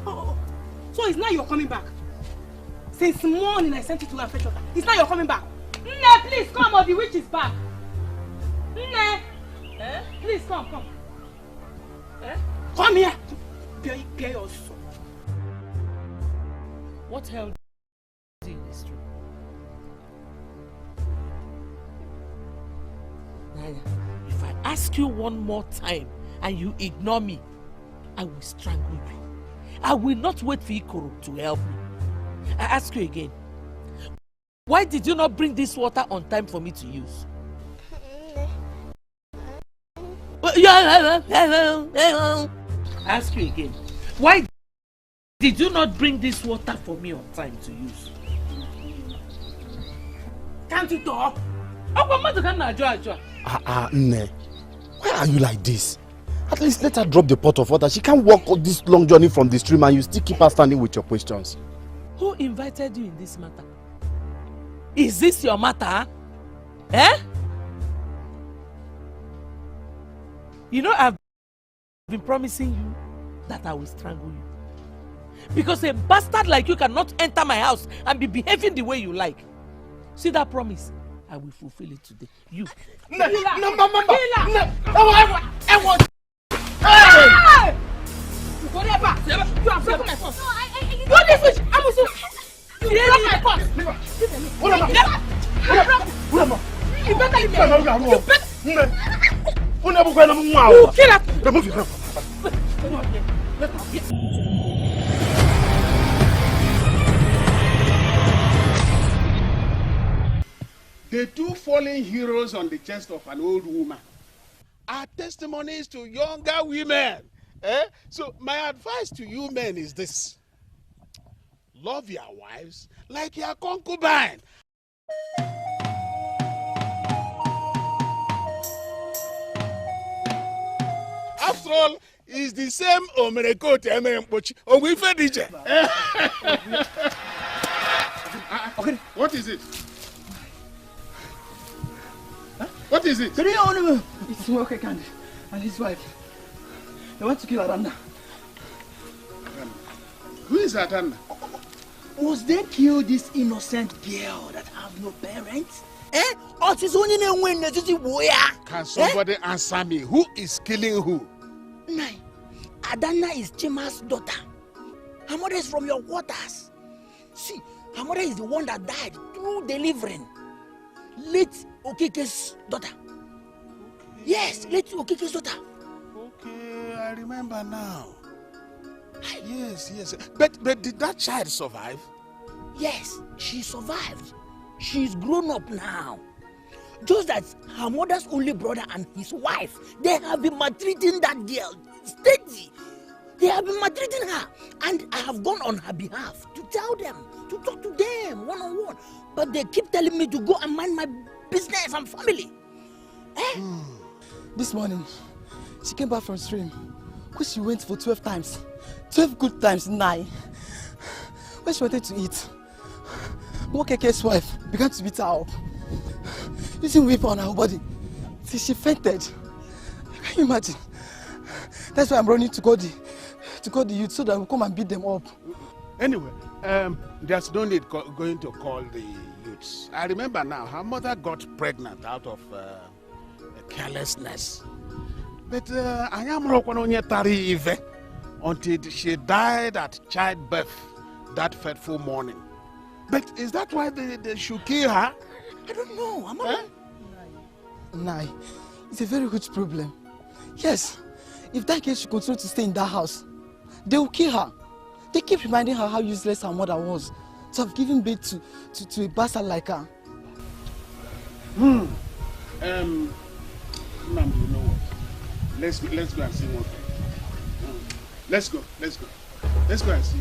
Oh, so it's now you're coming back? Since morning I sent you to go and fetch water. It's now you're coming back? Nne, please come, or the witch is back. Nne, please come. Come here. Bear your soul. What hell did this true? Naya, if I ask you one more time and you ignore me, I will strangle you. I will not wait for Ikoro to help me. I ask you again, why did you not bring this water on time for me to use? I ask you again, why did you not bring this water for me on time to use? Can't you talk? Nne, why are you like this? At least let her drop the pot of water. She can't walk this long journey from the stream and you still keep her standing with your questions. Who invited you in this matter? Is this your matter? You know, I've been promising you that I will strangle you. Because a bastard like you cannot enter my house and be behaving the way you like. See that promise? I will fulfill it today. You. No, Mama. Hey! Whatever. You have broken my phone. What is it? You broke my phone. You better leave me. You kill her. Remove your hand. The two fallen heroes on the chest of an old woman are testimonies to younger women. So my advice to you men is this: love your wives like your concubine. After all, it's the same Omerekote Emerempochi. Okay, what is it? What is it? It's Nwoke and his wife. They want to kill Adanna. Who is Adanna? Must they kill this innocent girl that have no parents? Can somebody answer me? Who is killing who? Nai, Adanna is Chima's daughter. Her mother is from your waters. See, her mother is the one that died through delivering late Okeke's daughter. Okay. Yes, late Okeke's daughter. Okay, I remember now. Yes. But did that child survive? Yes, she survived. She's grown up now. Just that her mother's only brother and his wife, they have been maltreating that girl steady. They have been maltreating her. And I have gone on her behalf to tell them, to talk to them one-on-one. But they keep telling me to go and mind my business and family. This morning, she came back from stream, which she went for 12 times. 12 good times, 9. When she wanted to eat, Mokeke's wife began to beat her up, using whip on her body till she fainted. Can you imagine? That's why I'm running to call the youth so that we'll come and beat them up. Anyway, there's no need going to call the youths. I remember now, her mother got pregnant out of carelessness. But I am until she died at childbirth that fateful morning. But is that why they should kill her? I don't know. Nai, it's a very huge problem. Yes, if that girl should continue to stay in that house, they will kill her. They keep reminding her how useless her mother was to have given birth to a bastard like her. Ma'am, you know what? Let's go and see one thing. Let's go and see.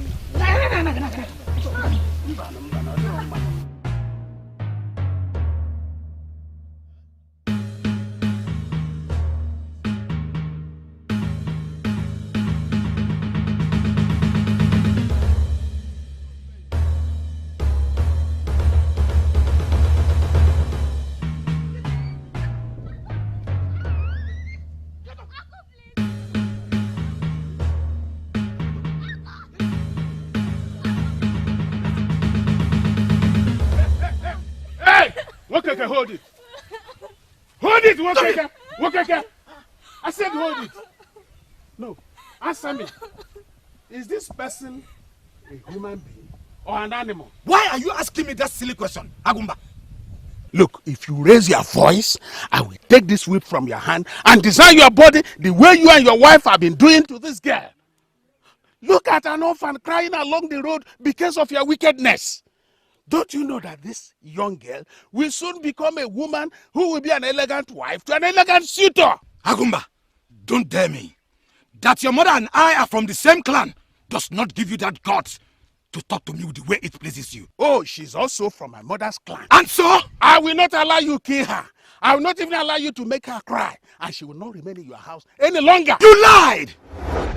Wokeke, hold it. Hold it, Wokeke. Wokeke. I said hold it. No, answer me. Is this person a human being or an animal? Why are you asking me that silly question, Agumba? Look, if you raise your voice, I will take this whip from your hand and design your body the way you and your wife have been doing to this girl. Look at an orphan crying along the road because of your wickedness. Don't you know that this young girl will soon become a woman who will be an elegant wife to an elegant suitor? Agumba, don't dare me. That your mother and I are from the same clan does not give you that guts to talk to me the way it pleases you. Oh, she's also from my mother's clan. And so? I will not allow you to kill her. I will not even allow you to make her cry. And she will not remain in your house any longer. You lied!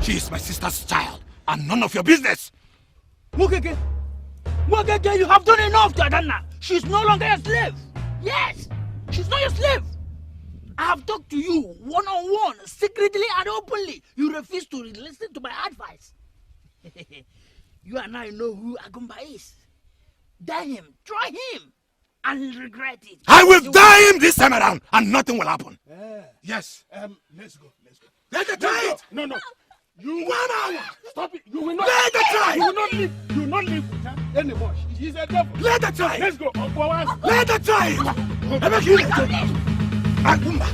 She is my sister's child and none of your business. Mugege, you have done enough to Adanna. She's no longer a slave. Yes, she's not your slave. I have talked to you one-on-one, secretly and openly. You refuse to listen to my advice. You and I know who Agumba is. Die him, try him, and regret it. I will die him this time around, and nothing will happen. Yes. Let's go. Let the try it. No. You 1 hour. Stop it. You will not. Let the try. You will not live. You will not live with her anymore. She's a devil. Let the try. Let's go. Let the try. Agumba.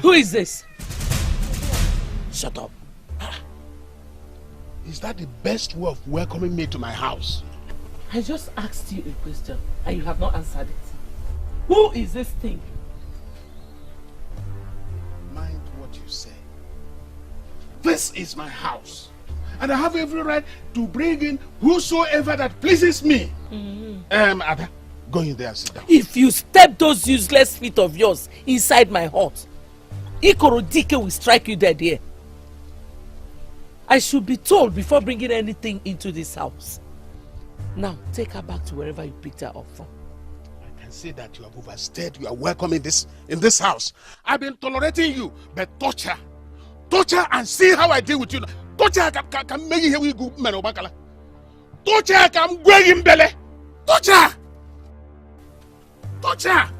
Who is this? Shut up. Is that the best way of welcoming me to my house? I just asked you a question and you have not answered it. Who is this thing? Mind what you say. This is my house. And I have every right to bring in whosoever that pleases me. Ada, go in there and sit down. If you step those useless feet of yours inside my hut, Ikorodike will strike you dead here. I should be told before bringing anything into this house. Now, take her back to wherever you picked her up from. I can see that you have overstayed. You are welcome in this house. I've been tolerating you, but touch her. Touch her and see how I deal with you. Touch her can make you go menobakala. Touch her can go in belly. Touch her. Touch her.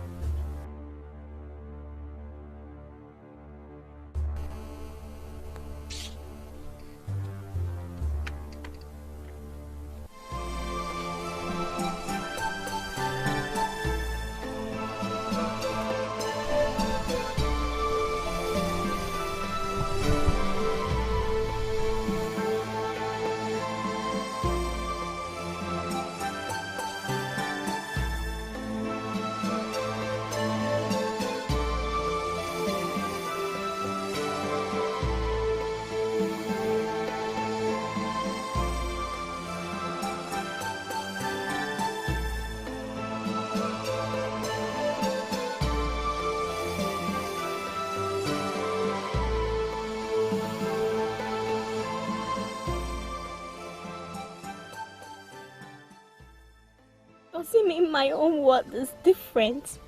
Doesn't mean my own world is different.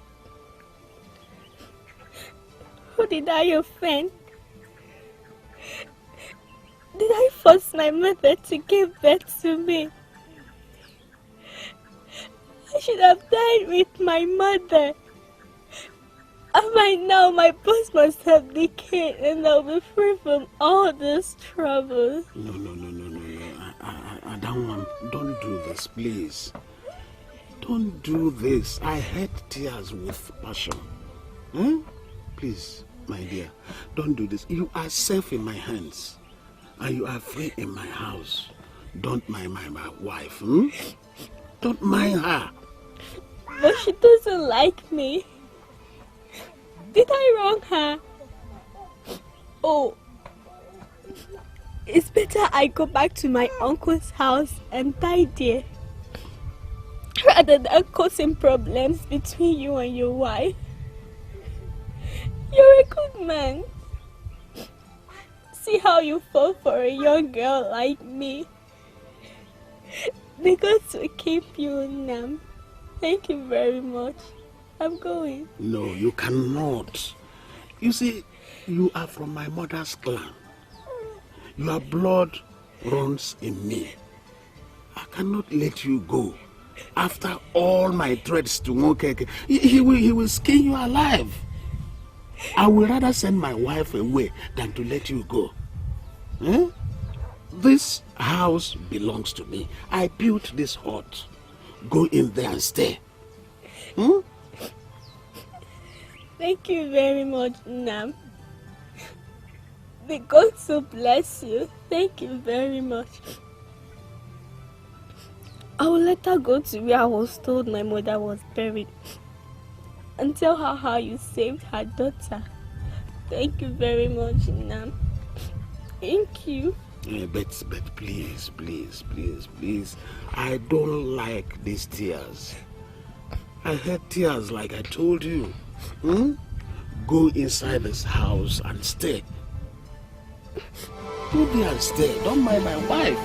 Who did I offend? Did I force my mother to give birth to me? I should have died with my mother. And by now my bones must have decayed and I'll be free from all this trouble. No. I don't do this, please. Don't do this. I hate tears with passion. Please, my dear, don't do this. You are safe in my hands. And you are free in my house. Don't mind my wife, hmm? Don't mind her. But she doesn't like me. Did I wrong her? Oh, it's better I go back to my uncle's house and die there, rather than causing problems between you and your wife. You're a good man. See how you fall for a young girl like me. The gods will keep you, Nam. Thank you very much. I'm going. No, you cannot. You see, you are from my mother's clan. Your blood runs in me. I cannot let you go. After all my threats to Mokeke, he will skin you alive. I will rather send my wife away than to let you go. Eh? This house belongs to me. I built this hut. Go in there and stay. Hmm? Thank you very much, Nam. The gods will bless you. Thank you very much. I will let her go to where I was told my mother was buried and tell her how you saved her daughter. Thank you very much, Nam. Thank you. But please, I don't like these tears. I had tears like I told you. Hmm? Go inside this house and stay. Go there and stay. Don't mind my wife.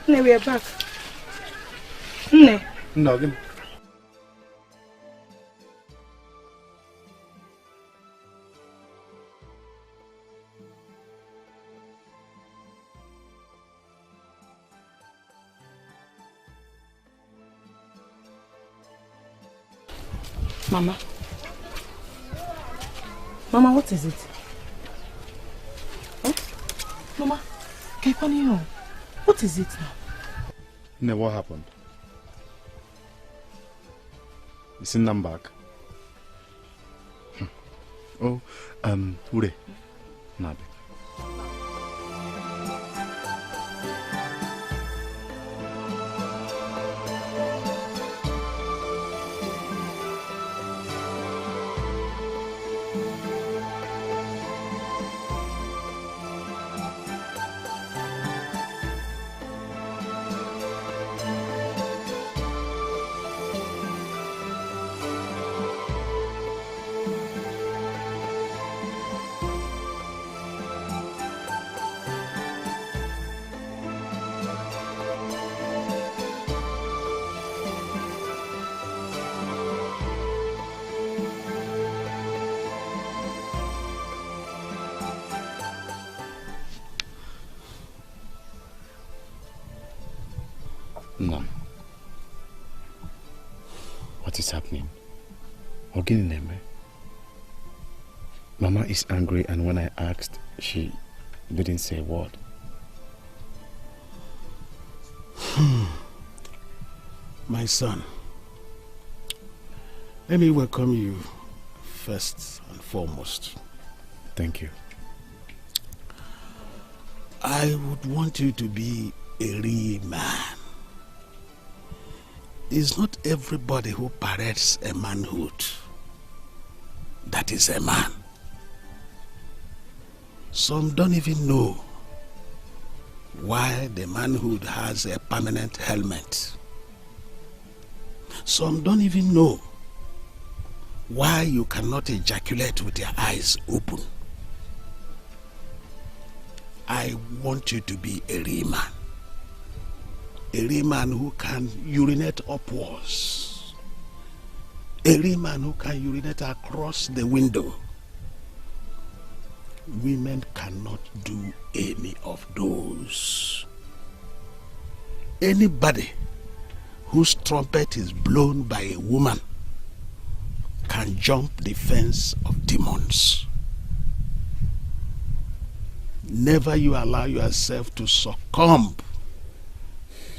Nne, we are back. Nne. No, again. Mama. Mama, what is it? Huh? Mama, what is it now? No, what happened? You seen them back? Oh, Ure. Nabi. No. What is happening? Ogineme. Mama is angry, and when I asked, she didn't say a word. My son, let me welcome you first and foremost. Thank you. I would want you to be a real man. It's not everybody who parades a manhood that is a man. Some don't even know why the manhood has a permanent helmet. Some don't even know why you cannot ejaculate with your eyes open. I want you to be a real man. A real man who can urinate upwards. A real man who can urinate across the window. Women cannot do any of those. Anybody whose trumpet is blown by a woman can jump the fence of demons. Never you allow yourself to succumb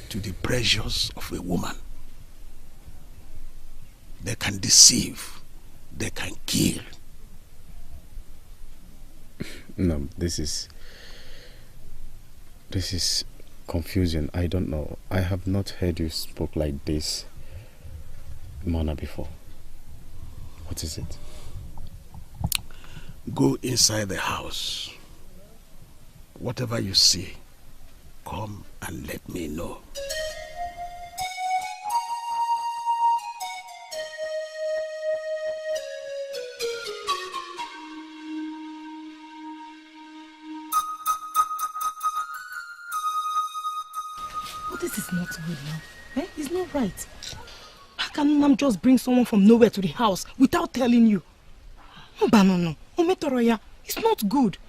to the pressures of a woman. They can deceive, they can kill. No, this is confusing. I don't know. I have not heard you spoke like this, Mona, before. What is it? Go inside the house. Whatever you see, come and let me know. But this is not good now. It's not right. How can Nam just bring someone from nowhere to the house without telling you? No. It's not good.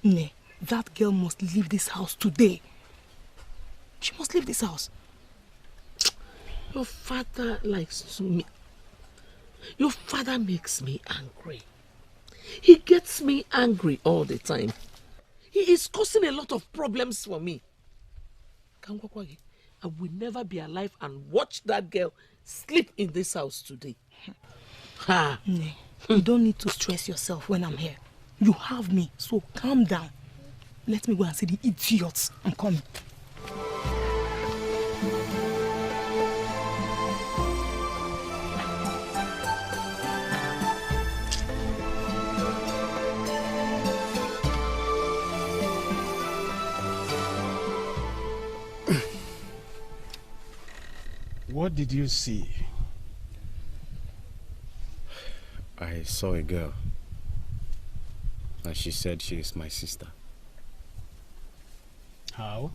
Ne, that girl must leave this house today. She must leave this house. Your father likes me. Your father makes me angry. He gets me angry all the time. He is causing a lot of problems for me. I will never be alive and watch that girl sleep in this house today. Ha! Ne, you don't need to stress yourself when I'm here. You have me, so calm down. Let me go and see the idiots. I'm coming. What did you see? I saw a girl. And she said she is my sister. How?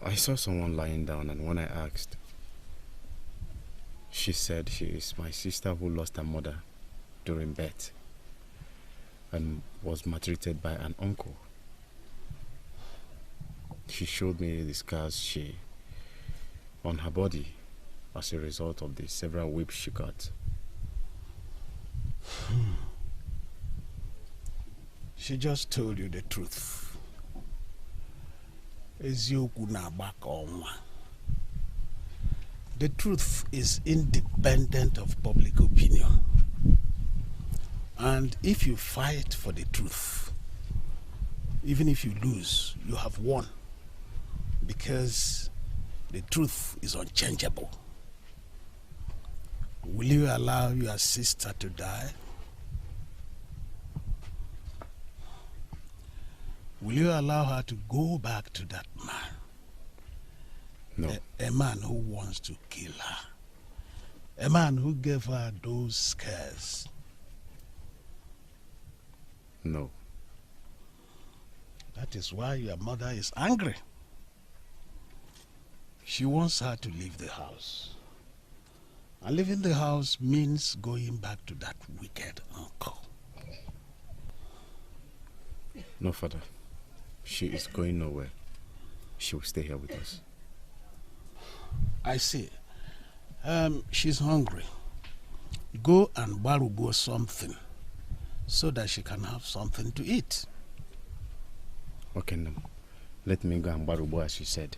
I saw someone lying down, and when I asked, she said she is my sister who lost her mother during birth and was maltreated by an uncle. She showed me the scars on her body as a result of the several whips she got. She just told you the truth. The truth is independent of public opinion. And if you fight for the truth, even if you lose, you have won. Because the truth is unchangeable. Will you allow your sister to die? Will you allow her to go back to that man? No. A man who wants to kill her. A man who gave her those scares. No. That is why your mother is angry. She wants her to leave the house. And leaving the house means going back to that wicked uncle. No, Father. She is going nowhere. She will stay here with us. I see. She's hungry. Go and barubo something so that she can have something to eat. Okay, no. Let me go and barubo as you said.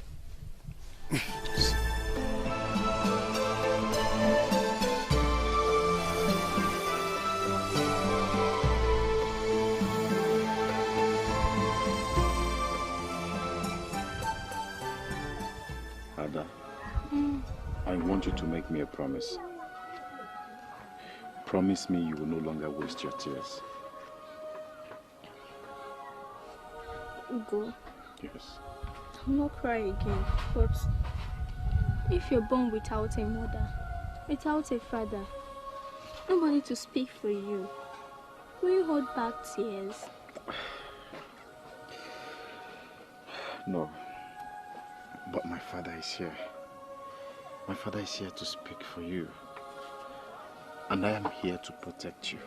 Ada, I want you to make me a promise. Promise me you will no longer waste your tears. Go. Yes. I'll not cry again, but if you're born without a mother, without a father, nobody to speak for you, will you hold back tears? No. But my father is here. My father is here to speak for you. And I am here to protect you.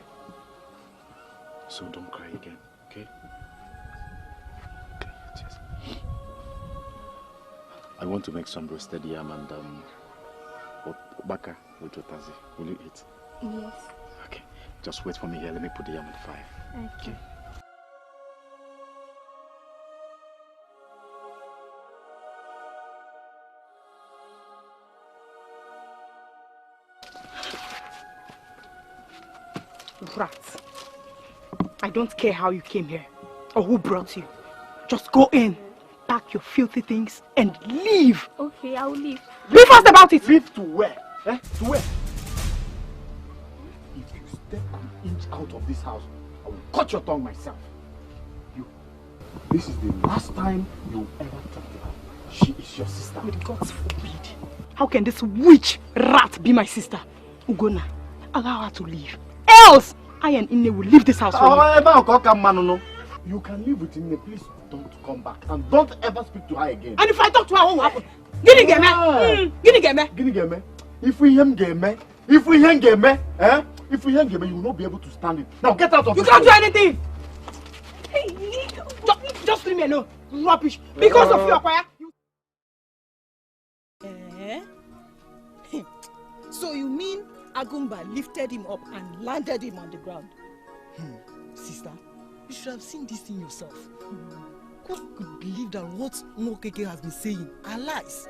So don't cry again, okay? Okay, cheers. I want to make some roasted yam and baka with otazi. Will you eat? Yes. Okay, just wait for me here. Let me put the yam on the fire. Okay. Rat. I don't care how you came here or who brought you. Just go in, pack your filthy things and leave. Okay, I'll leave. Be fast about it. Leave to where? Eh? To where? If you step an inch out of this house, I will cut your tongue myself. You. This is the last time you will ever talk to her. She is your sister. May the gods forbid. How can this witch rat be my sister? Ugona, allow her to leave. Else, I and Inne will leave this house for you. You can live with Inne. Please don't come back. And don't ever speak to her again. And if I talk to her, what will happen? Gini game, Gini game. Gini game. If we hang game, eh? If we hang game, you will not be able to stand it. Now get out of You this can't do house. anything. Just leave me alone. Rubbish. Because of you, Akwaya. So you mean Agumba lifted him up and landed him on the ground? Sister, you should have seen this thing yourself. Who could believe that what Mokeke has been saying are lies?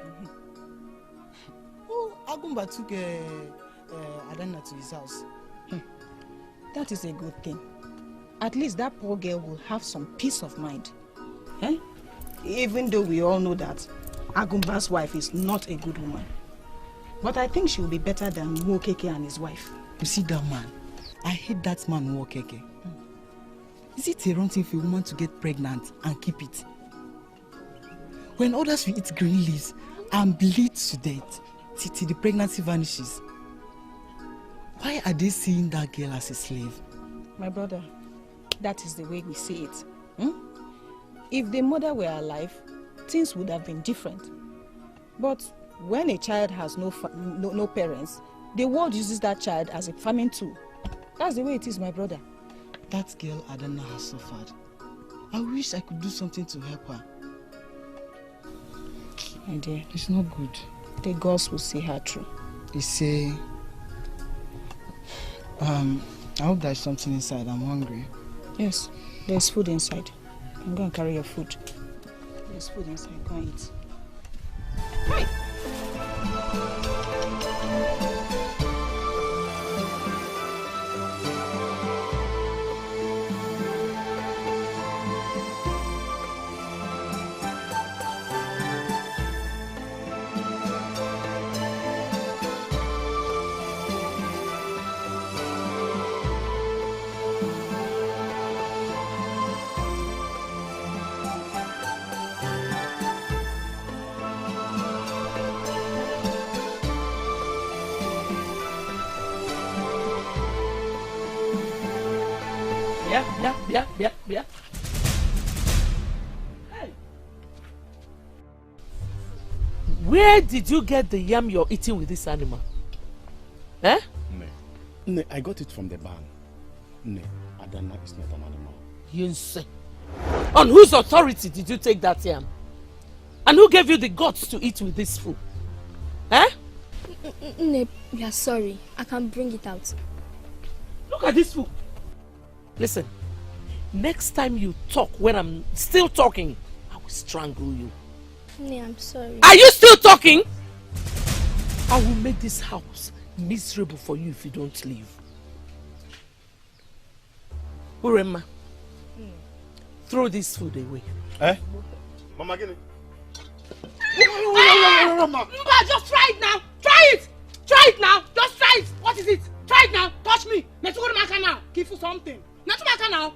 Oh, Agumba took Adana to his house. That is a good thing. At least that poor girl will have some peace of mind. Even though we all know that Agumba's wife is not a good woman. But I think she will be better than Mokeke and his wife. You see that man? I hate that man, Mokeke. Is it a wrong thing for a woman to get pregnant and keep it? When others will eat green leaves and bleed to death till the pregnancy vanishes, why are they seeing that girl as a slave? My brother, that is the way we see it. If the mother were alive, things would have been different. But when a child has no parents, the world uses that child as a farming tool. That's the way it is, my brother. That girl Adana has suffered. I wish I could do something to help her. My dear, it's not good. The gods will see her through. They say, I hope there's something inside. I'm hungry. Yes, there's food inside. I'm going to carry your food. There's food inside. Go and eat. Hi! Yeah. Hey. Where did you get the yam you're eating with this animal? Eh? Ne, I got it from the barn. Ne, Adana is not an animal. You insane. On whose authority did you take that yam? And who gave you the guts to eat with this food? Eh? Ne, we are sorry. I can bring it out. Look at this food. Listen, next time you talk when I'm still talking, I will strangle you. Ne, I'm sorry. Are you still talking? I will make this house miserable for you if you don't leave. Urema, throw this food away. Eh? Mama, get it. Mba, just try it now. Try it. Try it now. Just try it. What is it? Try it now. Touch me. Let's go to Maka now. Give you something. Not to Maka now.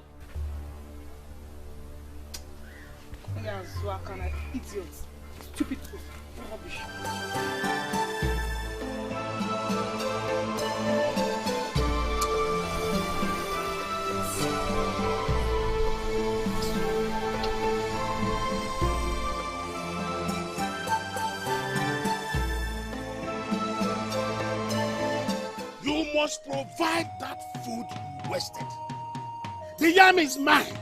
Idiots. Stupid food. Rubbish. must provide that food you wasted. The yam is mine.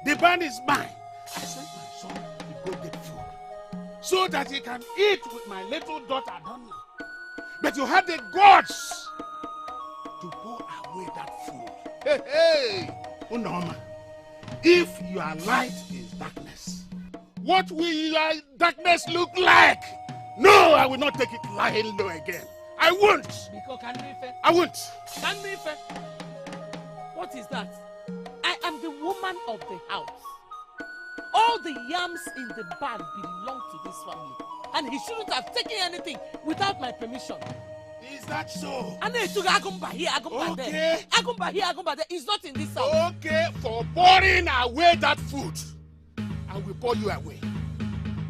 The bun is mine. I sent my son to go get food so that he can eat with my little daughter, Donna. But you had the guts to pour away that food. Hey, Unoma, if your light is darkness, what will your darkness look like? No, I will not take it lying low again. I won't. I won't. What is that? I am the woman of the house. All the yams in the bag belong to this family. And he shouldn't have taken anything without my permission. Is that so? And then he took Agumba here, Agumba there. Agumba here, Agumba there. It's not in this house. Okay, for pouring away that food, I will pour you away.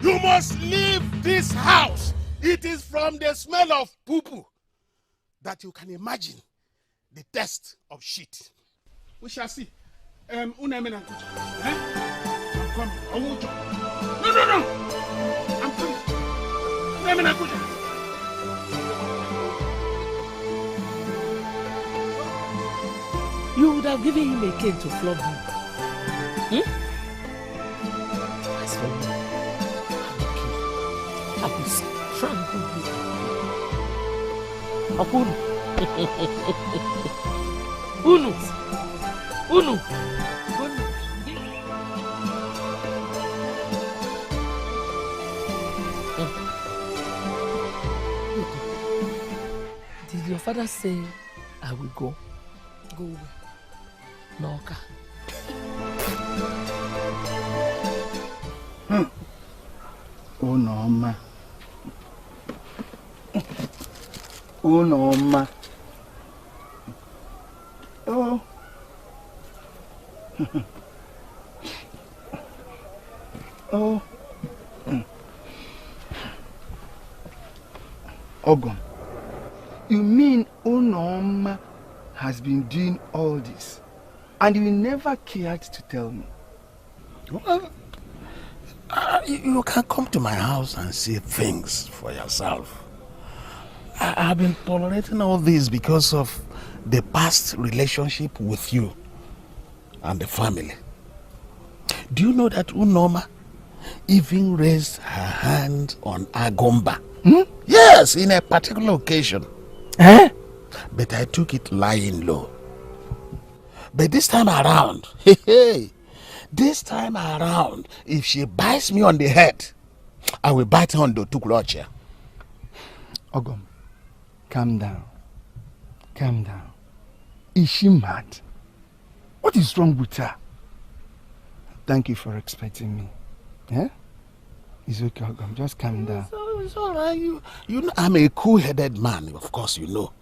You must leave this house. It is from the smell of poo-poo that you can imagine the taste of shit. We shall see. I'm coming. No. I'm coming. You would have given him a cane to flog him. As for me, I will strangle you. Akunu. Unu. Did your father say I will go? Go away. Noka. Unoma. Unoma. Oh. Oh. Ogum. You mean Unoma has been doing all this and you never cared to tell me? Well, you can come to my house and see things for yourself. I've been tolerating all this because of the past relationship with you and the family. Do you know that Unoma even raised her hand on Agomba? Yes, in a particular occasion. But I took it lying low. But this time around, this time around, if she bites me on the head, I will bite her on the tuklocha. Ogum, calm down. Calm down. Is she mad? What is wrong with her? Thank you for expecting me. Yeah? It's okay, Ogum. Just calm down. It's all right. You know, I'm a cool-headed man, of course, you know.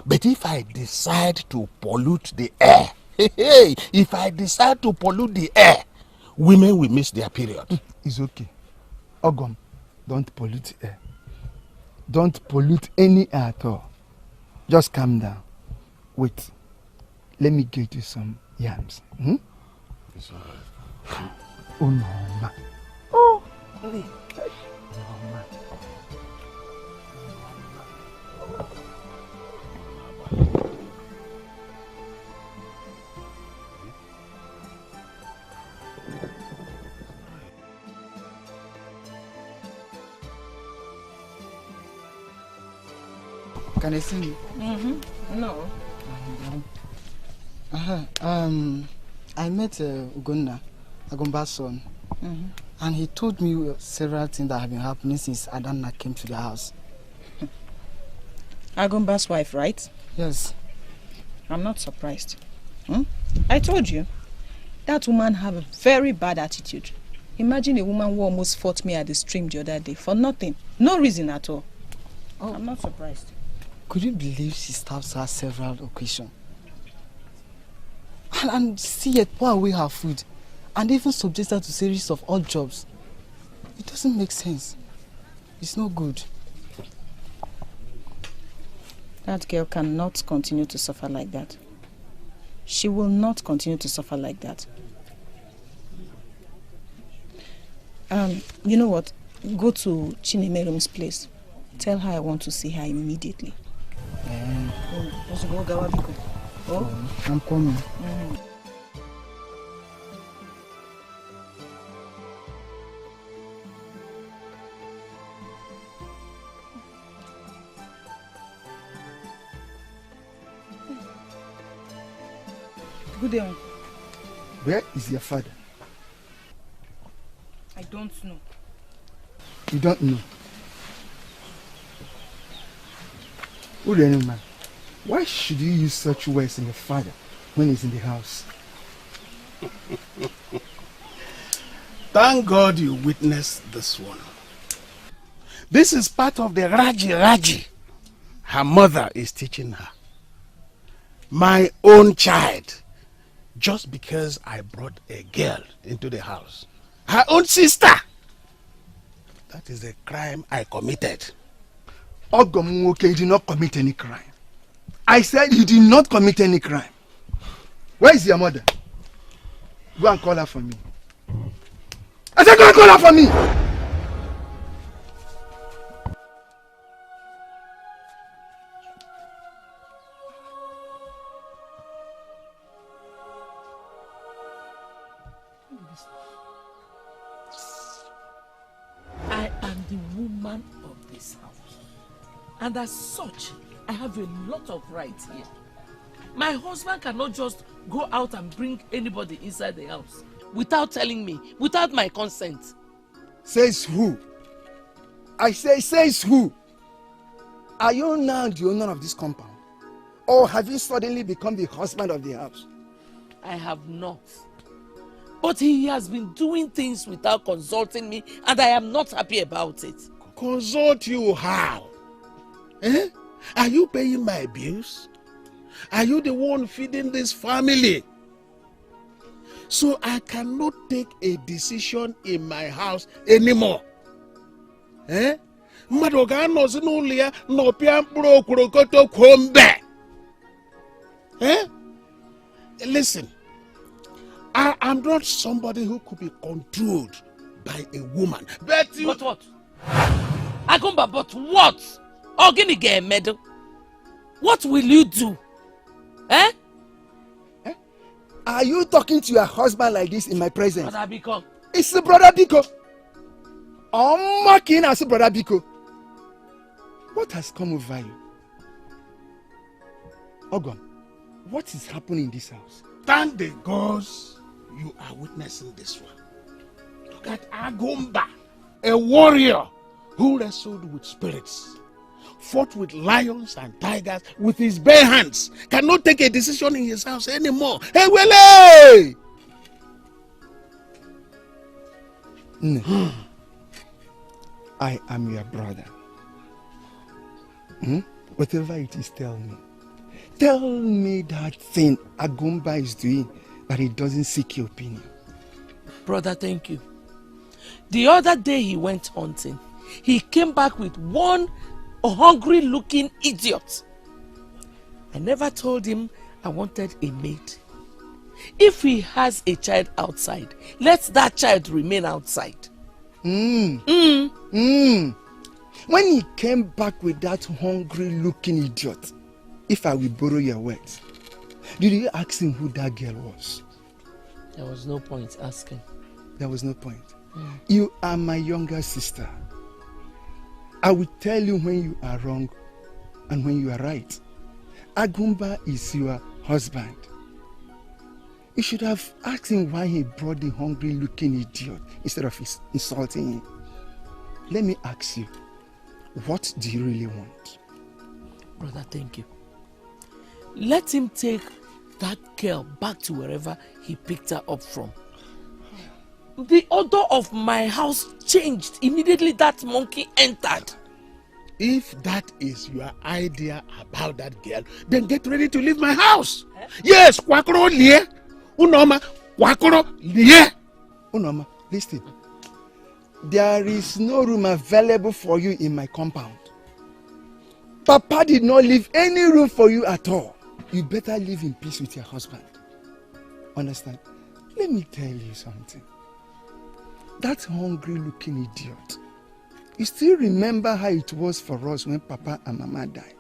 But if I decide to pollute the air, if I decide to pollute the air, women will miss their period. It's okay. Ogum, don't pollute air. Don't pollute any air at all. Just calm down. Wait. Let me get you some yams. It's all right. Oh, no, ma. Oh, really? Can I see you? No. I met Agomba's son, and he told me several things that have been happening since Adana came to the house. Agomba's wife, right? Yes. I'm not surprised. I told you, that woman have a very bad attitude. Imagine a woman who almost fought me at the stream the other day for nothing. No reason at all. Oh. I'm not surprised. Could you believe she stabs her several occasions? And see yet pour away her food and even subject her to a series of odd jobs. It doesn't make sense. It's not good. That girl cannot continue to suffer like that. She will not continue to suffer like that. You know what? Go to Chinemerum's place. Tell her I want to see her immediately. I'm coming. Good day, Uncle. Where is your father? I don't know. You don't know? Man, why should you use such words in your father when he's in the house? Thank God you witnessed this one. This is part of the Raji her mother is teaching her. My own child. Just because I brought a girl into the house. Her own sister. That is a crime I committed. Ogomuoke, you did not commit any crime. I said you did not commit any crime. Where is your mother? Go and call her for me. I said go and call her for me! I am the woman of this house. And as such, I have a lot of rights here. My husband cannot just go out and bring anybody inside the house without telling me, without my consent. Says who? I say, says who? Are you now the owner of this compound? Or have you suddenly become the husband of the house? I have not. But he has been doing things without consulting me, and I am not happy about it. Consult you how? Eh? Are you paying my bills? Are you the one feeding this family? So I cannot take a decision in my house anymore. Eh? Eh? Listen, I am not somebody who could be controlled by a woman. But you... But what? Agumba, but what? Oginige medal. What will you do? Eh? Eh? Are you talking to your husband like this in my presence? Brother Biko. It's the brother Biko. I'm mocking as a brother Biko. What has come over you? Ogon, what is happening in this house? Thank the gods you are witnessing this one. Look at Agumba, a warrior who wrestled with spirits, fought with lions and tigers with his bare hands, cannot take a decision in his house anymore. Hey, Wele! No. I am your brother. Whatever it is, tell me. Tell me that thing Agumba is doing, but he doesn't seek your opinion. Brother, thank you. The other day he went hunting. He came back with one hungry-looking idiot. I never told him I wanted a maid. If he has a child outside, let that child remain outside. When he came back with that hungry-looking idiot, if I will borrow your words, did you ask him who that girl was? There was no point asking. There was no point. You are my younger sister. I will tell you when you are wrong and when you are right. Agumba is your husband. You should have asked him why he brought the hungry-looking idiot instead of insulting him. Let me ask you, what do you really want? Brother, thank you. Let him take that girl back to wherever he picked her up from. The odor of my house changed immediately that monkey entered. If that is your idea about that girl, then get ready to leave my house. Yes, Kwakoro Lie. Unoma, Kwakoro Lie. Unoma, listen. There is no room available for you in my compound. Papa did not leave any room for you at all. You better live in peace with your husband. Understand? Let me tell you something. That hungry-looking idiot. You still remember how it was for us when Papa and Mama died?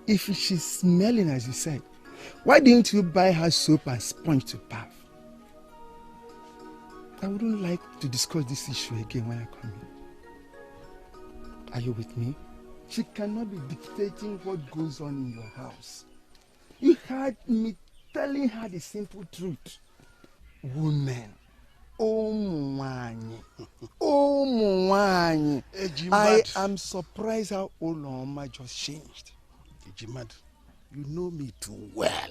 If she's smelling as you said, why didn't you buy her soap and sponge to bath? I wouldn't like to discuss this issue again when I come in. Are you with me? She cannot be dictating what goes on in your house. You heard me telling her the simple truth. Women. Oh, Mwani. Oh, Mwani. I am surprised how Oloma just changed. Ejimad, you know me too well.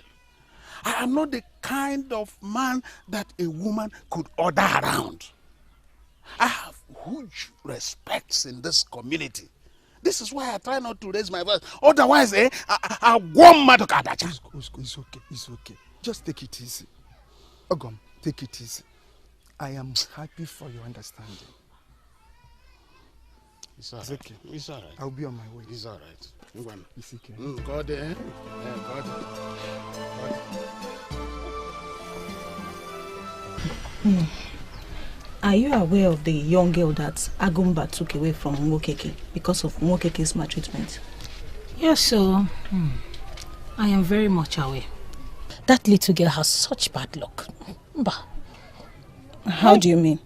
I am not the kind of man that a woman could order around. I have huge respects in this community. This is why I try not to raise my voice. Otherwise, I won't matter. It's okay. It's okay. Just take it easy. Ogom, take it easy. I am happy for your understanding. It's all right. It's okay. It's all right. I'll be on my way. It's all right. It's okay. God, God. Are you aware of the young girl that Agumba took away from Nwokeke because of Nwokeke's maltreatment? Yes, so I am very much aware. That little girl has such bad luck. Bah. How do you mean?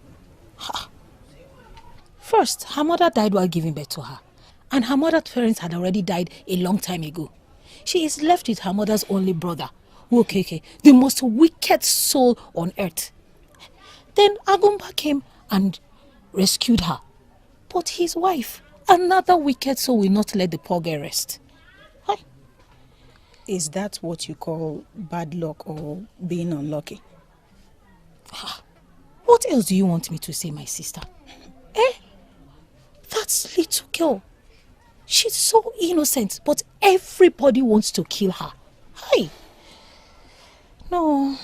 First, her mother died while giving birth to her. And her mother's parents had already died a long time ago. She is left with her mother's only brother, Nwokeke, the most wicked soul on earth. Then Agumba came and rescued her. But his wife, another wicked soul, will not let the poor girl rest. Hi. Is that what you call bad luck or being unlucky? What else do you want me to say, my sister? That little girl. She's so innocent, but everybody wants to kill her. Hi. No.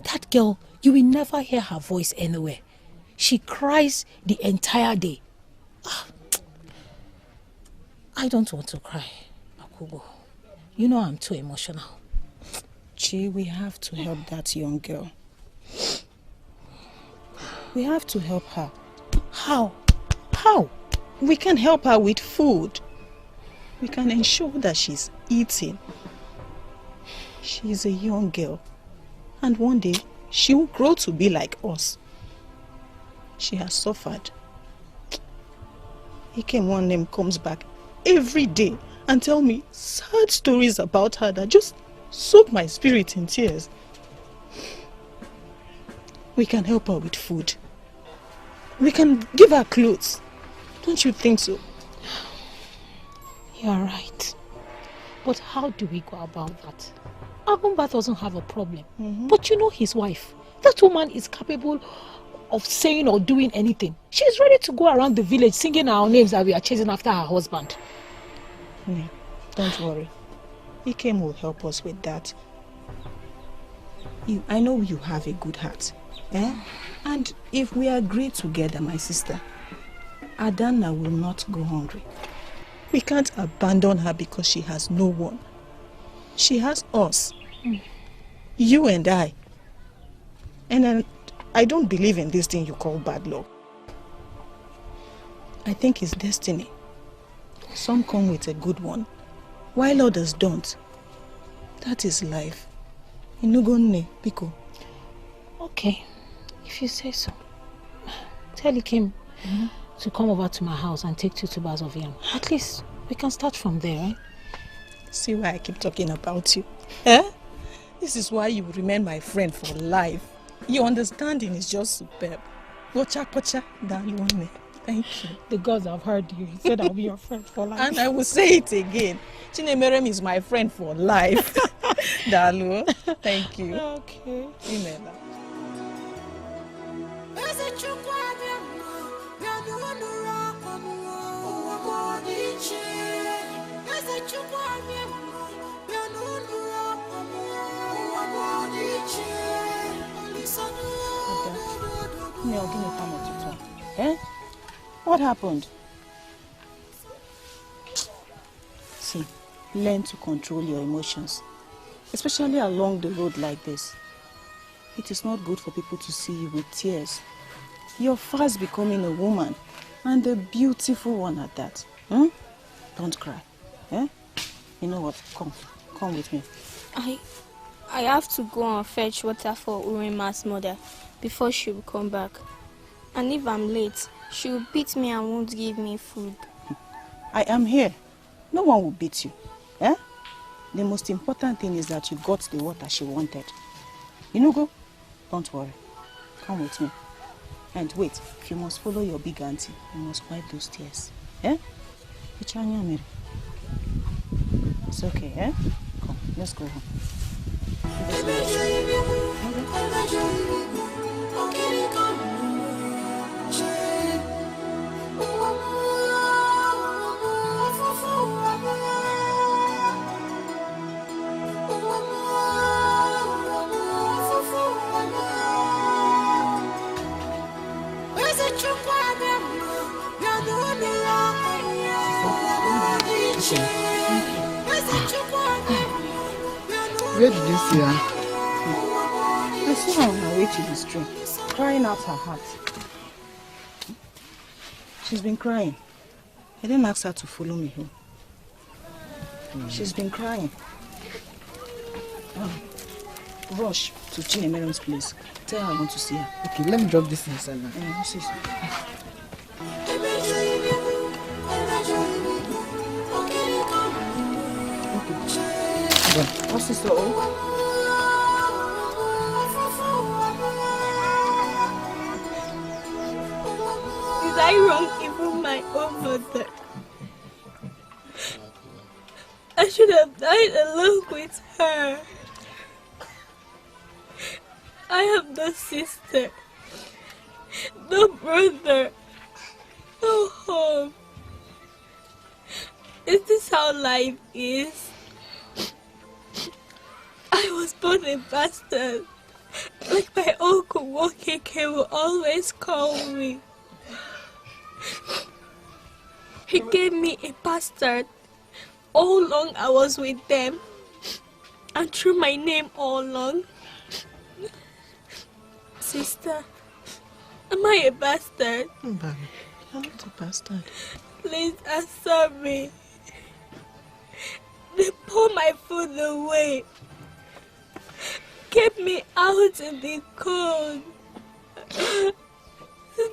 That girl, you will never hear her voice anywhere. She cries the entire day. I don't want to cry, Akubo. You know I'm too emotional. Chi, we have to help that young girl. We have to help her. How? How? We can help her with food. We can ensure that she's eating. She's a young girl. And one day, she will grow to be like us. She has suffered. Ikem one name comes back every day and tell me sad stories about her that just soak my spirit in tears. We can help her with food. We can give her clothes. Don't you think so? You're right. But how do we go about that? Agumba doesn't have a problem. But you know his wife. That woman is capable of saying or doing anything. She's ready to go around the village singing our names that we are chasing after her husband. Yeah, don't worry. Ikem will help us with that. I know you have a good heart. And if we agree together, my sister, Adana will not go hungry. We can't abandon her because she has no one. She has us. You and I. And I don't believe in this thing you call bad luck. I think it's destiny. Some come with a good one, while others don't. That is life. Inugonne, Biko. Okay, if you say so. Tell Ikem to come over to my house and take 2 tubers of yam. At least we can start from there, right? See why I keep talking about you. This is why you remain my friend for life. Your understanding is just superb. Pocha, pocha, daluane. Thank you. The gods have heard you. He said I'll be your friend for life. And I will say it again. Chinemerem is my friend for life. Dalu, thank you. Okay. Imela. What happened? See, learn to control your emotions, especially along the road like this. It is not good for people to see you with tears. You're fast becoming a woman, and a beautiful one at that. Don't cry. You know what? Come with me. I have to go and fetch water for Urima's mother before she will come back. And if I'm late, she will beat me and won't give me food. I am here. No one will beat you. Eh? The most important thing is that you got the water she wanted. You know, go. Don't worry. Come with me. And wait, you must follow your big auntie. You must wipe those tears. Eh? It's okay, eh? Come, let's go home. Where did you see her? I saw her on her way to the stream, crying out her heart. She's been crying. I didn't ask her to follow me home. She's been crying. Rush to Chinemeron's place. Tell her I want to see her. Okay, let me drop this inside now. What's this all? Did I wrong even my own mother? I should have died along with her. I have no sister, no brother, no home. Is this how life is? I was born a bastard. Like my uncle Wokeke will always call me. He gave me a bastard all along I was with them, and threw my name all along. Sister, am I a bastard? Mbami, you're not a bastard. Please answer me. They pour my food away. Kept me out in the cold.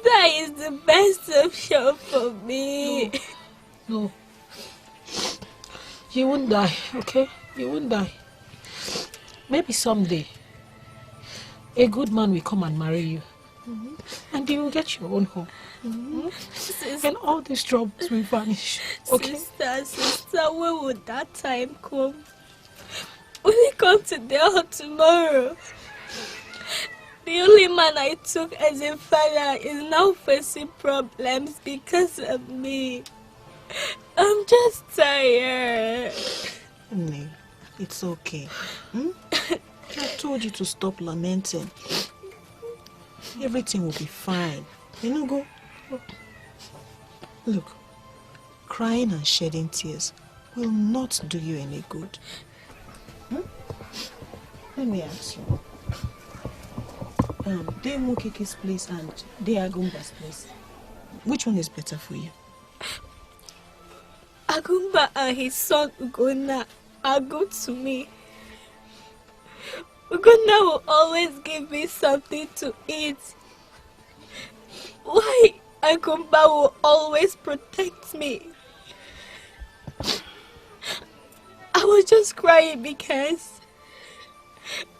That is the best option for me. No. You won't die, okay? You won't die. Maybe someday a good man will come and marry you. And you will get your own home. And all these troubles will vanish. Okay? Sister, when would that time come? Will it come today or tomorrow? The only man I took as a father is now facing problems because of me. I'm just tired. Nee, it's okay. I told you to stop lamenting. Everything will be fine. You know, go. Look, crying and shedding tears will not do you any good. Let me ask you. Dey Mokeke's place and Dey Agumba's place. Which one is better for you? Agumba and his son Ugonna are good to me. Ugonna will always give me something to eat. Why Agumba will always protect me? I was just crying because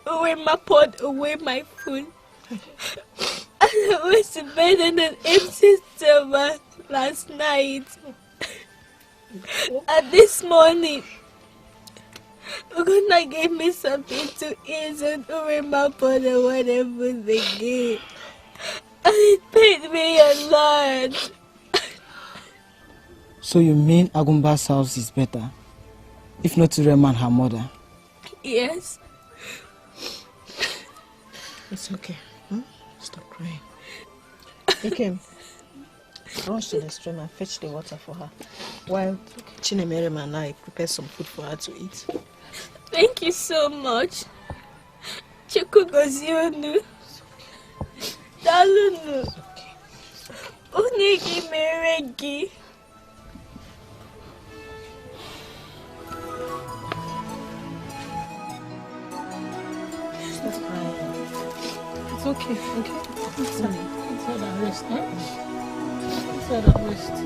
Uwema poured away my food. I went to bed on an empty stomach last night. And this morning, Ugonna gave me something to eat and Uwema poured away whatever they gave. And it paid me a lot. So you mean Agumba's house is better? If not to Rema and her mother? Yes. It's okay. Stop crying. Ikem, rush to the stream and fetch the water for her. While Chinemerem and I prepare some food for her to eat. Thank you so much. Chukwugozionu. Dalunu. Unigi meregi. Okay. Inside and rest, huh? Inside and rest.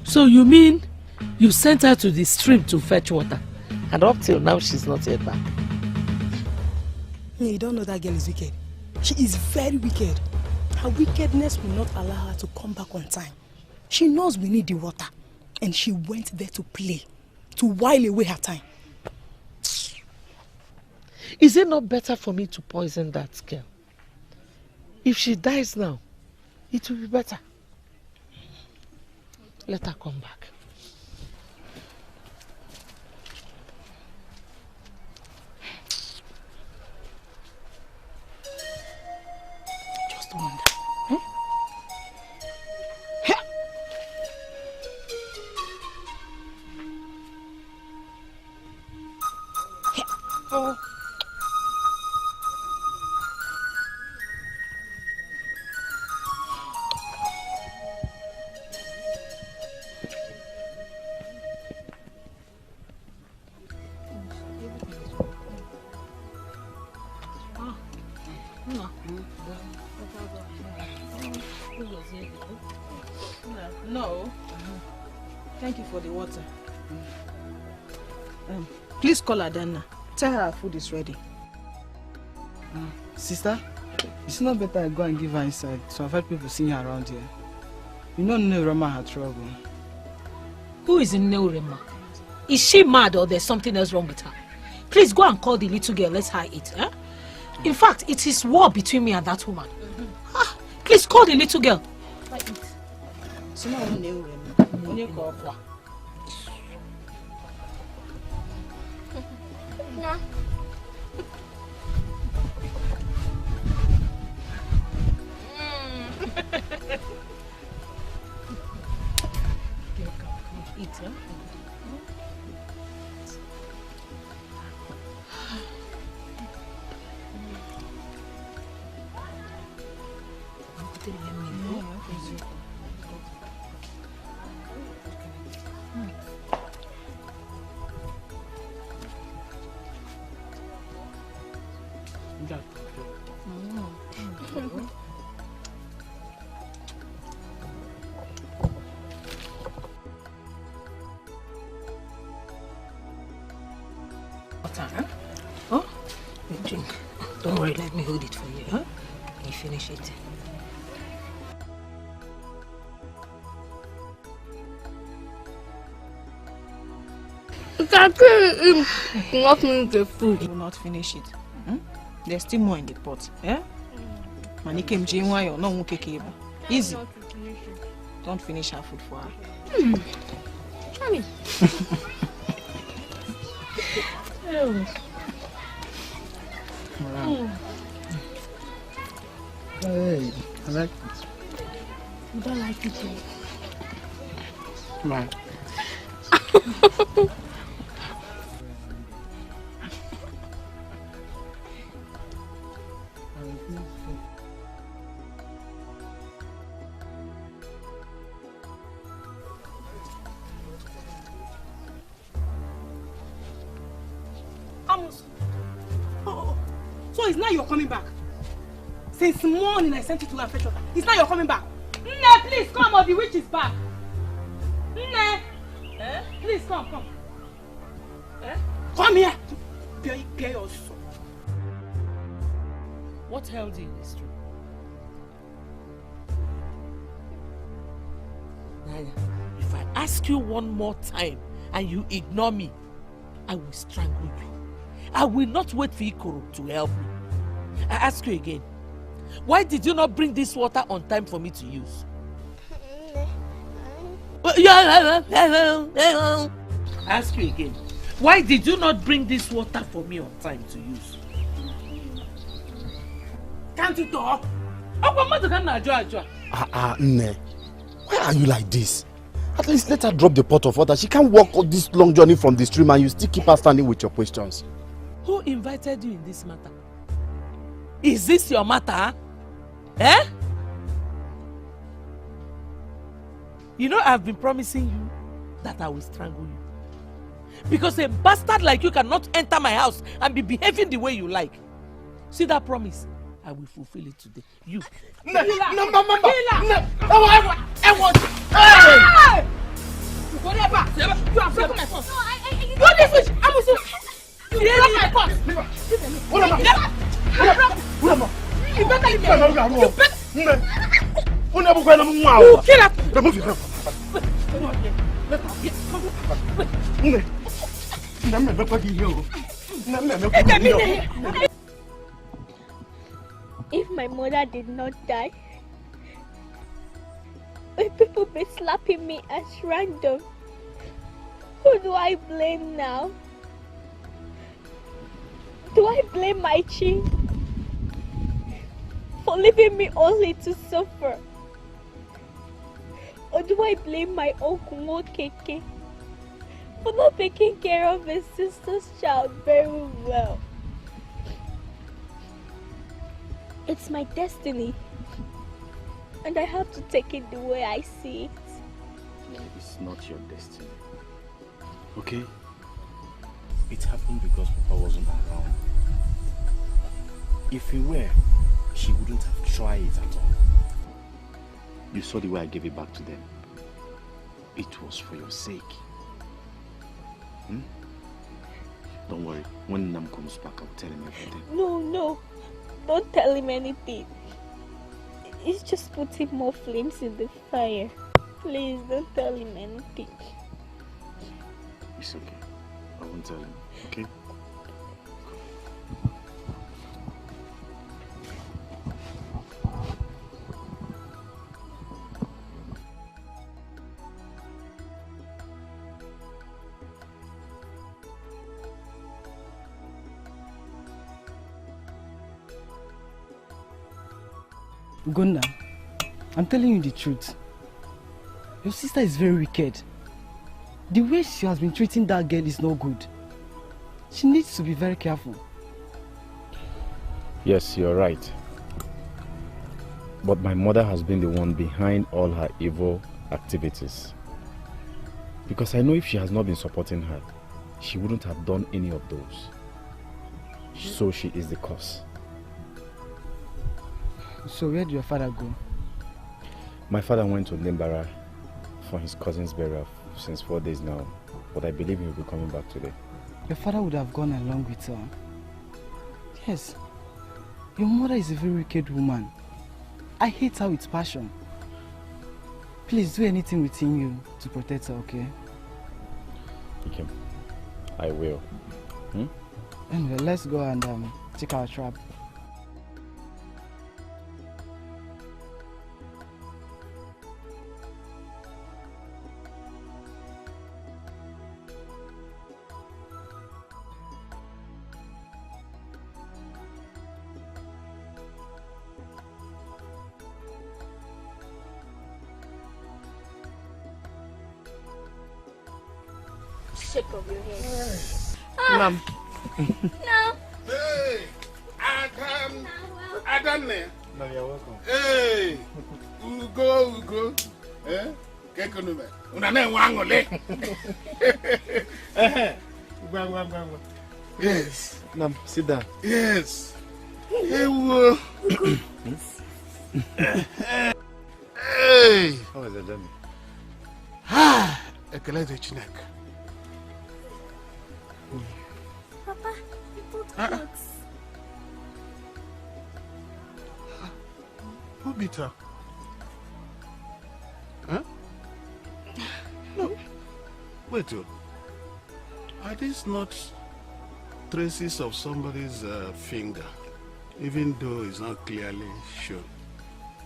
So you mean you sent her to the stream to fetch water, and up till now she's not yet back? You don't know that girl is wicked. She is very wicked. Her wickedness will not allow her to come back on time. She knows we need the water, and she went there to play, to while away her time. Is it not better for me to poison that girl? If she dies now, it will be better. Let her come back. Just wonder. Oh. No. Thank you for the water. Please call Adana. Tell her her food is ready. Sister, it's not better I go and give her inside to avoid people seeing her around here. You know Neurema had trouble. Who is in Neurema? Is she mad or there's something else wrong with her? Please go and call the little girl. Let her eat. Eh? In fact, it is war between me and that woman. Please call the little girl. Let eat. So now Neurema. Yeah. Eat, huh? Drink. Don't worry, let me hold it for you, huh? You finish it. Not finish the food. You will not finish it. There's still more in the pot. Yeah? Easy. Don't finish her food for her. Charlie. Hey, I like it. You don't like it, Jay? Man. So it's now you're coming back. Since morning I sent you to go and fetch water. It's now you're coming back. Nne, please come or the witch is back. Nne, please come. Come here. Bear your soul. What held you in this room? Naya, if I ask you one more time and you ignore me, I will strangle you. I will not wait for Ikoro to help me. I ask you again, why did you not bring this water on time for me to use? I ask you again, why did you not bring this water for me on time to use? Can't you talk? Nne, why are you like this? At least let her drop the pot of water. She can't walk this long journey from the stream and you still keep her standing with your questions. Who invited you in this matter? Is this your matter? Eh? You know I've been promising you that I will strangle you. Because a bastard like you cannot enter my house and be behaving the way you like. See that promise? I will fulfill it today. You. No, Mama. Hey! You go there back. You have broken my purse. What is it? I'm with you. You broke my purse. You better leave me alone. You better. You kill her. Remove yourself. If my mother did not die, will people be slapping me as random? Who do I blame now? Do I blame my chi for leaving me only to suffer? Or do I blame my uncle Mokeke for not taking care of his sister's child very well? It's my destiny, and I have to take it the way I see it. No, it's not your destiny. Okay? It happened because Papa wasn't around. If he were, she wouldn't have tried it at all. You saw the way I gave it back to them. It was for your sake. Don't worry. When Nam comes back, I'll tell him everything. No. Don't tell him anything. It's just putting more flames in the fire. Please don't tell him anything. It's okay. I won't tell him, okay? Gunda, I'm telling you the truth. Your sister is very wicked. The way she has been treating that girl is no good. She needs to be very careful. Yes, you're right. But my mother has been the one behind all her evil activities. Because I know if she has not been supporting her, she wouldn't have done any of those. So she is the cause. So where did your father go? My father went to Limbara for his cousin's burial since 4 days now. But I believe he will be coming back today. Your father would have gone along with her. Yes. Your mother is a very wicked woman. I hate her with passion. Please do anything within you to protect her, okay? Okay. I will. Anyway, let's go and check our trap. shape of your head. Ma'am. No. Hey, Adam. No, you're welcome. Hey, Ugo. Eh? Kekonume. Unane wangole. Yes. Ma'am, sit down. Yes. Hey, wo. Hey. How was the journey? Escalating Chineke. Papa, you put clothes. Who beat her? Huh? No. Wait. Are these not traces of somebody's finger? Even though it's not clearly shown.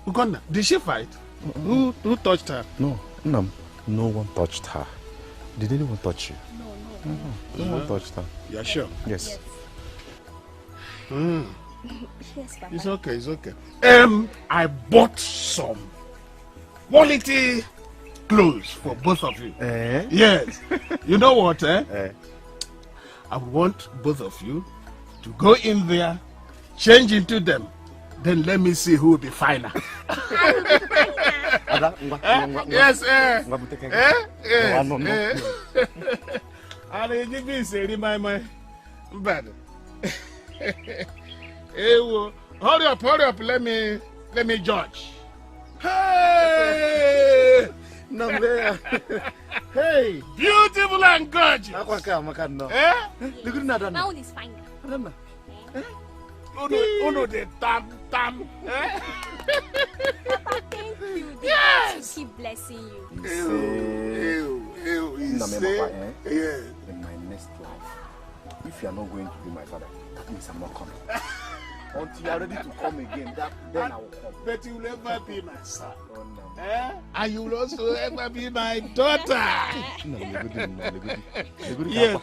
Uganda, did she fight? Who touched her? No, no one touched her. Did anyone touch you? No one touched her. You're sure? Yes. Yes, Papa. It's okay. I bought some quality clothes for both of you. Yes. You know what? I want both of you to go in there, change into them. Then let me see who will be finer. Yes, I'll give you say my bad. Hurry up, let me judge. Hey! Hey! Beautiful and gorgeous. My own is fine. Uno de tam. Papa, thank you. Yes! Keep blessing you. Yeah. In my next life, if you are not going to be my father, that means I'm not coming. Until you are ready to come again, then I will come. But you will never be my son. And you will also ever be my daughter. Yes.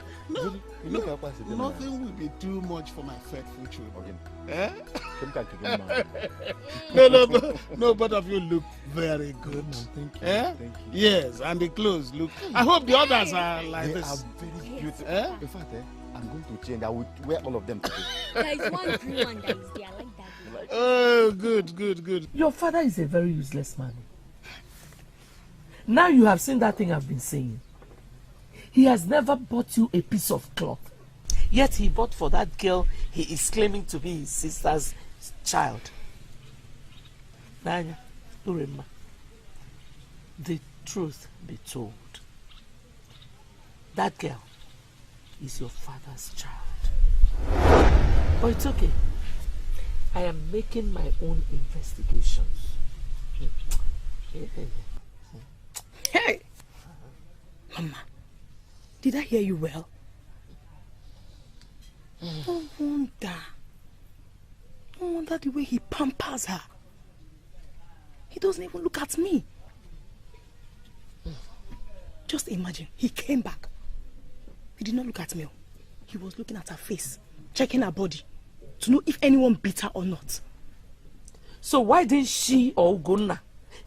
Nothing will be too much for my faithful children. No, both of you look very good. Thank you. Thank you. Yes, and the clothes look. I hope the others are like they this. Are very beautiful. In fact, I'm going to change. I will wear all of them today. There is one green one that is there. I like that. Oh, good. Your father is a very useless man. Now you have seen that thing I've been saying. He has never bought you a piece of cloth. Yet he bought for that girl he is claiming to be his sister's child. Nanya, Urema, the truth be told, that girl is your father's child. But it's okay. I am making my own investigations. Hey! Mama, did I hear you well? No wonder the way he pampers her. He doesn't even look at me. Just imagine, he came back. He did not look at me. He was looking at her face, checking her body, to know if anyone beat her or not. So why didn't she or Ugonna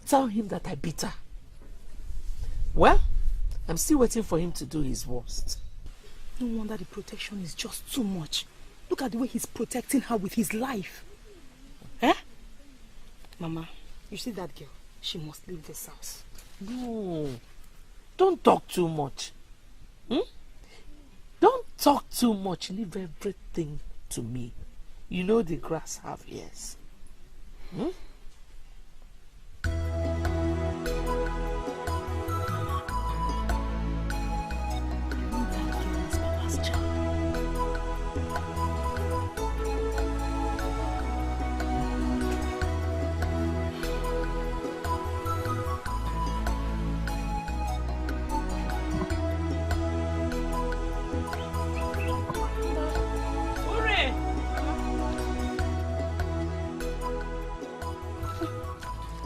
tell him that I beat her? Well, I'm still waiting for him to do his worst. No wonder the protection is just too much. Look at the way he's protecting her with his life. Mama, you see that girl? She must leave this house. No, don't talk too much. Don't talk too much. Leave everything to me. You know the grass have ears.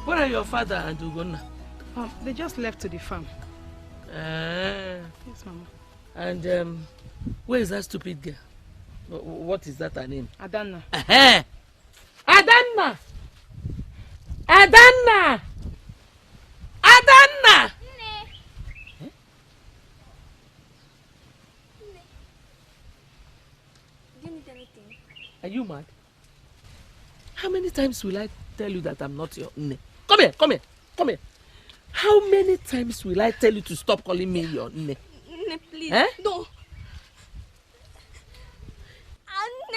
Where are your father and Ugonna? They just left to the farm. Yes, Mama. And where is that stupid girl? What is that her name? Adanna. Adanna! Adanna! Adanna! you mad? How many times will I tell you that I'm not your nne? Come here, come here, come here. How many times will I tell you to stop calling me your nne? Nne, please, no.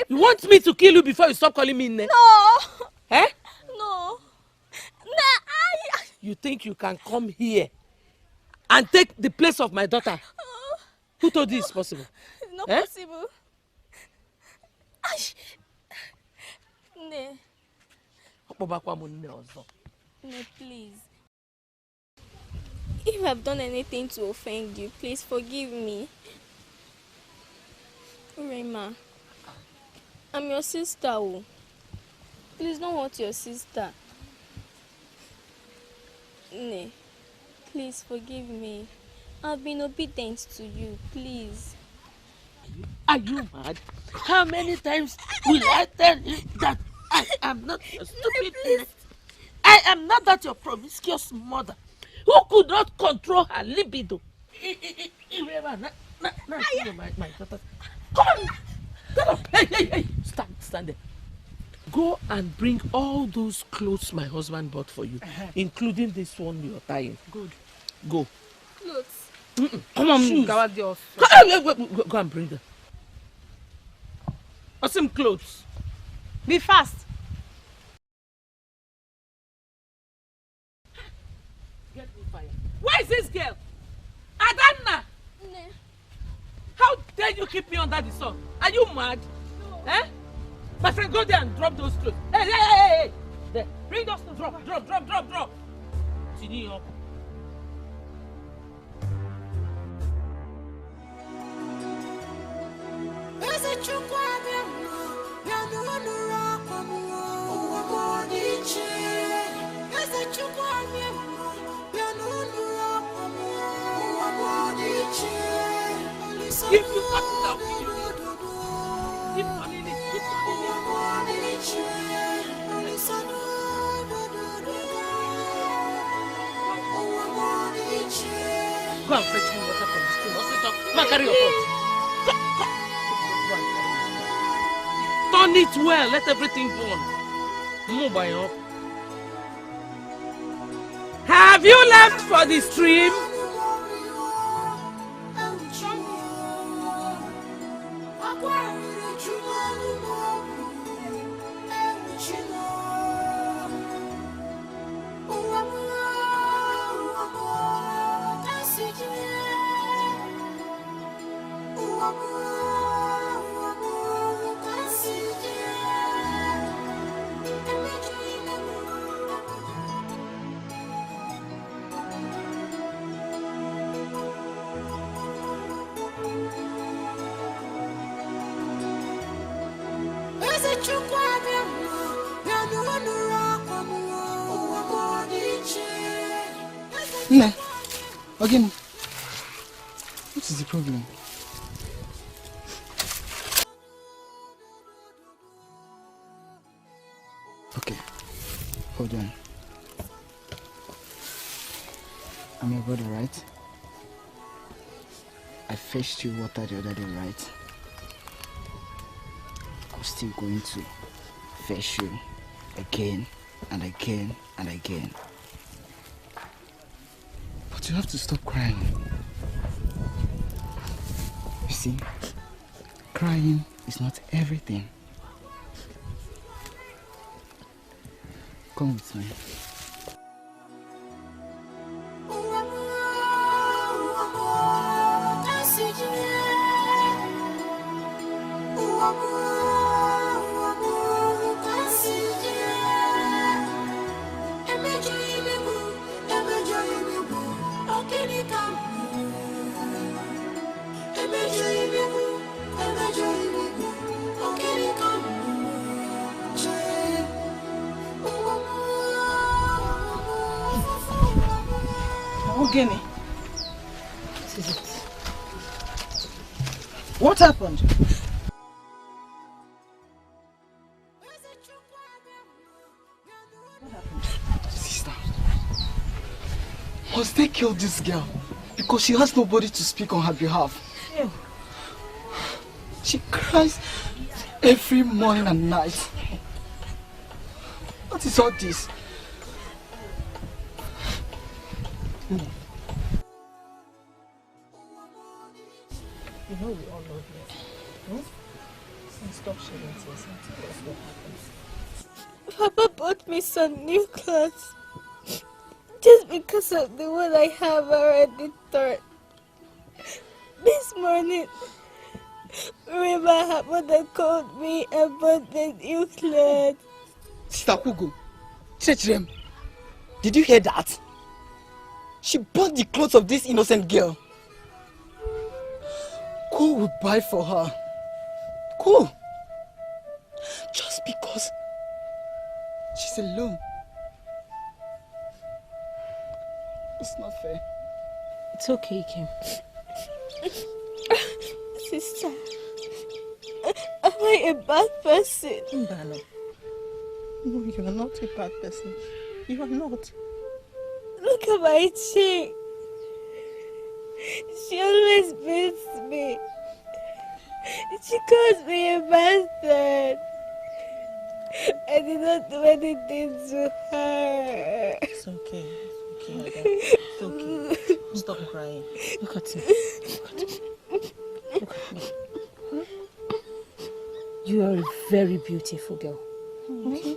You want me to kill you before you stop calling me nne? No. Eh? No. You think you can come here and take the place of my daughter? Who told you it's possible? It's not possible. Nne. Nne, please. If I've done anything to offend you, please forgive me. Rema, I'm your sister. Oh. Please don't hurt your sister. Nne, please forgive me. I've been obedient to you, please. Are you mad? How many times will I tell you that I am not your stupid nne? I am not that your promiscuous mother who could not control her libido. My daughter. Come on! Get up! Hey! Stand there. Go and bring all those clothes my husband bought for you, including this one you're tying. Good. Go. Clothes? Come on, shoes. Go and bring them. Awesome clothes. Be fast. Get me fire. Where is this girl? Adanna! Nne. How dare you keep me under the sun? Are you mad? No. Eh? My friend, go there and drop those clothes. Hey! There. Bring those clothes. Drop. Tini up. If you want to love me, keep calling it. Go and fetch me water from the stream. Also talk. Go and carry your pot. Turn it well. Let everything burn. Move by up. Have you left for the stream? Nne, again, what is the problem? Okay, hold on. I'm your brother, right? I fetched you water the other day, right? I'm still going to fetch you again and again and again. But you have to stop crying. You see, crying is not everything. Come with me. Ogene. What happened? Sister, must they kill this girl? Because she has nobody to speak on her behalf. Yeah. She cries Every morning and night. What is all this? You know we all love you. So stop sharing tears and tell us what happened. Papa bought me some new clothes. Just because of the one I have already torn. This morning, Rima, her mother called me and bought the new clothes. Sister Kugo, Chechrem, did you hear that? She bought the clothes of this innocent girl. Who would buy for her? Who? Just because she's alone. It's not fair. It's okay, Kim. Sister, am I a bad person? Mbano. No, you are not a bad person. You are not. Look at my cheek. She always beats me. She calls me a bastard. I did not do anything to her. It's okay. It's okay, Ada. It's okay. Stop crying. Look at me. Look at me. You are a very beautiful girl. Okay?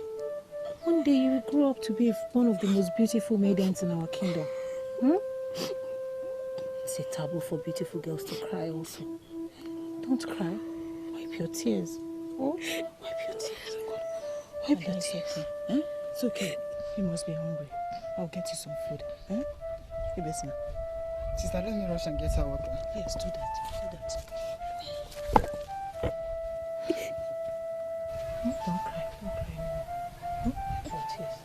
One day you will grow up to be one of the most beautiful maidens in our kingdom. It's a taboo for beautiful girls to cry also. Don't cry. Wipe your tears. Oh, wipe your tears. Wipe your tears. It's okay. You must be hungry. I'll get you some food. Hey, Bessie. Sister, let me rush and get her water. Yes, do that. Do that. Don't cry. Don't cry anymore. Your tears.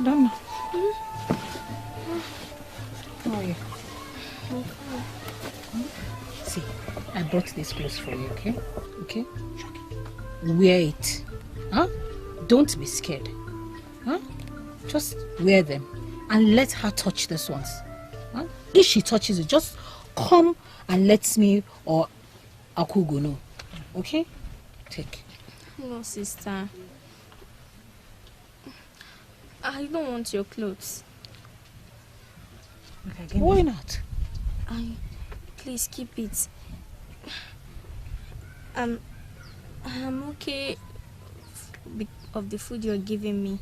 Donna. How are you? See, I brought this clothes for you, okay? Okay? Wear it. Huh? Don't be scared. Huh? Just wear them and let her touch these ones. Huh? If she touches it, just come and let me or Akugo know. Okay? Take. No, sister. I don't want your clothes. Okay, why not? Please keep it. I'm okay of the food you're giving me.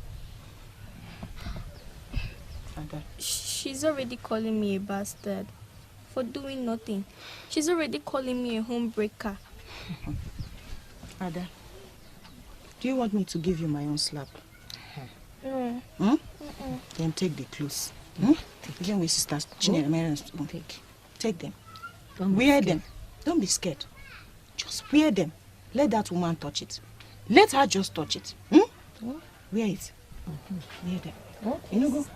Okay. She's already calling me a bastard for doing nothing. She's already calling me a homebreaker. Ada, do you want me to give you my own slap? No. Then take the clothes. Again with sisters. Take them. Wear them. Don't be scared. Just wear them. Let that woman touch it. Let her just touch it. Wear it. Wear them. You know, go.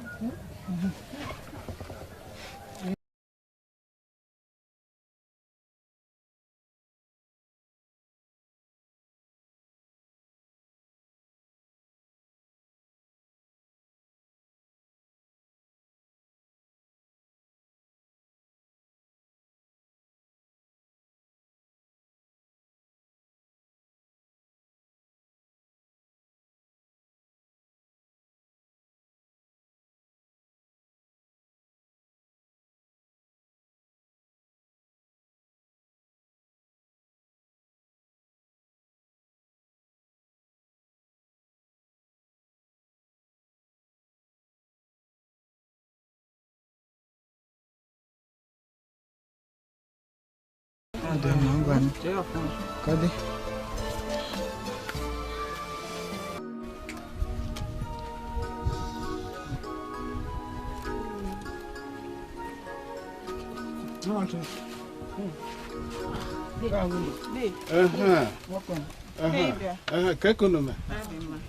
Kade.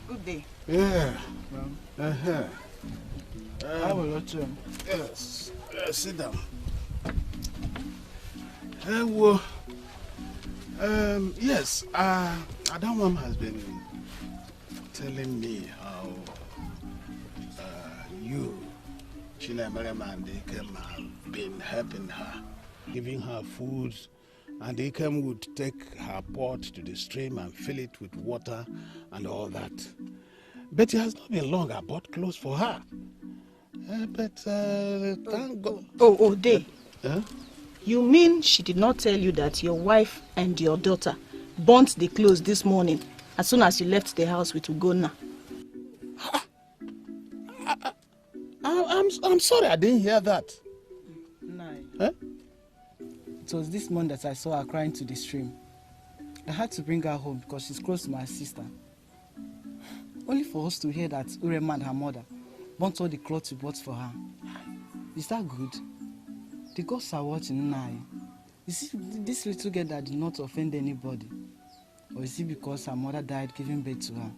Good day. Yeah. I will let you. Yes. Sit down. Well, yes, Adamam has been telling me how you, Chinemerema and Ikem have been helping her, giving her food, and Ikem would take her pot to the stream and fill it with water and all that. But it has not been long I bought clothes for her. Thank God. Oh, Day. You mean she did not tell you that your wife and your daughter burnt the clothes this morning as soon as you left the house with Ugonna? I'm sorry, I didn't hear that. No. It was this morning that I saw her crying to the stream. I had to bring her home because she's close to my sister. Only for us to hear that Urema and her mother burnt all the clothes we bought for her. Is that good? The gods are watching now. Is it this little girl that did not offend anybody? Or is it because her mother died giving birth to her?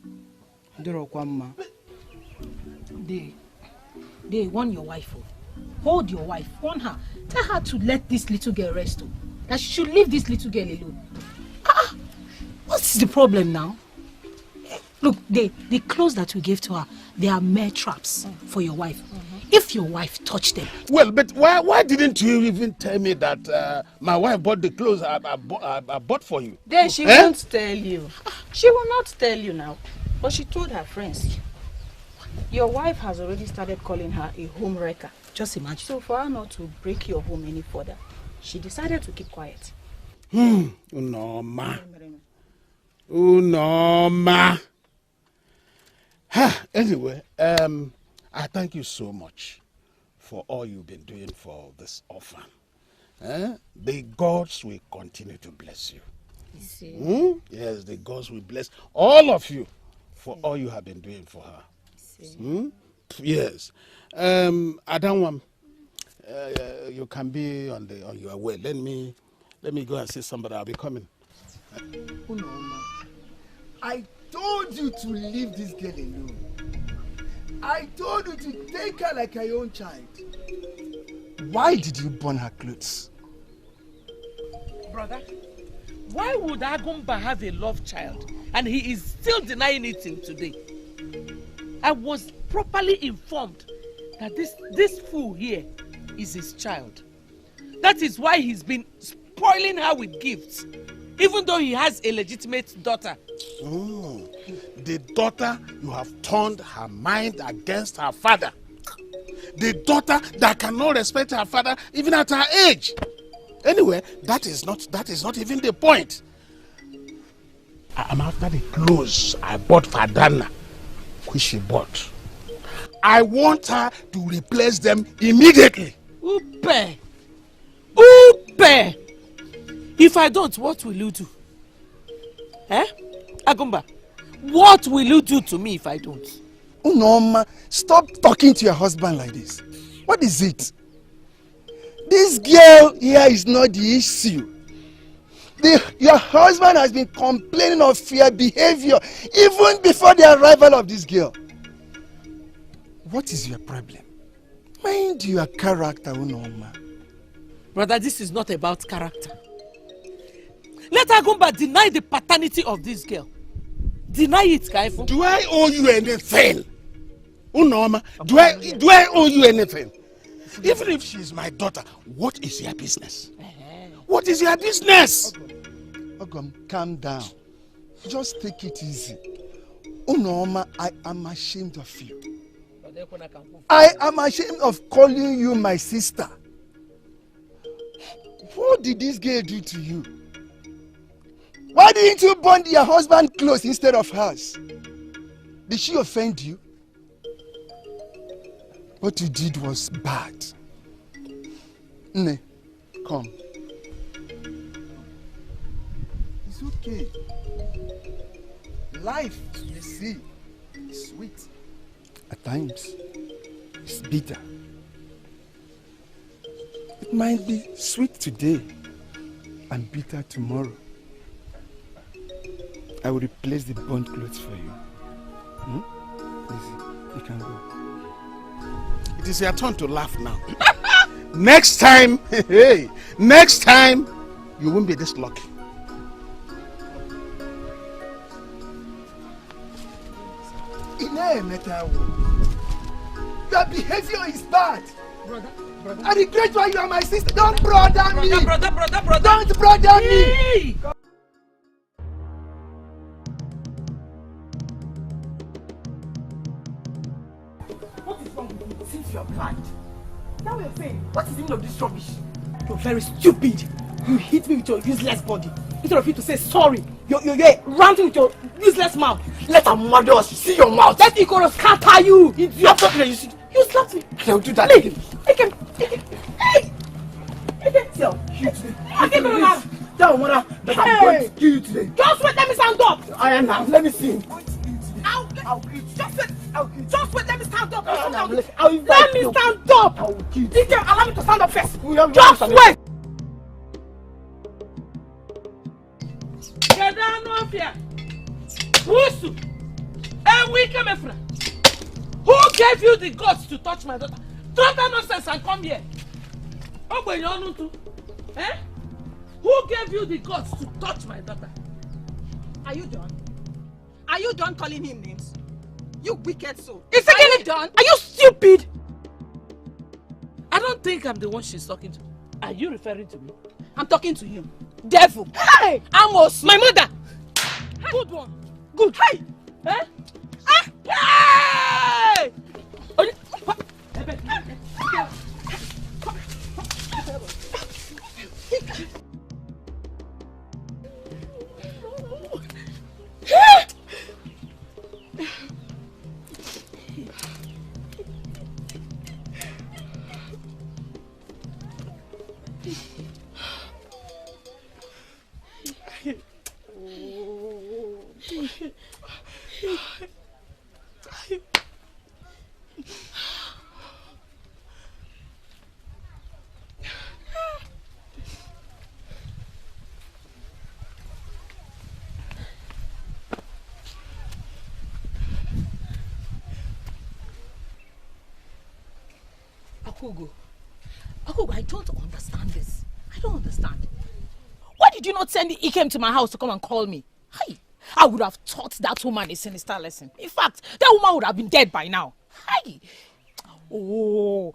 They warn your wife. Hold your wife, warn her. Tell her to let this little girl rest. That she should leave this little girl alone. What's the problem now? Look, the clothes that we gave to her, they are mere traps for your wife. If your wife touched them. Well, but why didn't you even tell me that my wife bought the clothes I bought for you? Then she won't tell you. She will not tell you now. But she told her friends. Your wife has already started calling her a home wrecker. Just imagine. So for her not to break your home any further, she decided to keep quiet. Unoma. Anyway, I thank you so much for all you've been doing for this orphan. The gods will continue to bless you. Yes, the gods will bless all of you for all you have been doing for her. Yes. Adamwam, you can be on your way. Let me go and see somebody. I'll be coming. I told you to leave this girl alone. I told you to take her like your own child. Why did you burn her clothes? Brother, why would Agumba have a love child and he is still denying it till today? I was properly informed that this fool here is his child. That is why he's been spoiling her with gifts, even though he has a legitimate daughter. The daughter you have turned her mind against her father. The daughter that cannot respect her father even at her age. Anyway, that is not even the point. I'm after the clothes I bought for Dana, which she bought. I want her to replace them immediately. Upe! Upe! If I don't, what will you do? Agumba, what will you do to me if I don't? Unoma, stop talking to your husband like this. What is it? This girl here is not the issue. Your husband has been complaining of your behavior even before the arrival of this girl. What is your problem? Mind your character, Unoma. Brother, this is not about character. Let Agumba deny the paternity of this girl. Deny it, Kaifu. Do I owe you anything? Unoma, do I owe you anything? Even if she's my daughter, what is your business? What is your business? Ogum, calm down. Just take it easy. Unoma, I am ashamed of you. I am ashamed of calling you my sister. What did this girl do to you? Why didn't you burn your husband's clothes instead of hers? Did she offend you? What you did was bad. Nne, come. It's okay. Life, you see, is sweet. At times, it's bitter. It might be sweet today and bitter tomorrow. I will replace the burnt clothes for you. Easy, you can go. It is your turn to laugh now. Next time, you won't be this lucky. Hey, Metal. Your behavior is bad. Brother. I regret why you are my sister. Don't brother me. Brother. Don't brother me. What is wrong with you? Since you are blind. That way you're saying, what is the meaning of this rubbish? You're very stupid. You hit me with your useless body. Instead of you to say sorry, you're ranting with your useless mouth. Let a mother see your mouth. Let Ikoro scatter you. Idiot. You slapped me. I'll do that again. Hey! Tell mother that I'm going to kill you today. Just wait, let me stand up. I am now. Let me see. I'll kill you. Just wait, let me stand up. Let me stand up. I will kill you. Allow me to stand up first. Just wait. Get down off here. Wusu. Hey, we come here. Who gave you the guts to touch my daughter? Drop that nonsense and come here. Eh? Who gave you the guts to touch my daughter? Are you done? Are you done calling him names? You wicked soul. It's again. Are you done? Are you stupid? I don't think I'm the one she's talking to. Are you referring to me? I'm talking to you. Devil. Hey! Amos. My mother. Good one. Good. Hey! Eh? Ah! Hey! Akugo, I don't understand this. I don't understand. Why did you not send Ikem to my house to come and call me? Hey, I would have taught that woman a sinister lesson. In fact, that woman would have been dead by now. Hey! Oh!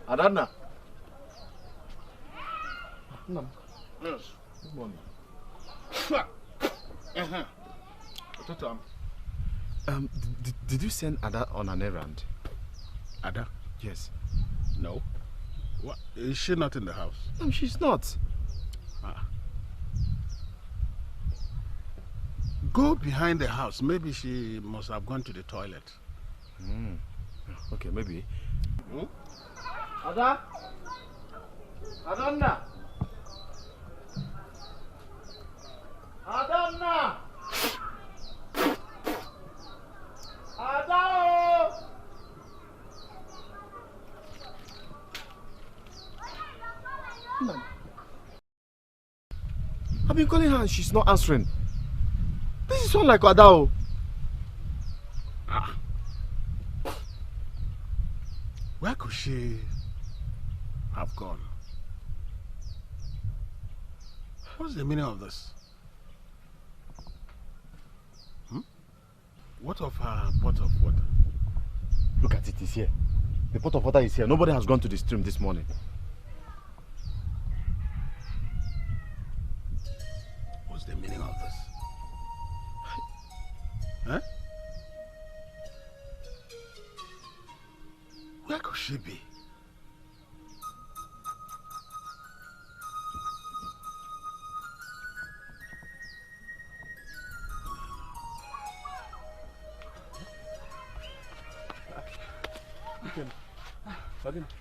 Adana. Yes. Good morning. Did you send Ada on an errand? Ada? Yes. No. What? Is she not in the house? No, she's not. Go behind the house. Maybe she must have gone to the toilet. Okay, maybe. Ada? Adana? Adana? Ada? No. I've been calling her and she's not answering. This is not like Adao. Where could she have gone? What's the meaning of this? What of her pot of water? Look at it, it's here. The pot of water is here. Nobody has gone to the stream this morning. What's the meaning of this? Huh? Where could she be?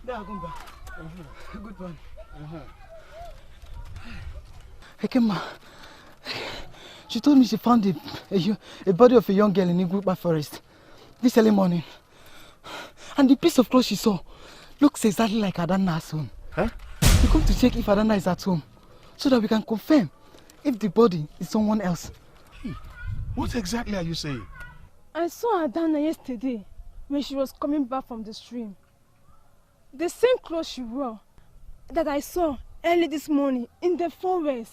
There, I come back. Good one. Ekema, she told me she found a body of a young girl in Igupa forest this early morning. And the piece of cloth she saw looks exactly like Adana's own. Huh? We come to check if Adana is at home so that we can confirm if the body is someone else. What exactly are you saying? I saw Adana yesterday when she was coming back from the stream. The same clothes she wore that I saw early this morning in the forest.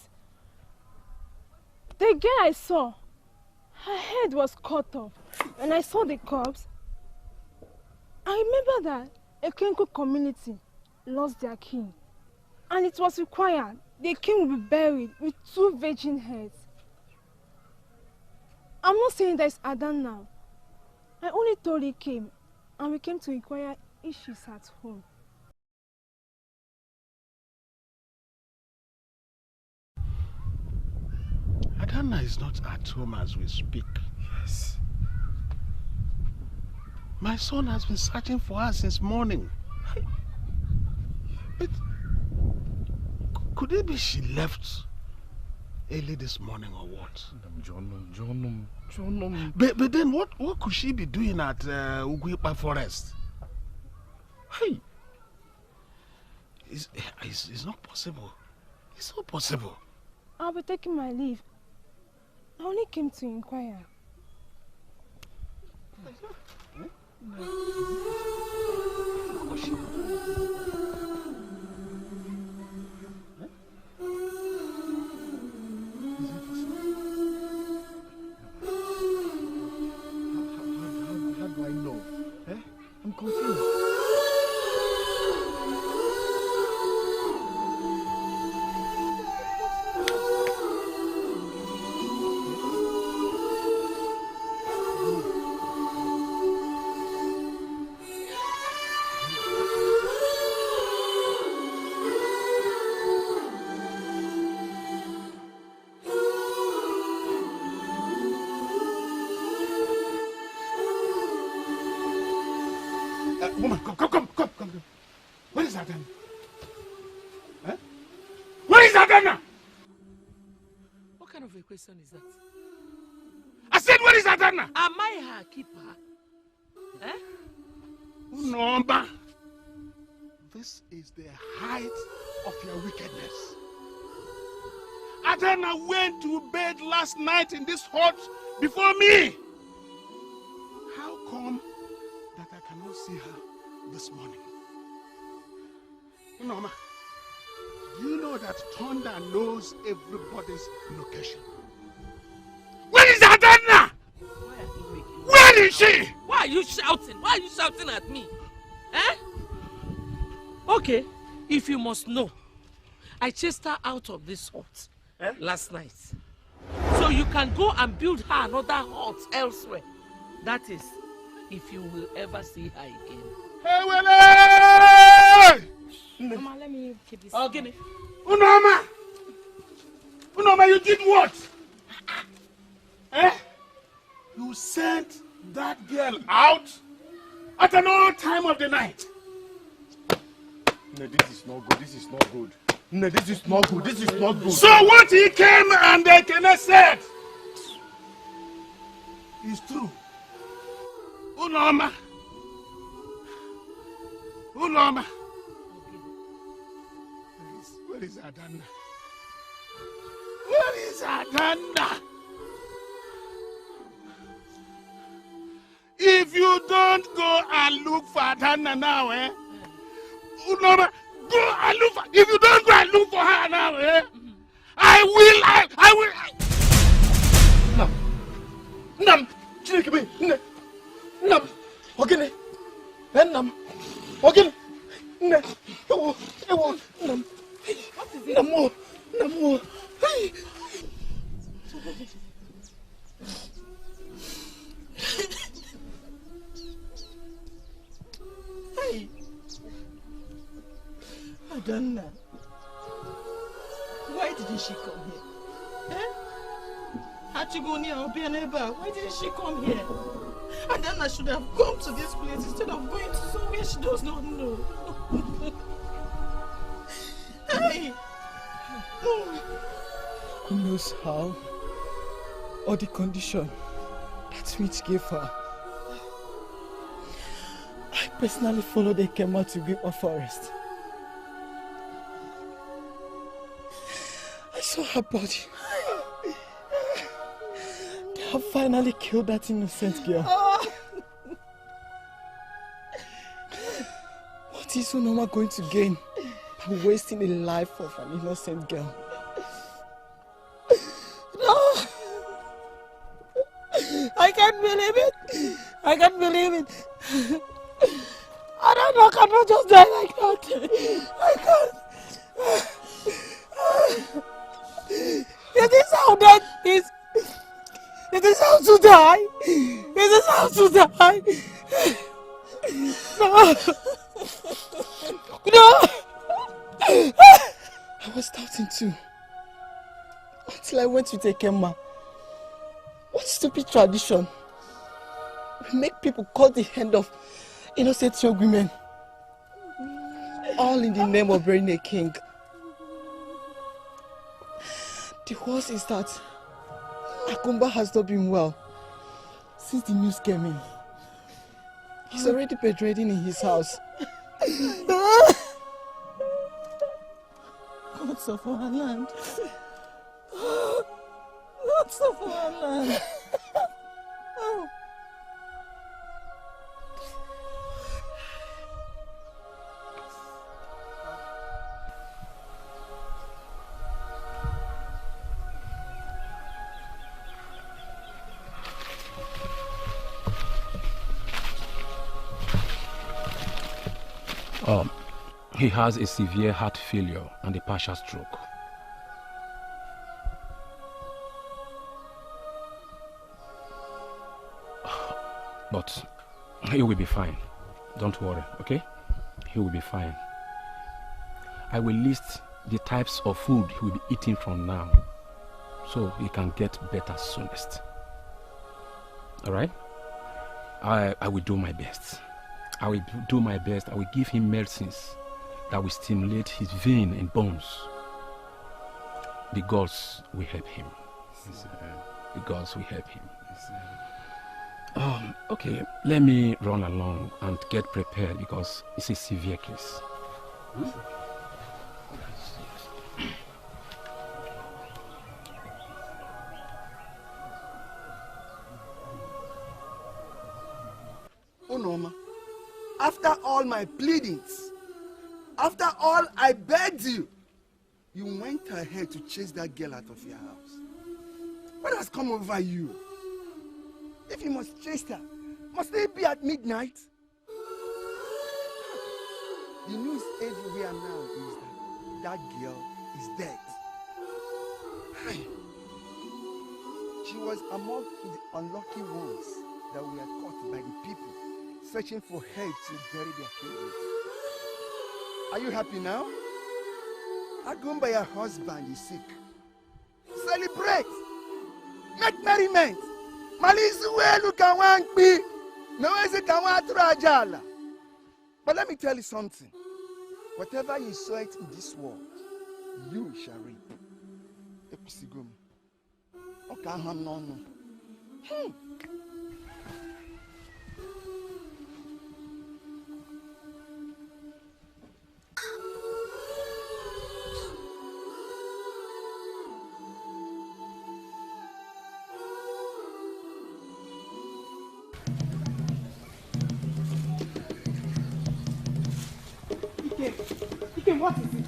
The girl I saw, her head was cut off. When I saw the corpse, I remember that a Kenko community lost their king. And it was required the king will be buried with 2 virgin heads. I'm not saying that it's Adan now. I only told he came, and we came to inquire if she's at home. Adana is not at home as we speak. Yes. My son has been searching for her since morning. But could it be she left early this morning or what? John. But then what could she be doing at Uguipa forest? Hey, it's not possible. It's not possible. I'll be taking my leave. I only came to inquire. How do I know? I'm confused. Woman, come. Where is Adana? Huh? Where is Adana? What kind of a question is that? I said, where is Adana? Am I her keeper? No, this is the height of your wickedness. Adana went to bed last night in this hut before me. How come that I cannot see her this morning? Norma, do you know that Thunder knows everybody's location? Where is Adana? Where is she? Why are you shouting? Why are you shouting at me? Okay, if you must know, I chased her out of this hut last night. So you can go and build her another hut elsewhere. That is, if you will ever see her again. Hey, Wele! Mama, let me keep this. Oh, give me. Unoma! Unoma, you did what? You sent that girl out at an odd time of the night. No, this is not good. This is not good. No, this is not good. This is not good. So what he came and Ekene said is true. Unoma. Unoma. Where is Adana? Where is Adana? If you don't go and look for Adana now, Unoma, go and look for. If you don't go and look for her now, I will. Nam, Chineke, Nam, Ogene, Nam, Ogene, Nam, Namo, hey. Hey, Adana, why didn't she come here? Achigoni or Bianeba, why didn't she come here? Adana should have come to this place instead of going to somewhere she does not know. Hey! Who knows how or the condition that which gave her? I personally followed Ekema to Great Forest. I saw her body. They have finally killed that innocent girl. What is Unoma going to gain by wasting the life of an innocent girl? No! I can't believe it! I can't believe it! I cannot just die like that! I can't! It is how death is! It is how to die! It is how to die! No! No! I was doubting too. Until I went with Ekema. What stupid tradition will make people cut the hand of innocent young women? All in the name of being a king. The worst is that Akumba has not been well since the news came in. He's already bedridden in his house. Gods of our land. Gods of our land. He has a severe heart failure and a partial stroke. But he will be fine. Don't worry, okay? He will be fine. I will list the types of food he will be eating from now, so he can get better soonest. Alright? I will do my best. I will do my best. I will give him medicines that will stimulate his vein and bones. The gods will help him. The gods will help him. Okay, let me run along and get prepared because it's a severe case. Oh, Norma, after all my pleadings, after all I begged you, you went ahead to chase that girl out of your house. What has come over you? If you must chase her, must it be at midnight? The news everywhere now is that girl is dead. She was among the unlucky ones that were caught by the people searching for help to bury their children. Are you happy now? Agumba, your husband is sick. Celebrate! Make merriment! Malizuelu kawankbi! Noezi kawatrajala! But let me tell you something. Whatever you sow it in this world, you shall reap. Episigum. Okaham no. Ike, what is it?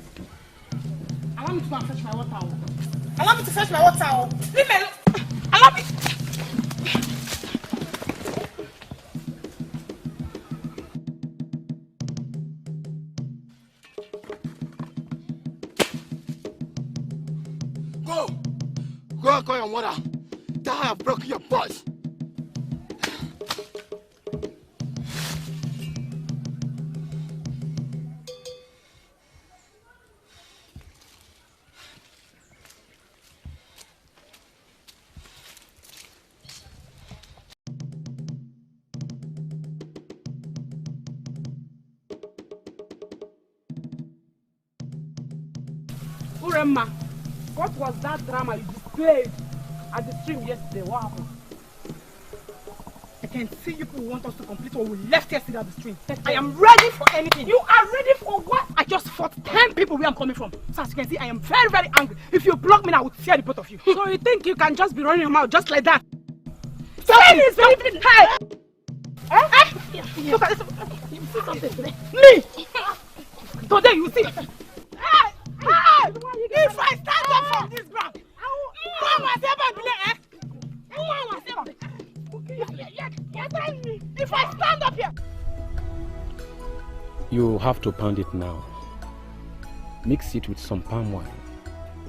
Allow me to go and fetch my water. Allow me to fetch my water. Leave me alone. Allow me. Go and call your mother. Tell her I've broken your bones. Uremma, what was that drama you displayed at the stream yesterday? What happened? I can see you people want us to complete what we left yesterday at the stream. I am ready for anything. You are ready for what? I just fought 10 people where I'm coming from. So as you can see, I am very, very angry. If you block me now, I will tear the both of you. So you think you can just be running your mouth just like that? Stop it! Stop it! Hey! Look at this. You see something today? Me! Today you see. If I stand up from this ground, if I stand up here. You have to pound it now. Mix it with some palm wine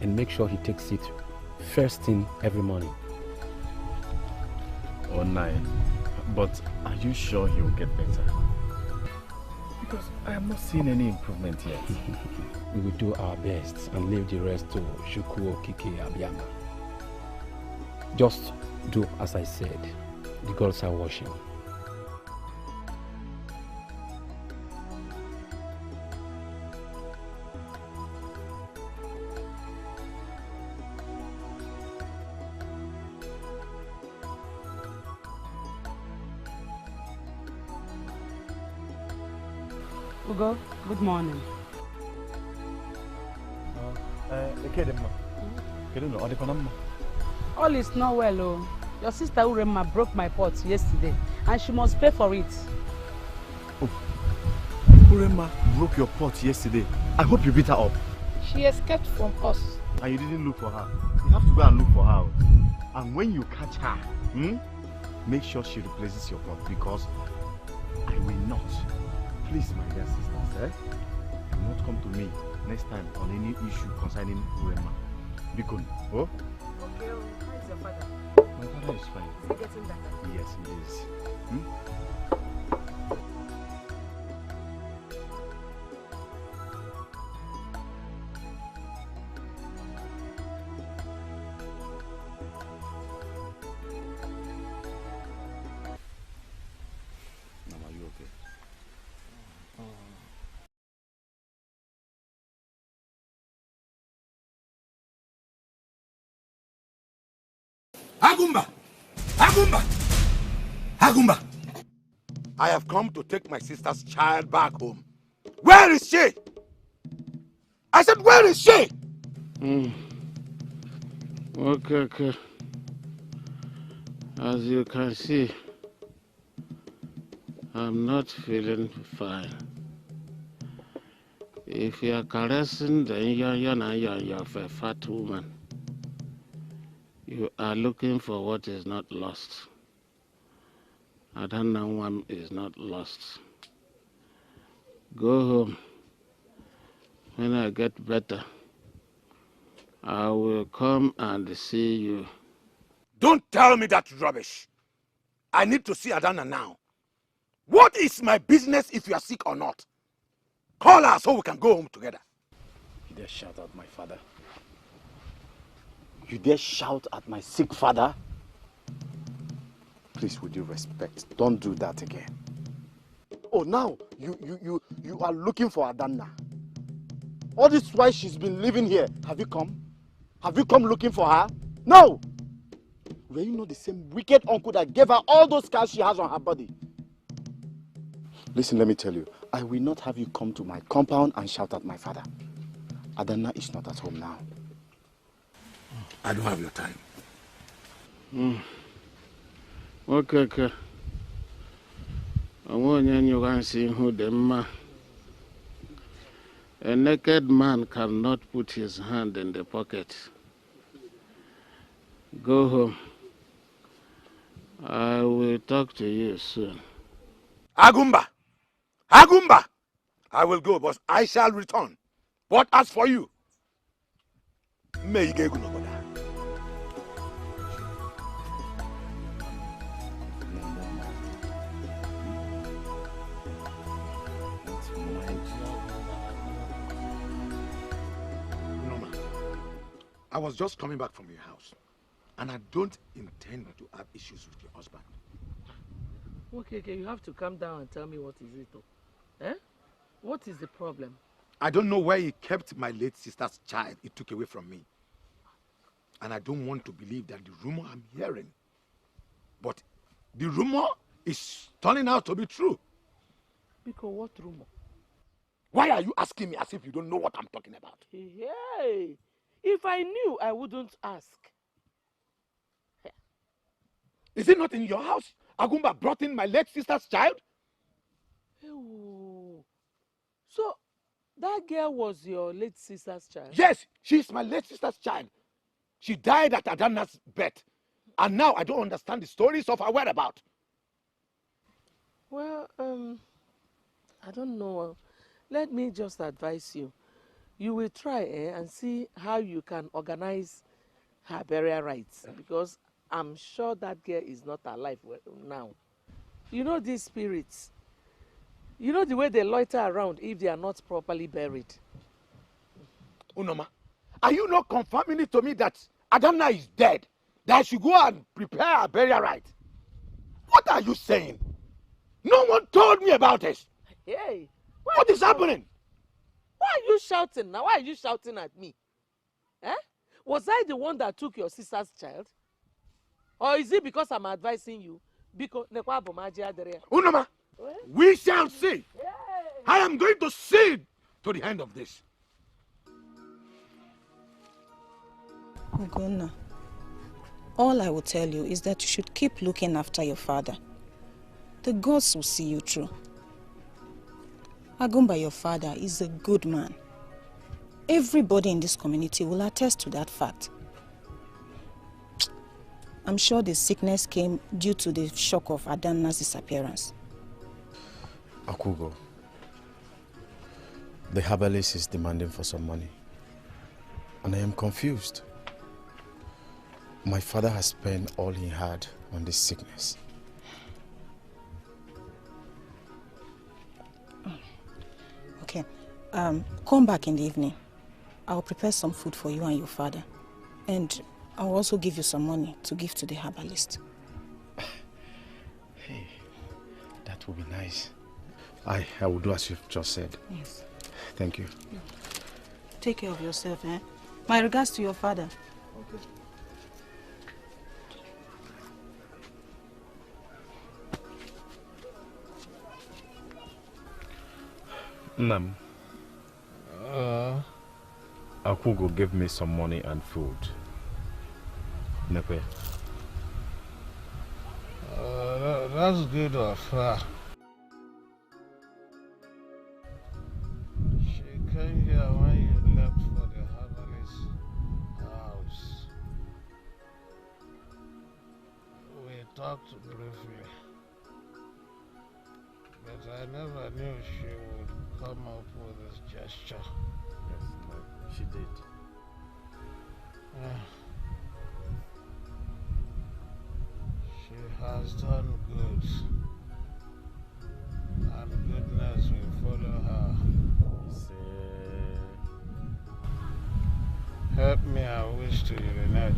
and make sure he takes it first thing every morning. Oh, nine. But are you sure he'll get better? Because I am not seeing any improvement yet. We will do our best and leave the rest to Shukuo, Kiki, Abiyama. Just do as I said. The girls are washing. Ugo, good morning. All is not well, oh. Your sister Uremma broke my pot yesterday and she must pay for it. Oh. Uremma broke your pot yesterday. I hope you beat her up. She escaped from us. And you didn't look for her. You have to go and look for her. And when you catch her, make sure she replaces your pot because I will not. Please, my dear sisters, do not come to me next time on any issue concerning Uremma. Bikun, oh? Okay, how is your father? My father is fine. Is he getting better? Yes, he is. Mama, are you okay? Agumba! Agumba! Agumba! I have come to take my sister's child back home. Where is she? I said, where is she? Okay. As you can see, I'm not feeling fine. If you are caressing the young of a fat woman, you are looking for what is not lost. One is not lost. Go home When I get better, I will come and see you. Don't tell me that rubbish. I need to see Adana now. What is my business if you are sick or not? Call her so we can go home together. You dare shout at my father? You dare shout at my sick father? Please, with due respect, don't do that again. Oh, now you are looking for Adana. All this while she's been living here. Have you come? Have you come looking for her? No! Were you not the same wicked uncle that gave her all those scars she has on her body? Listen, let me tell you. I will not have you come to my compound and shout at my father. Adana is not at home now. I don't have your time. Okay. I want you to see who the man. A naked man cannot put his hand in the pocket. Go home. I will talk to you soon. Agumba! I will go, but I shall return. But as for you, may you get good. I was just coming back from your house, and I don't intend to have issues with your husband. Okay, you have to calm down and tell me what is it, though. Eh? What is the problem? I don't know where he kept my late sister's child he took away from me. And I don't want to believe that the rumor I'm hearing. But the rumor is turning out to be true. Because what rumor? Why are you asking me as if you don't know what I'm talking about? Hey, if I knew, I wouldn't ask. Is it not in your house? Agumba brought in my late sister's child? Oh. So, that girl was your late sister's child? Yes, she's my late sister's child. She died at Adana's birth. And now I don't understand the stories of her whereabouts. Well, I don't know. Let me just advise you. You will try and see how you can organize her burial rites. Because I'm sure that girl is not alive now. You know these spirits. You know the way they loiter around if they are not properly buried. Unoma, are you not confirming it to me that Adana is dead? That I should go and prepare a burial rite? What are you saying? No one told me about this. Hey, what is happening? Why are you shouting now? Why are you shouting at me? Eh? Was I the one that took your sister's child? Or is it because I'm advising you? Because Unoma, we shall see. I am going to see to the end of this. Ugonna, all I will tell you is that you should keep looking after your father. The gods will see you through. Agumba, your father, is a good man. Everybody in this community will attest to that fact. I'm sure the sickness came due to the shock of Adana's disappearance. Akugo, the herbalist is demanding for some money. And I am confused. My father has spent all he had on this sickness. Okay, come back in the evening. I'll prepare some food for you and your father. And I'll also give you some money to give to the herbalist. Hey, that would be nice. I will do as you've just said. Yes. Thank you. Take care of yourself, eh? My regards to your father. Okay. Nam. Akugo gave me some money and food. Nepe. That's good of her. She came here when you left for the herbalist's house. We talked briefly, but I never knew she would come up with this gesture. She did. She has done good. And goodness will follow her. Help me, I wish to urinate.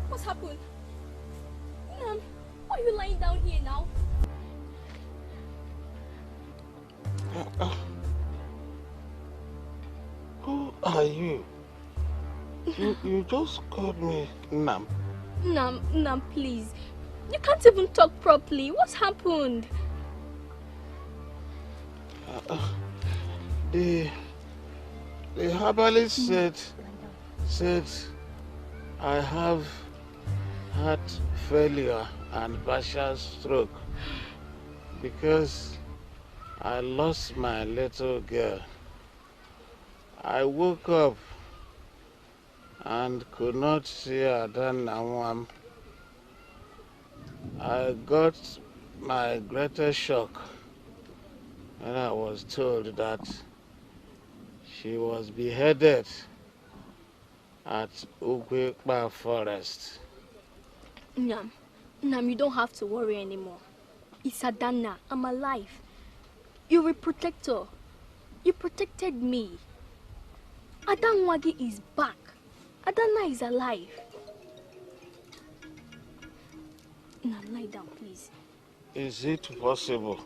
What's happened? Why are you lying down here now? Who are you? You just called me Nam. Nam, please. You can't even talk properly. What's happened? The herbalist said I have heart failure and partial stroke because I lost my little girl. I woke up and could not see Adan. I got my greatest shock when I was told that she was beheaded at Ugwekpa Forest. Nam, you don't have to worry anymore. It's Adana. I'm alive. You're a protector. You protected me. Adanwagi is back. Adana is alive. Nam, lie down, please. Is it possible?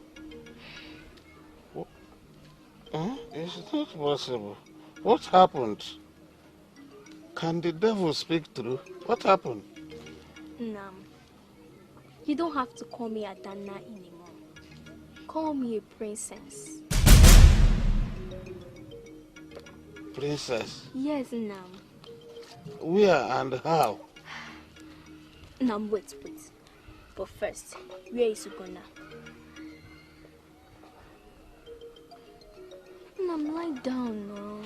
It's not possible. What happened? Can the devil speak through? What happened? Nam, you don't have to call me Adana anymore. Call me a princess. Princess? Yes, Nam. Where and how? Nam, wait. But first, where is Ugonna? Nam, lie down now.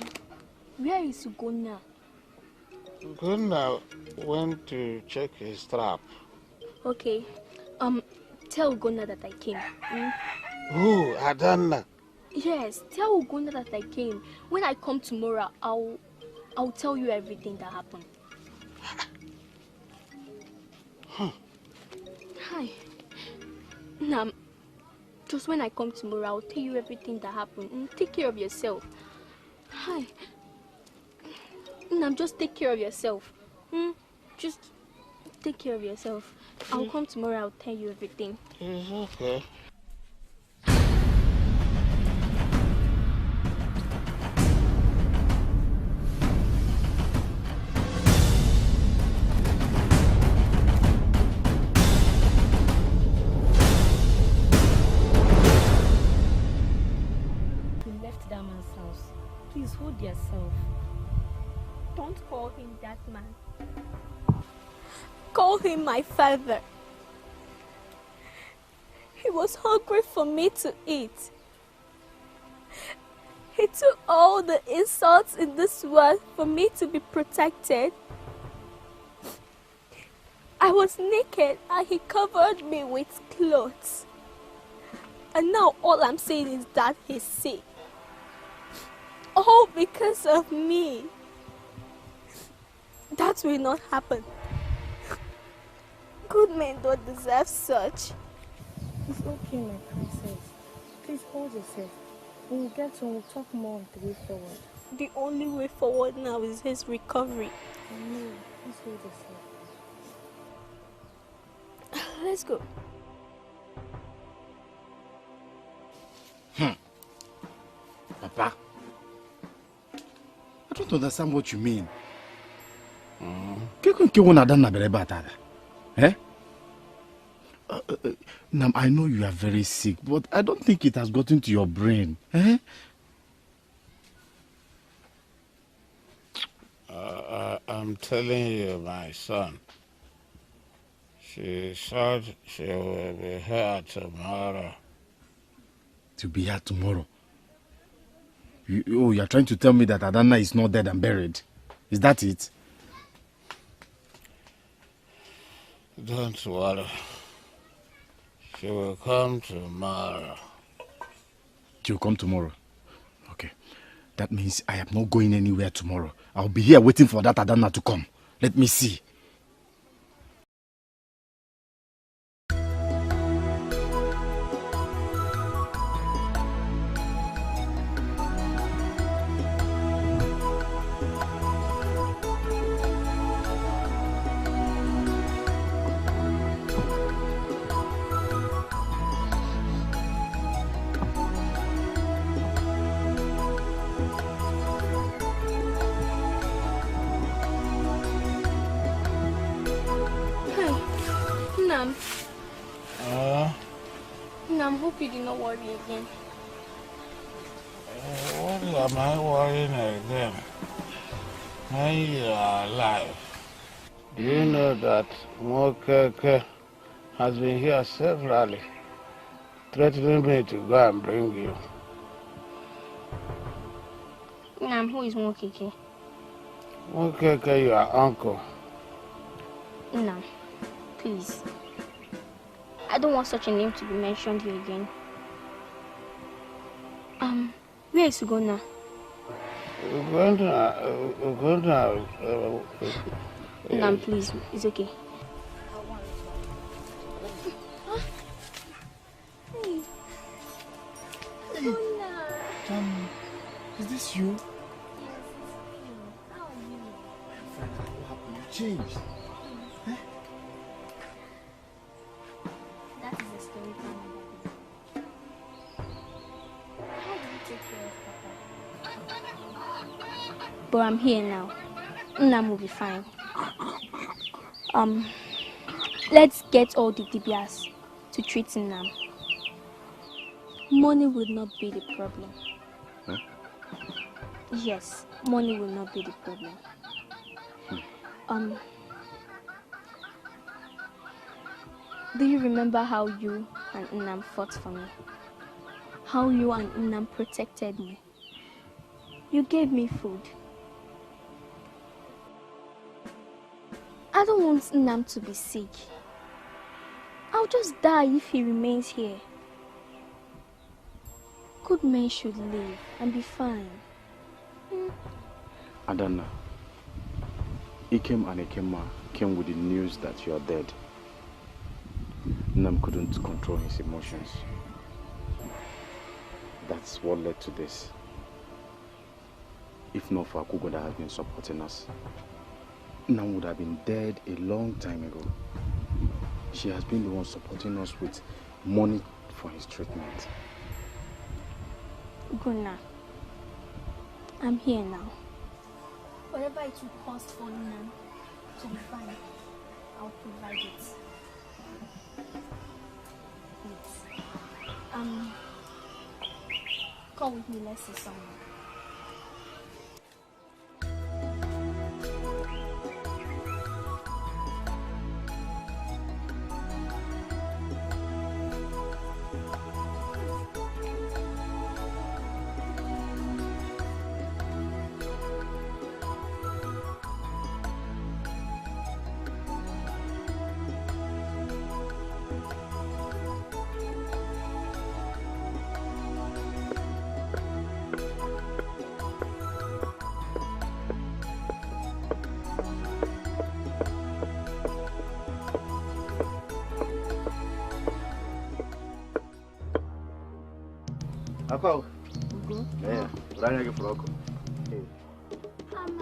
Where is Ugonna? Ugonna went to check his trap. Okay. Tell Ugonna that I came. Who? Adana? Yes, tell Ugonna that I came. When I come tomorrow, I'll tell you everything that happened. Hi. Nam, just when I come tomorrow, I'll tell you everything that happened. Take care of yourself. Hi. Nam, just take care of yourself. Just take care of yourself. I'll come tomorrow, I'll tell you everything. It's okay. Please hold yourself. Don't call him that man. Call him my father. He was hungry for me to eat. He took all the insults in this world for me to be protected. I was naked and he covered me with clothes. And now all I'm saying is that he's sick. All because of me. That will not happen. Good men don't deserve such. It's okay, my princess. Please hold yourself. When we get home, we'll talk more on the way forward. The only way forward now is his recovery. No, please hold yourself. Let's go. Papa. I don't understand what you mean. Eh? Nam, I know you are very sick, but I don't think it has gotten to your brain. Eh? I'm telling you, my son. She said she will be here tomorrow. To be here tomorrow? You're trying to tell me that Adanna is not dead and buried? Is that it? Don't worry. She will come tomorrow. She will come tomorrow? Okay. That means I am not going anywhere tomorrow. I'll be here waiting for that Adanna to come. Let me see. I hope you did not worry again. What am I worrying again? When you are alive. Do you know that Mokeke has been here severally, threatening me to go and bring you? Who is Mokeke? Mokeke, your uncle. No, please. I don't want such a name to be mentioned here again. Where is Ugonna? Nam, please, it's okay. Hey. Tommy, is this you? Yes, it's me. How are you? I'm fine. What happened? You changed. Eh? That is the story time. How do you take care of Papa? But I'm here now. Nam will be fine. Let's get all the DBS to treat Nam. Money will not be the problem. Huh? Yes, money will not be the problem. Do you remember how you and Nam fought for me? How you and Nam protected me? You gave me food. I don't want Nam to be sick. I'll just die if he remains here. Good men should live and be fine. Adanna, Ikem and Ikema came with the news that you are dead. Nam couldn't control his emotions. That's what led to this. If not for Akugo that has been supporting us, Nam would have been dead a long time ago. She has been the one supporting us with money for his treatment. Guna, I'm here now. Whatever it will cost for Nam to be fine, I'll provide it. Please. Come with me, let's see someone.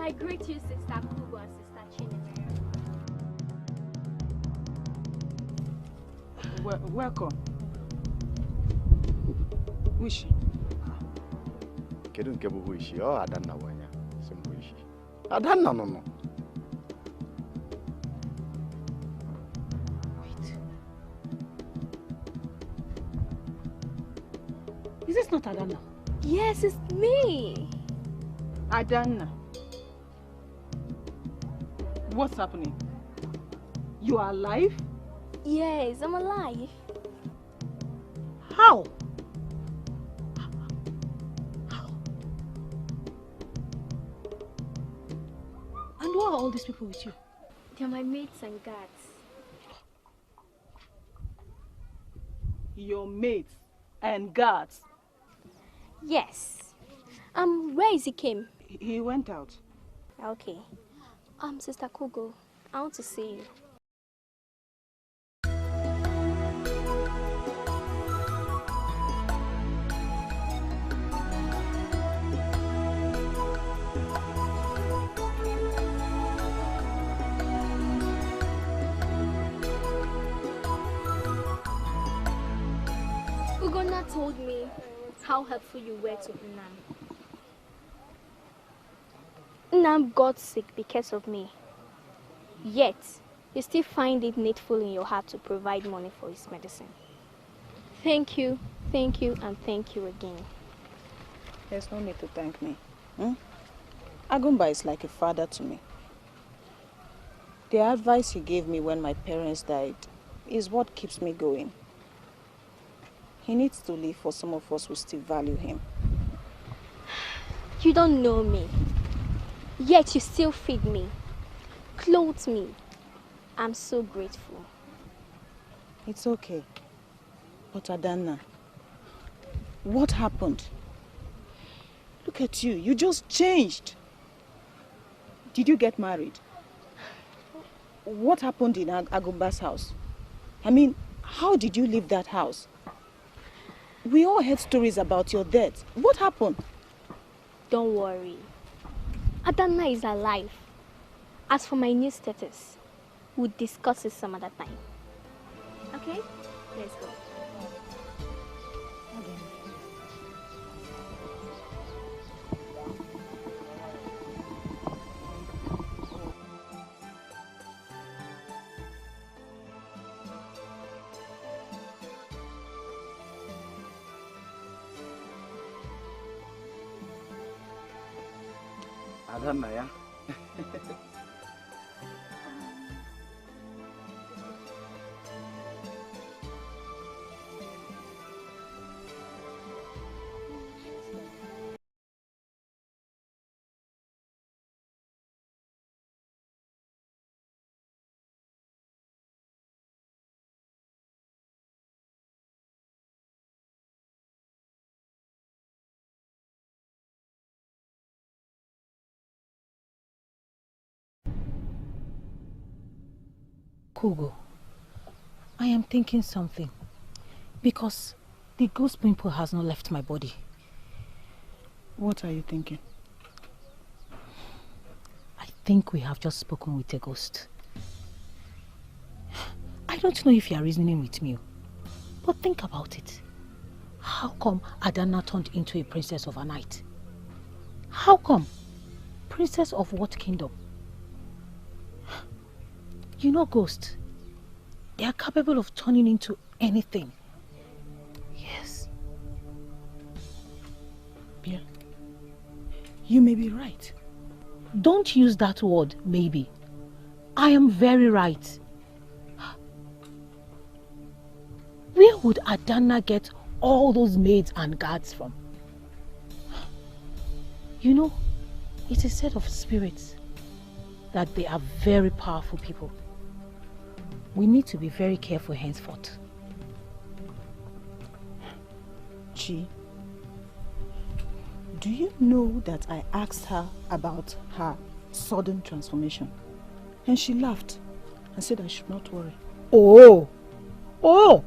I greet you, Sister Kugo and Sister Chinemere. Welcome. Wish. Kedu nke bụ who is she? Oh, Adanna wanya. Sim who is she? Adanna no. Is this not Adanna? Yes, it's me. Adanna. What's happening? You are alive? Yes, I'm alive. How? And who are all these people with you? They're my mates and guards. Your mates and guards? Yes. Where is he came? He went out. Okay. Sister Kogo, I want to see you. Ugonna told me how helpful you were to Nnam. Nnam got sick because of me. Yet, you still find it needful in your heart to provide money for his medicine. Thank you, and thank you again. There's no need to thank me. Agumba is like a father to me. The advice he gave me when my parents died is what keeps me going. He needs to live for some of us who still value him. You don't know me, yet you still feed me, clothe me. I'm so grateful. It's okay. But Adanna, what happened? Look at you, you just changed. Did you get married? What happened in Agumba's house? I mean, how did you leave that house? We all heard stories about your death. What happened? Don't worry. Adanna is alive. As for my new status, we'll discuss it some other time. Okay? Let's go. Adanna ya. Kogo, I am thinking something because the ghost pimple has not left my body. What are you thinking? I think we have just spoken with a ghost. I don't know if you are reasoning with me, but think about it. How come Adanna turned into a princess of a night? How come? Princess of what kingdom? You know ghosts, they are capable of turning into anything. Yes. Yeah. You may be right. Don't use that word, maybe. I am very right. Where would Adanna get all those maids and guards from? You know, it is said of spirits that they are very powerful people. We need to be very careful henceforth. Chi, do you know that I asked her about her sudden transformation? And she laughed and said I should not worry. Oh! Oh!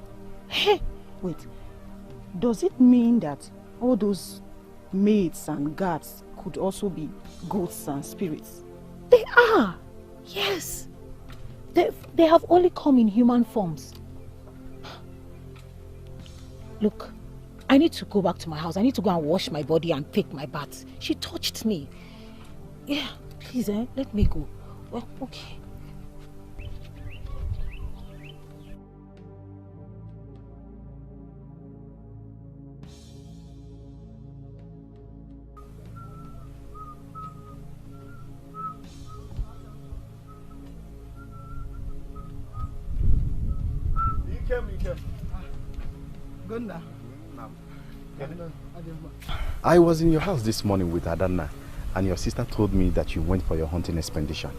Hey! Wait, does it mean that all those maids and guards could also be ghosts and spirits? They are! Yes! They have only come in human forms. Look, I need to go back to my house. I need to go and wash my body and take my bath. She touched me. Yeah, please, let me go. Well, okay. I was in your house this morning with Adanna, and your sister told me that you went for your hunting expedition.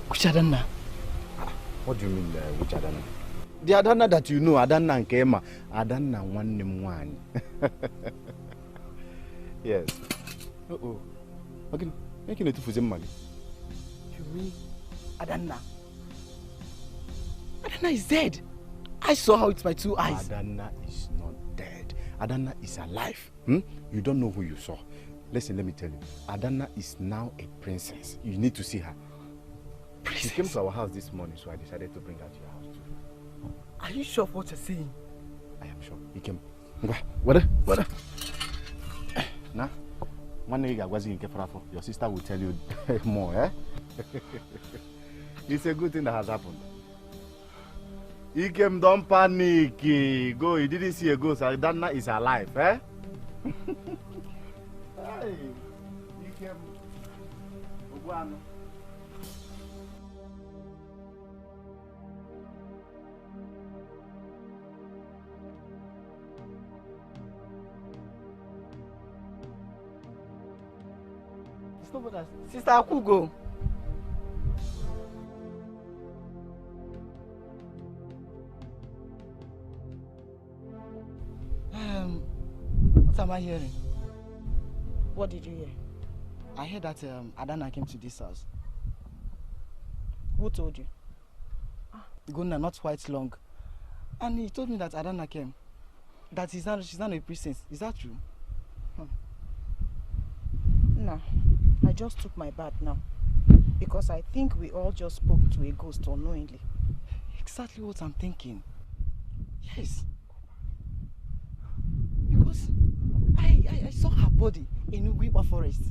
Which Adanna? What do you mean, which Adanna? The Adanna that you know, Adanna and Kema. Adanna one. Yes. Okay, making it for money. You mean Adanna? Adanna is dead. I saw her with my 2 eyes. Adanna is not dead. Adanna is alive. You don't know who you saw. Listen, let me tell you. Adanna is now a princess. You need to see her. Princess? She came to our house this morning, so I decided to bring her to your house too. Are you sure of what you're saying? I am sure. He came. What? Now, one day your sister will tell you more, eh? It's a good thing that has happened. He came, don't panic. Go, he didn't see a ghost. Adanna is alive, eh? Hey, he came. Sister Akugo. What am I hearing? What did you hear? I heard that Adanna came to this house. Who told you? Gonna not quite long. And he told me that Adanna came. That she's not a princess. Is that true? No. I just took my bath now. Because I think we all just spoke to a ghost unknowingly. Exactly what I'm thinking. Yes. Because I saw her body in Uguiba forest.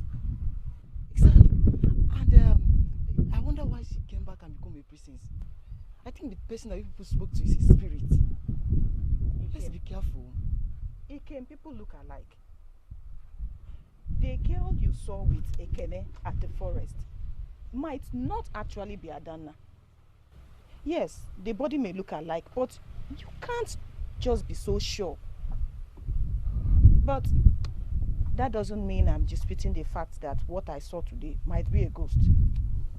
Exactly. And I wonder why she came back and became a princess. I think the person that you people spoke to is a spirit. Let's be careful. Ikem, people look alike. The girl you saw with Ekene at the forest might not actually be Adanna. Yes, the body may look alike, but you can't just be so sure. But that doesn't mean I'm disputing the fact that what I saw today might be a ghost.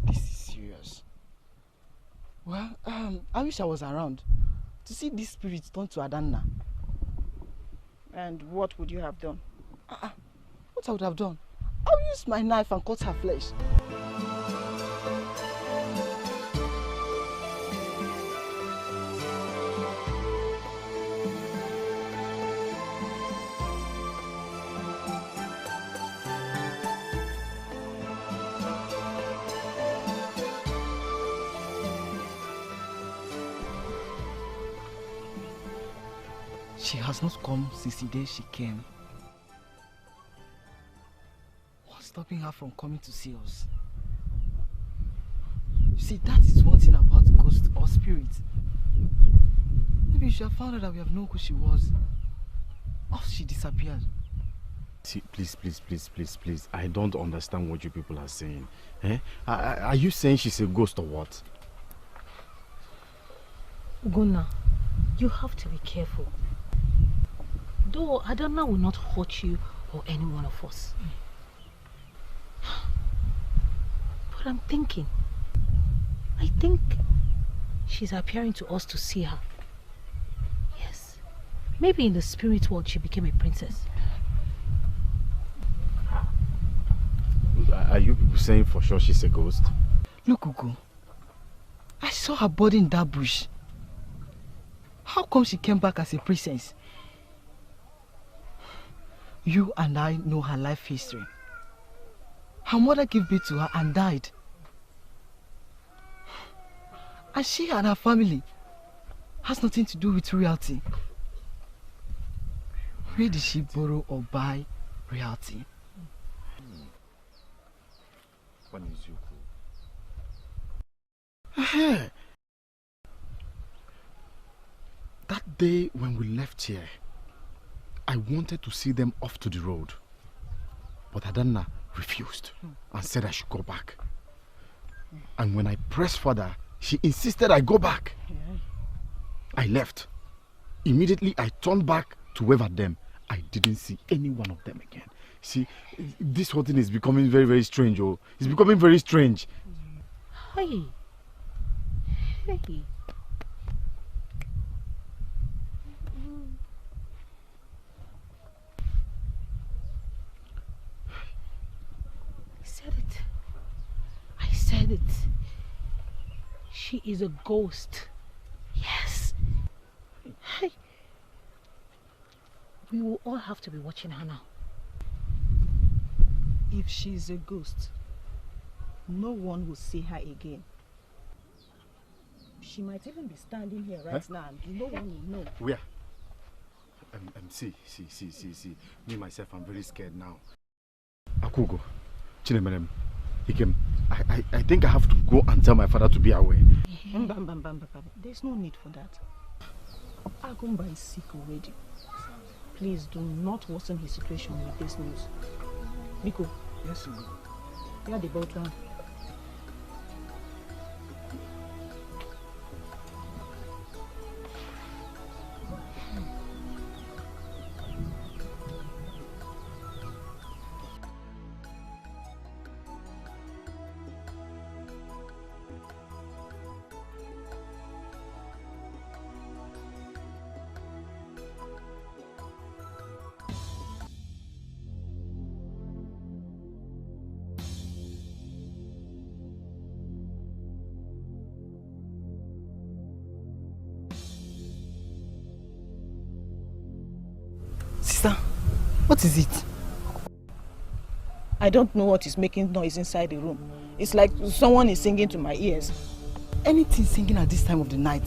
This is serious. Well, I wish I was around to see this spirit turn to Adanna. And what would you have done? What I would have done? I'll use my knife and cut her flesh. She has not come since the day she came. What's stopping her from coming to see us? You see, that is one thing about ghosts or spirits. Maybe you should have found out that we have known who she was. Or she disappeared. See, please. I don't understand what you people are saying. Eh? Are you saying she's a ghost or what? Ugonna, you have to be careful. Though Adanna will not hurt you or any one of us. But I'm thinking, I think she's appearing to us to see her. Yes. Maybe in the spirit world she became a princess. Are you people saying for sure she's a ghost? Look, Ugo. I saw her body in that bush. How come she came back as a princess? You and I know her life history. Her mother gave birth to her and died. And she and her family has nothing to do with reality. Where did she borrow or buy reality? When is you cool? That day when we left here, I wanted to see them off to the road. But Adanna refused and said I should go back. And when I pressed further, she insisted I go back. I left. Immediately I turned back to wave at them. I didn't see any one of them again. See, this whole thing is becoming very, very strange. Oh, it's becoming very strange. Hey. Hey. I said it. She is a ghost. Yes. Hey. We will all have to be watching her now. If she's a ghost, no one will see her again. She might even be standing here right now and no one will know. Where? See. Me, myself, I'm very scared now. Akugo, Chinemerem, Ikem, I think I have to go and tell my father to be aware. There's no need for that. Agumba is sick already. Please do not worsen his situation with this news. Biko. Yes, ma'am. You are the boat one. Sister, what is it? I don't know what is making noise inside the room. It's like someone is singing to my ears. Anything singing at this time of the night,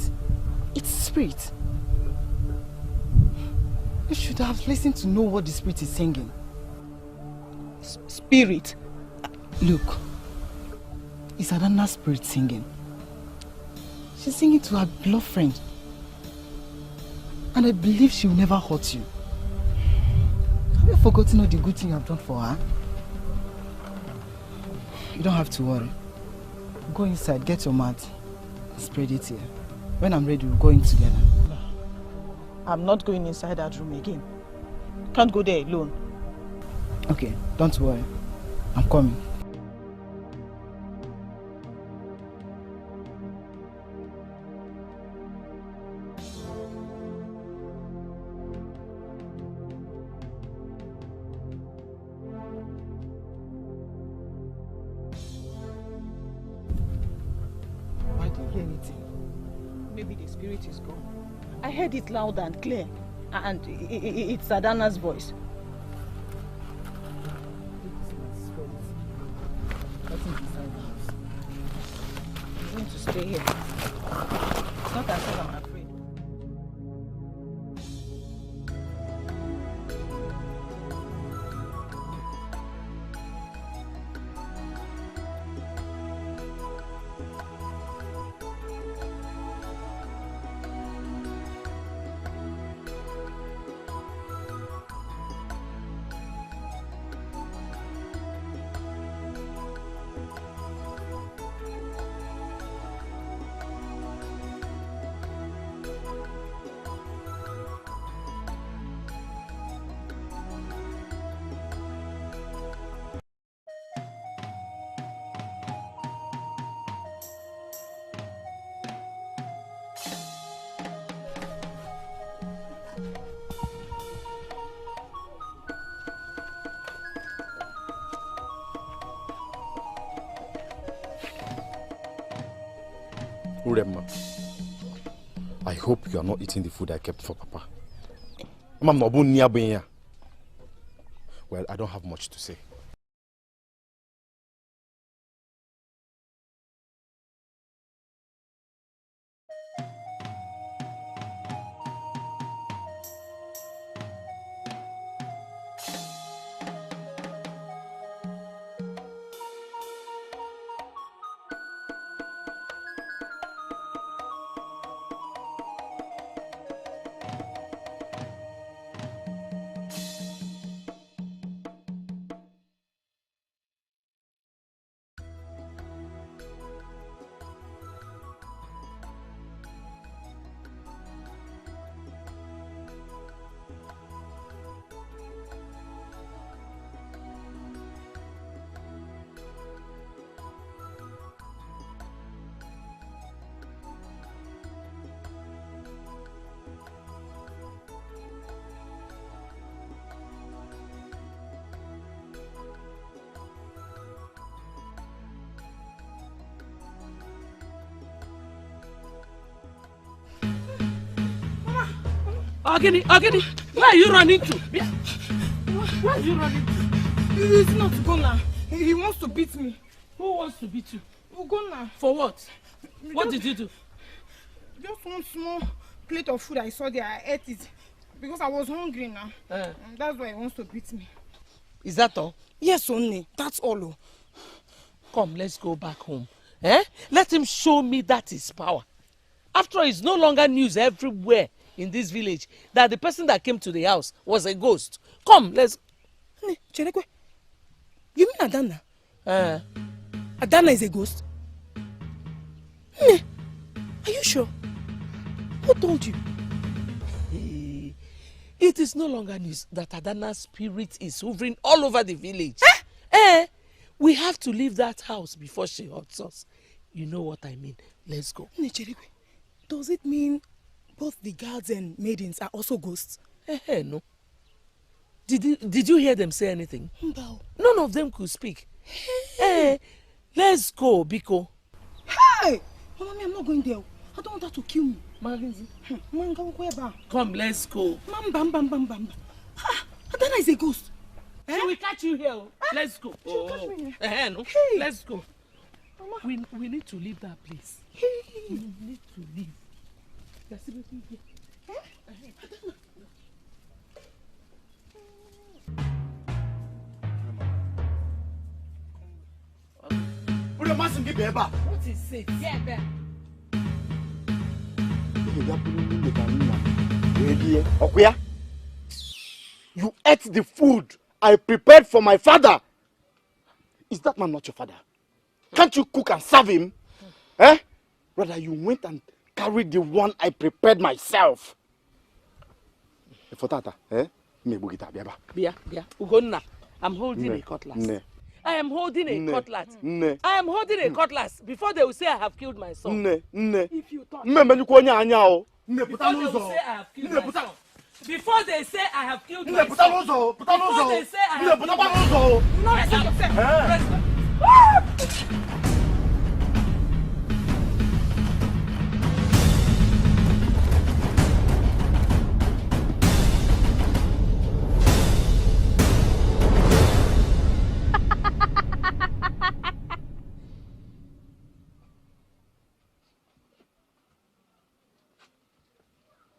it's spirit. You should have listened to know what the spirit is singing. Spirit? Look, it's Adanna's spirit singing. She's singing to her beloved friend. And I believe she will never hurt you. Have you forgotten all the good thing you have done for her? You don't have to worry. Go inside, get your mat, and spread it here. When I'm ready, we'll go in together. I'm not going inside that room again. Can't go there alone. Okay, don't worry. I'm coming. Why do you hear anything? Maybe the spirit is gone. I heard it loud and clear. And it's Adanna's voice. I'm going to stay here. It's not as if I'm afraid. Uremma, I hope you are not eating the food I kept for Papa. Well, I don't have much to say. Ogini, where are you running to? Where are you running to? He's not gonna. He wants to beat me. Who wants to beat you? Ugonna. For what? What did you do? Just one small plate of food I saw there. I ate it because I was hungry now. That's why he wants to beat me. Is that all? Yes, only. That's all. Oh. Come, let's go back home. Let him show me that is power. After all, it's no longer news everywhere in this village that the person that came to the house was a ghost. Come, let's... Cherekwe, you mean Adana? Adana is a ghost? Are you sure? Who told you? It is no longer news that Adana's spirit is hovering all over the village. We have to leave that house before she hurts us. You know what I mean. Let's go. Cherekwe, does it mean both the guards and maidens are also ghosts? No. Did you hear them say anything? No. None of them could speak. Let's go, Biko. Hey! Oh, mommy, I'm not going there. I don't want her to kill me. Come, let's go. Adana is a ghost. She will catch you here. Let's go. Catch me here. No. Let's go. Mama. We need to leave that place. We need to leave. There's everything here. What is it? Yeah, there. You ate the food I prepared for my father. Is that man not your father? Can't you cook and serve him? Rather, you went and carried the one I prepared myself. For tata, Bia. Ugonna, I'm holding a cutlass. I am holding a cutlass. I am holding a cutlass before they will say I have killed my son. If you touch before they will say I have killed my son. Before they say I have killed my son. Before they say I have killed my son.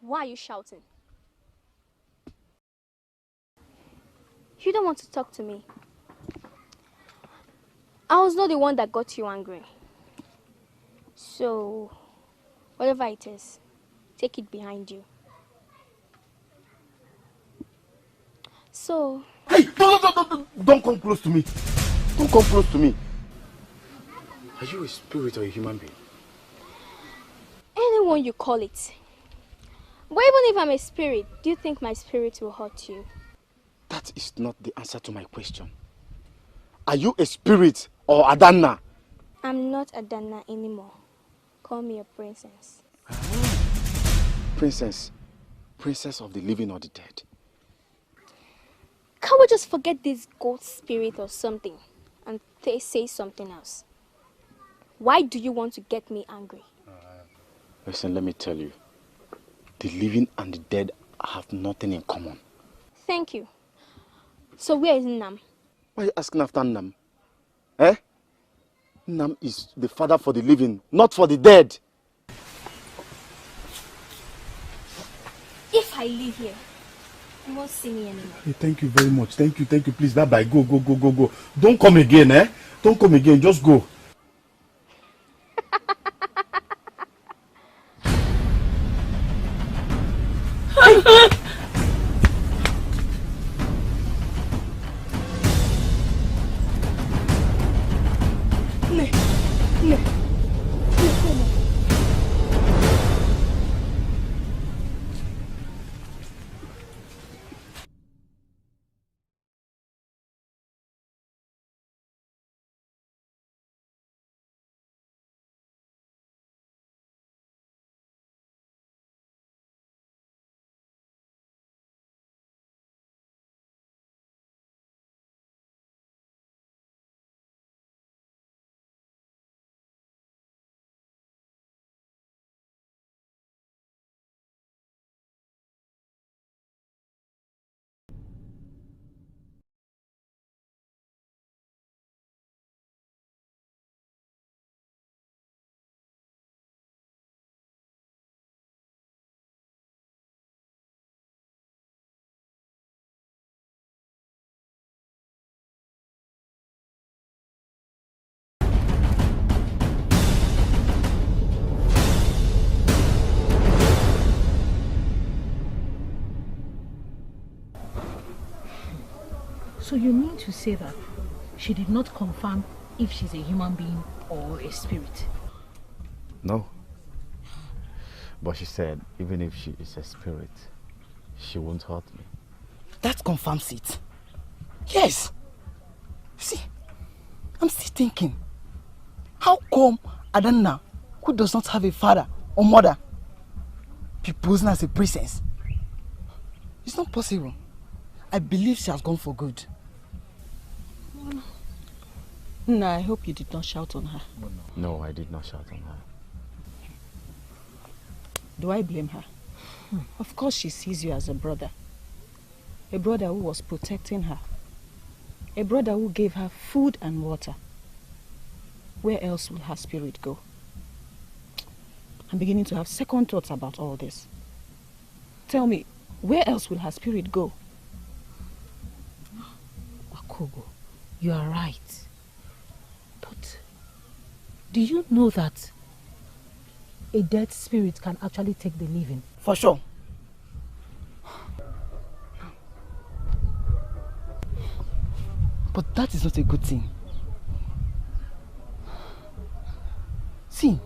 Why are you shouting? You don't want to talk to me. I was not the one that got you angry. So, whatever it is, take it behind you. So... Hey! Don't come close to me. Don't come close to me. Are you a spirit or a human being? Anyone you call it. But even if I'm a spirit, do you think my spirit will hurt you? That is not the answer to my question. Are you a spirit or Adana? I'm not Adana anymore. Call me a princess. Princess? Princess of the living or the dead? Can't we just forget this ghost spirit or something and say something else? Why do you want to get me angry? Listen, let me tell you. The living and the dead have nothing in common. Thank you. So where is Nam? Why are you asking after Nam? Nam is the father for the living, not for the dead. If I leave here, you won't see me anymore. Hey, thank you very much. Thank you. Please, bye-bye. Go. Don't come again, Don't come again. Just go. So you mean to say that she did not confirm if she's a human being or a spirit? No. But she said, even if she is a spirit, she won't hurt me. That confirms it. Yes. See, I'm still thinking, how come Adanna, who does not have a father or mother, be posing as a princess? It's not possible. I believe she has gone for good. No, I hope you did not shout on her. No, I did not shout on her. Do I blame her? Of course she sees you as a brother. A brother who was protecting her. A brother who gave her food and water. Where else will her spirit go? I'm beginning to have second thoughts about all this. Tell me, where else will her spirit go? Akogo, you are right. But do you know that a dead spirit can actually take the living? For sure. But that is not a good thing. See,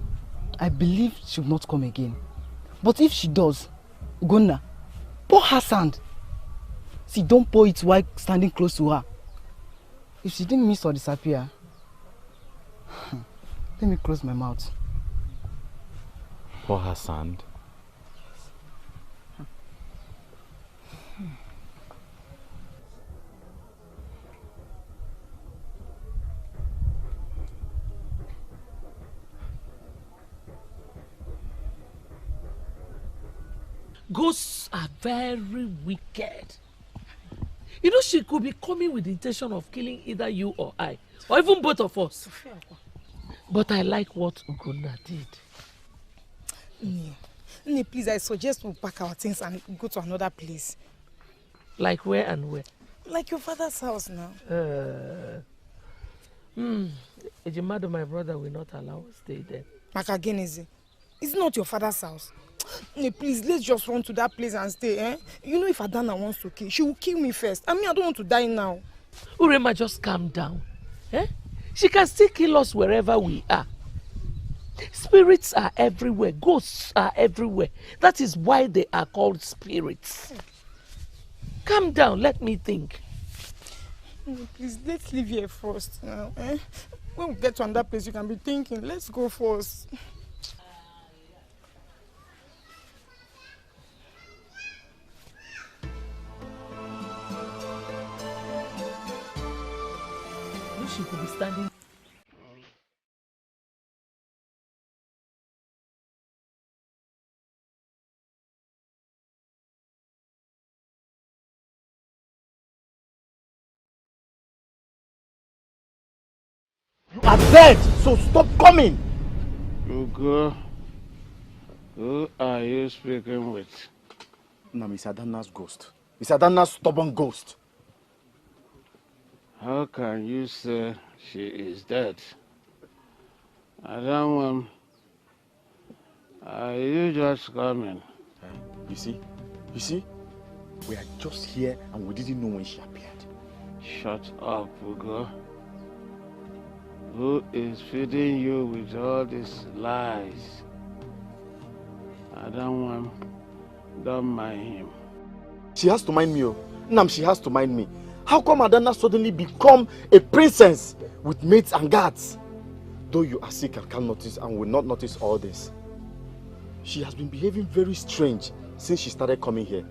I believe she will not come again. But if she does, Ugonna, pour her sand. See, don't pour it while standing close to her. If she didn't miss or disappear, let me close my mouth. Pour her sand. Ghosts are very wicked. You know, she could be coming with the intention of killing either you or I, or even both of us. But I like what Ugonna did. Nne, please, I suggest we pack our things and go to another place. Like where and where? Like your father's house now. Ejimado, my brother, will not allow us stay there. Makageneze, it's not your father's house. Nne, please, let's just run to that place and stay, eh? You know, if Adana wants to kill, she will kill me first. I mean, I don't want to die now. Urema, just calm down. Eh? She can still kill us wherever we are. Spirits are everywhere. Ghosts are everywhere. That is why they are called spirits. Calm down, let me think. Please, let's leave here first now, eh? When we get to another place, you can be thinking. Let's go first. She could be standing. You are dead, so stop coming. Ugo, who are you speaking with? No, Miss Adana's ghost. Miss Adana's stubborn ghost. How can you say she is dead? Adam, are you just coming? You see? We are just here and we didn't know when she appeared. Shut up, Ugo. Who is feeding you with all these lies? Adam, don't mind him. She has to mind me, oh. Nam, she has to mind me. How come Adana suddenly become a princess with maids and guards? Though you are sick and can't notice and will not notice all this. She has been behaving very strange since she started coming here.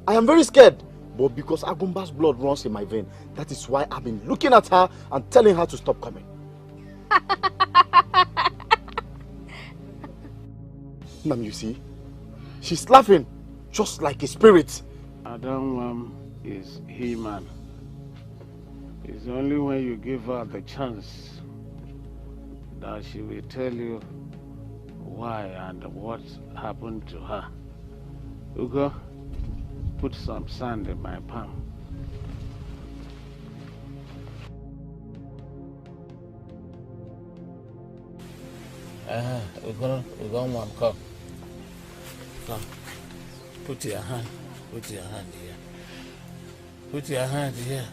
I am very scared, but because Agumba's blood runs in my vein, that is why I've been looking at her and telling her to stop coming. Nam, you see? She's laughing just like a spirit. Adam is human. It's only when you give her the chance that she will tell you why and what happened to her. Ugo, put some sand in my palm. Ugo, Mom, come. Come. Put your hand here. Put your hand here.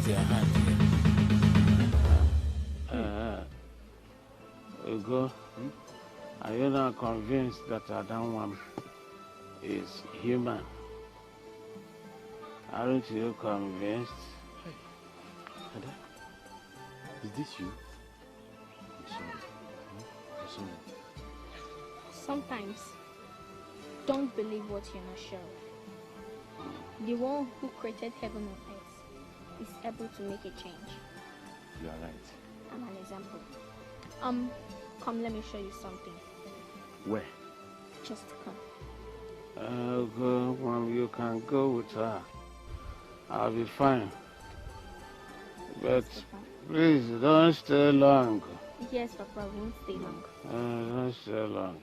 your hand here. Ugo, are you not convinced that Adamwam is human? Aren't you convinced? Ada, is this you? I'm sorry. I'm sorry. Sometimes, don't believe what you're not sure of. The one who created heaven and earth is able to make a change. You are right. I'm an example. Come, let me show you something. Where? Just come. Go, Mom, you can go with her. I'll be fine. But please, don't stay long. Yes, Papa, I won't stay long. Don't stay long.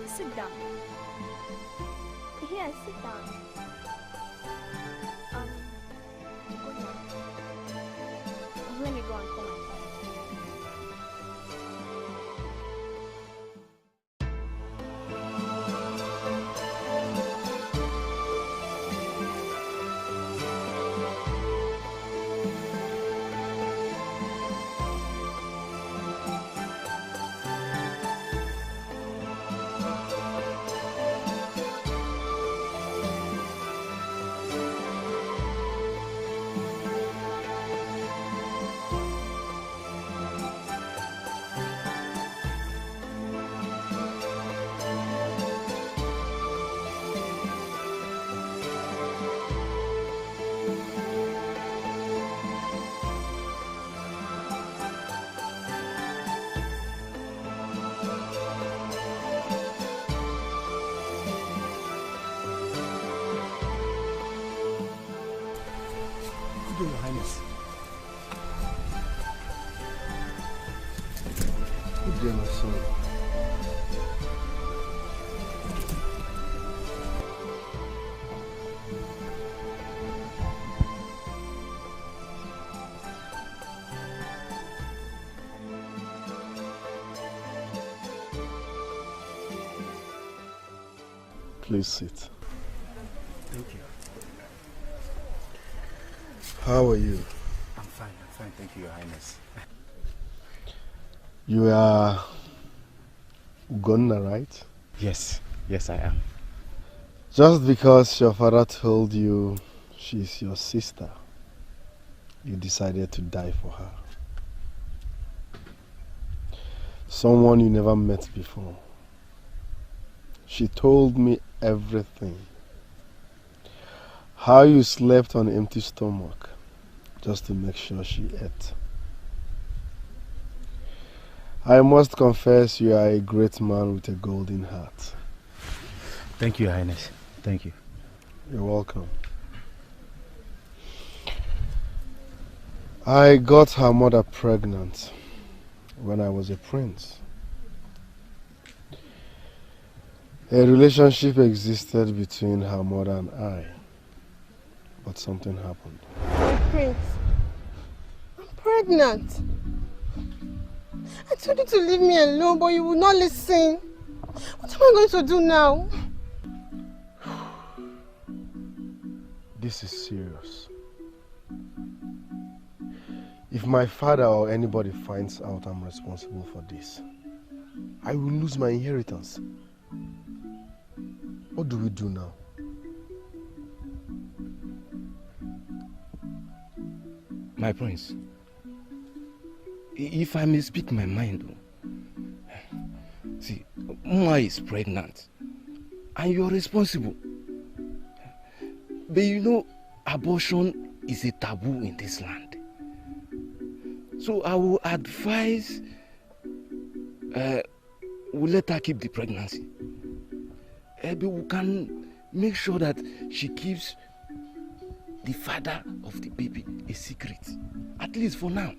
Sit down. Here, sit down. Good night. Let me go and call my father. Your Highness. Good day, my son. Please sit. Thank you. How are you? I'm fine, thank you, Your Highness. You are Ugonna, right? Yes, I am. Just because your father told you she's your sister, you decided to die for her. Someone you never met before. She told me everything. How you slept on an empty stomach just to make sure she ate. I must confess you are a great man with a golden heart. Thank you, Your Highness. Thank you. You're welcome. I got her mother pregnant when I was a prince. A relationship existed between her mother and I, but something happened. My prince, I'm pregnant. I told you to leave me alone, but you would not listen. What am I going to do now? This is serious. If my father or anybody finds out I'm responsible for this, I will lose my inheritance. What do we do now? My prince, if I may speak my mind, see, Mwa is pregnant and you're responsible. But you know, abortion is a taboo in this land. So I will advise we let her keep the pregnancy. But we can make sure that she keeps the father of the baby a secret, at least for now.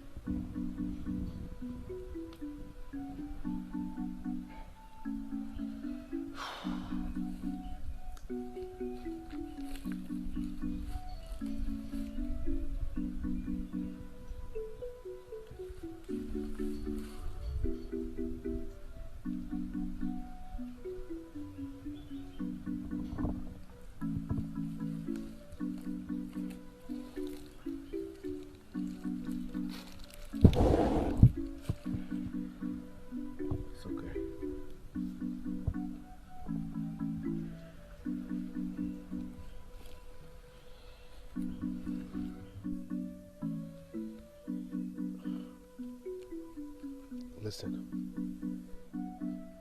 Listen,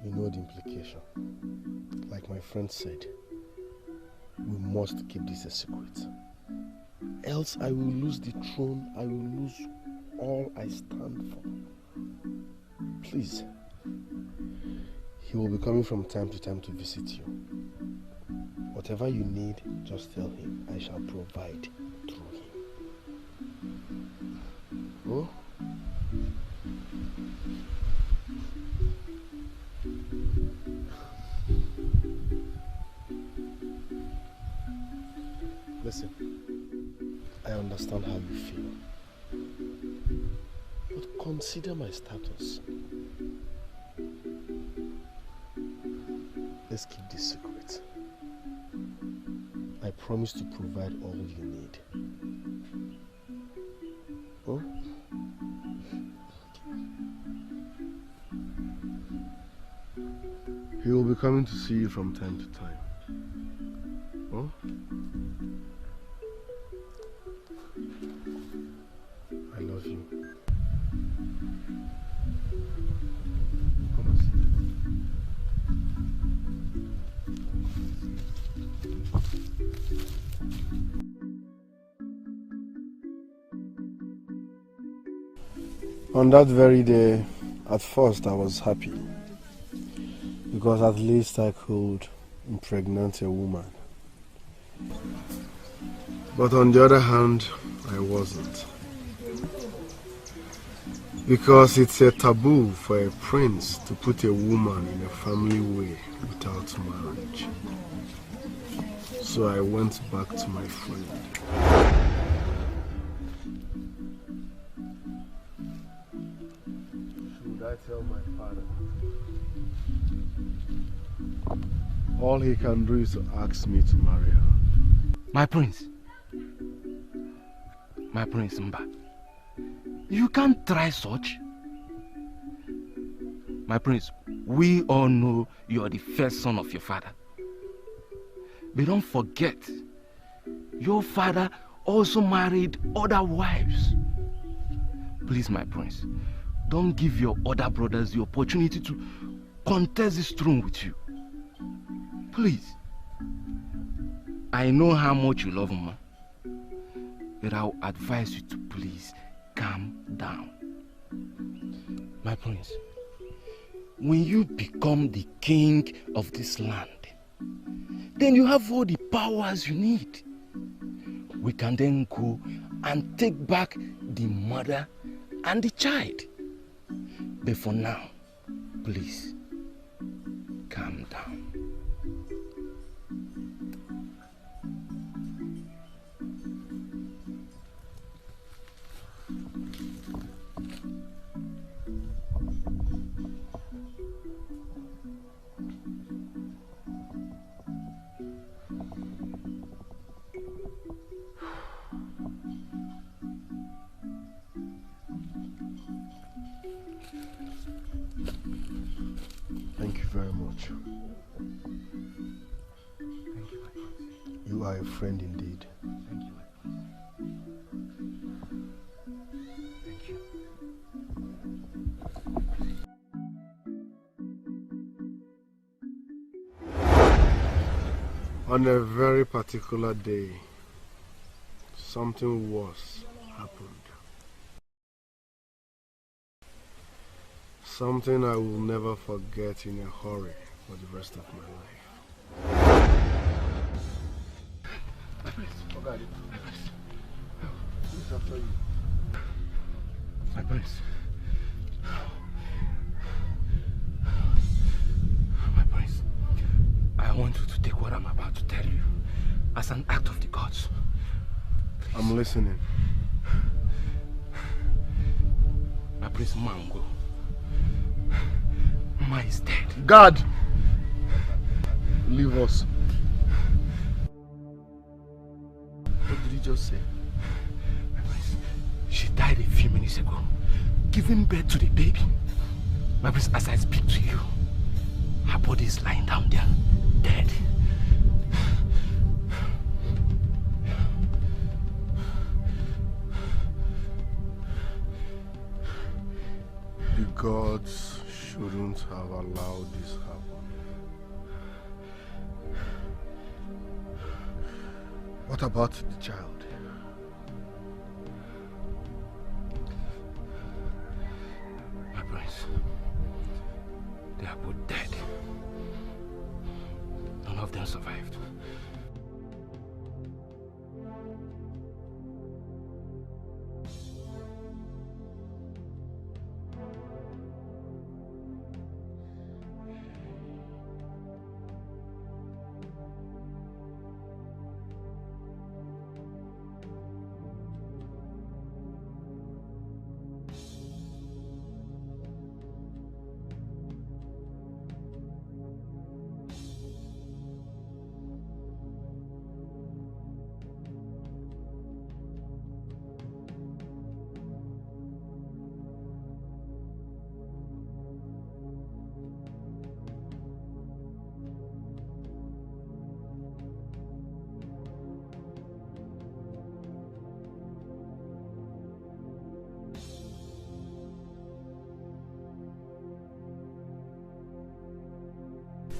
you know the implication. Like my friend said, we must keep this a secret. Else I will lose the throne, I will lose all I stand for. Please, he will be coming from time to time to visit you. Whatever you need, just tell him. I shall provide through him. Oh? Listen, I understand how you feel, but consider my status. Let's keep this secret. I promise to provide all you need. Oh? He will be coming to see you from time to time. Oh? I love you. Come and see. On that very day, at first I was happy because at least I could impregnate a woman. But on the other hand, I wasn't. Because it's a taboo for a prince to put a woman in a family way without marriage. So I went back to my friend. Should I tell my father? All he can do is to ask me to marry her. My prince, Mba, you can't try such. My prince, we all know you are the first son of your father. But don't forget, your father also married other wives. Please, my prince, don't give your other brothers the opportunity to contest this throne with you. Please. I know how much you love him, but I'll advise you to please calm down. My prince, when you become the king of this land, then you have all the powers you need. We can then go and take back the mother and the child. But for now, please, calm down. Thank you very much. Thank you, my prince. You are a friend indeed. Thank you, my prince. Thank you. On a very particular day, something worse happened. Something I will never forget in a hurry for the rest of my life. My prince. Oh God, My prince. who's after you? My prince. My prince. I want you to take what I'm about to tell you as an act of the gods. Please. I'm listening. My prince Mango. Ma is dead. God! Leave us. What did he just say? My prince, she died a few minutes ago, giving birth to the baby. My prince, as I speak to you, her body is lying down there, dead. The gods shouldn't have allowed this happen. What about the child? My prince, they are both dead. None of them survived.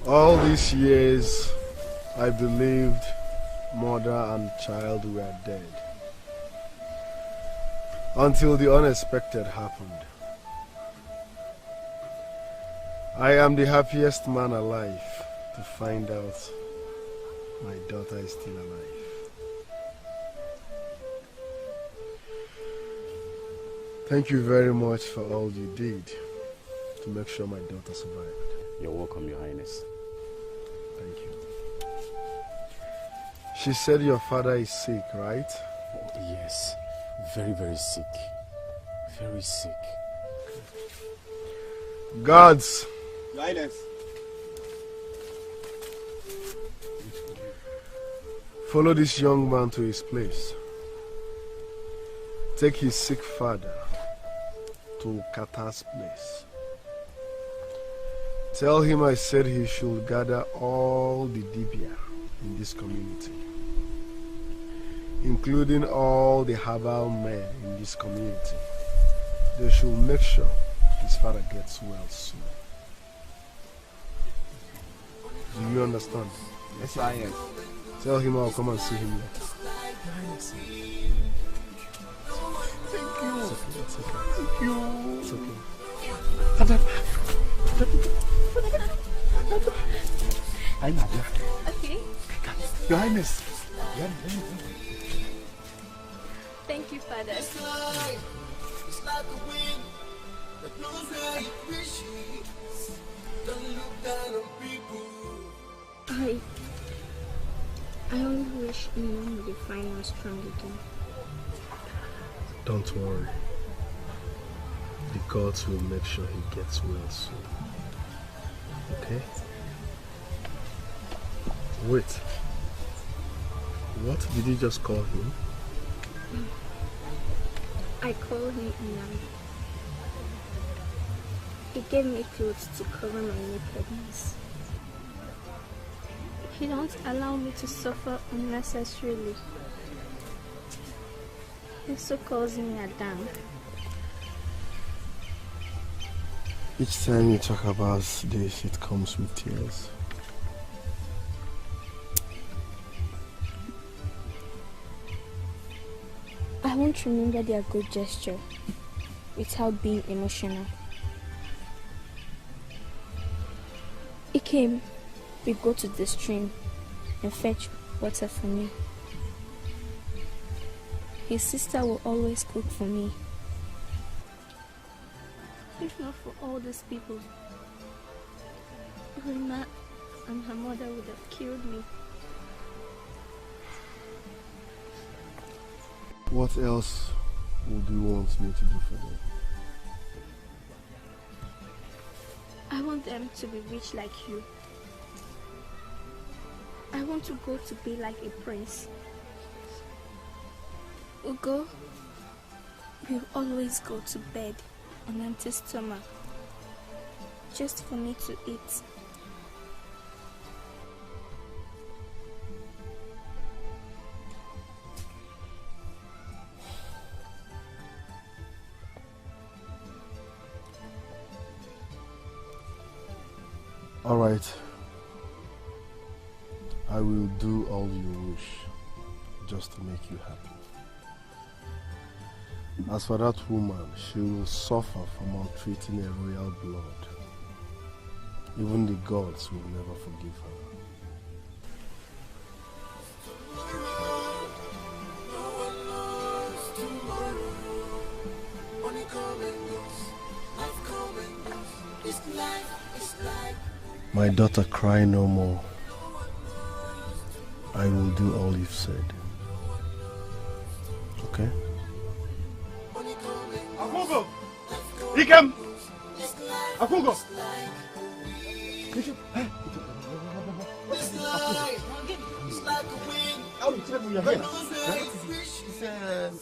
All these years, I believed mother and child were dead. Until the unexpected happened. I am the happiest man alive to find out my daughter is still alive. Thank you very much for all you did to make sure my daughter survived. You're welcome, Your Highness. Thank you. She said your father is sick, right? Oh, yes. Very, very sick. Very sick. Guards! Your Highness. Follow this young man to his place. Take his sick father to Kata's place. Tell him I said he should gather all the Dibia in this community, including all the herbal men in this community. They should make sure his father gets well soon. Do you understand? Yes, Your Highness. Tell him I'll come and see him later. Thank you. It's okay, it's okay. Thank you. It's okay. I'm not there. Okay. Your Highness. Thank you, Father. It's like the wind I only wish Mom would find us strong again. Don't worry. The gods will make sure he gets well soon. Okay? Wait. What did you just call him? I call him Nam. He gave me clothes to cover my nakedness. He don't allow me to suffer unnecessarily. He also calls me Adam. Each time you talk about this, it comes with tears. I won't remember their good gesture without being emotional. He came, we go to the stream and fetch water for me. His sister will always cook for me. If not for all these people, Rina and her mother would have killed me. What else would you want me to do for them? I want them to be rich like you. I want to go to be like a prince. Ugo will always go to bed on empty stomach just for me to eat. All right. I will do all you wish just to make you happy. As for that woman, she will suffer from maltreating a royal blood. Even the gods will never forgive her. My daughter, cry no more. I will do all you've said. Okay? Akungo! Ikem! Akungo!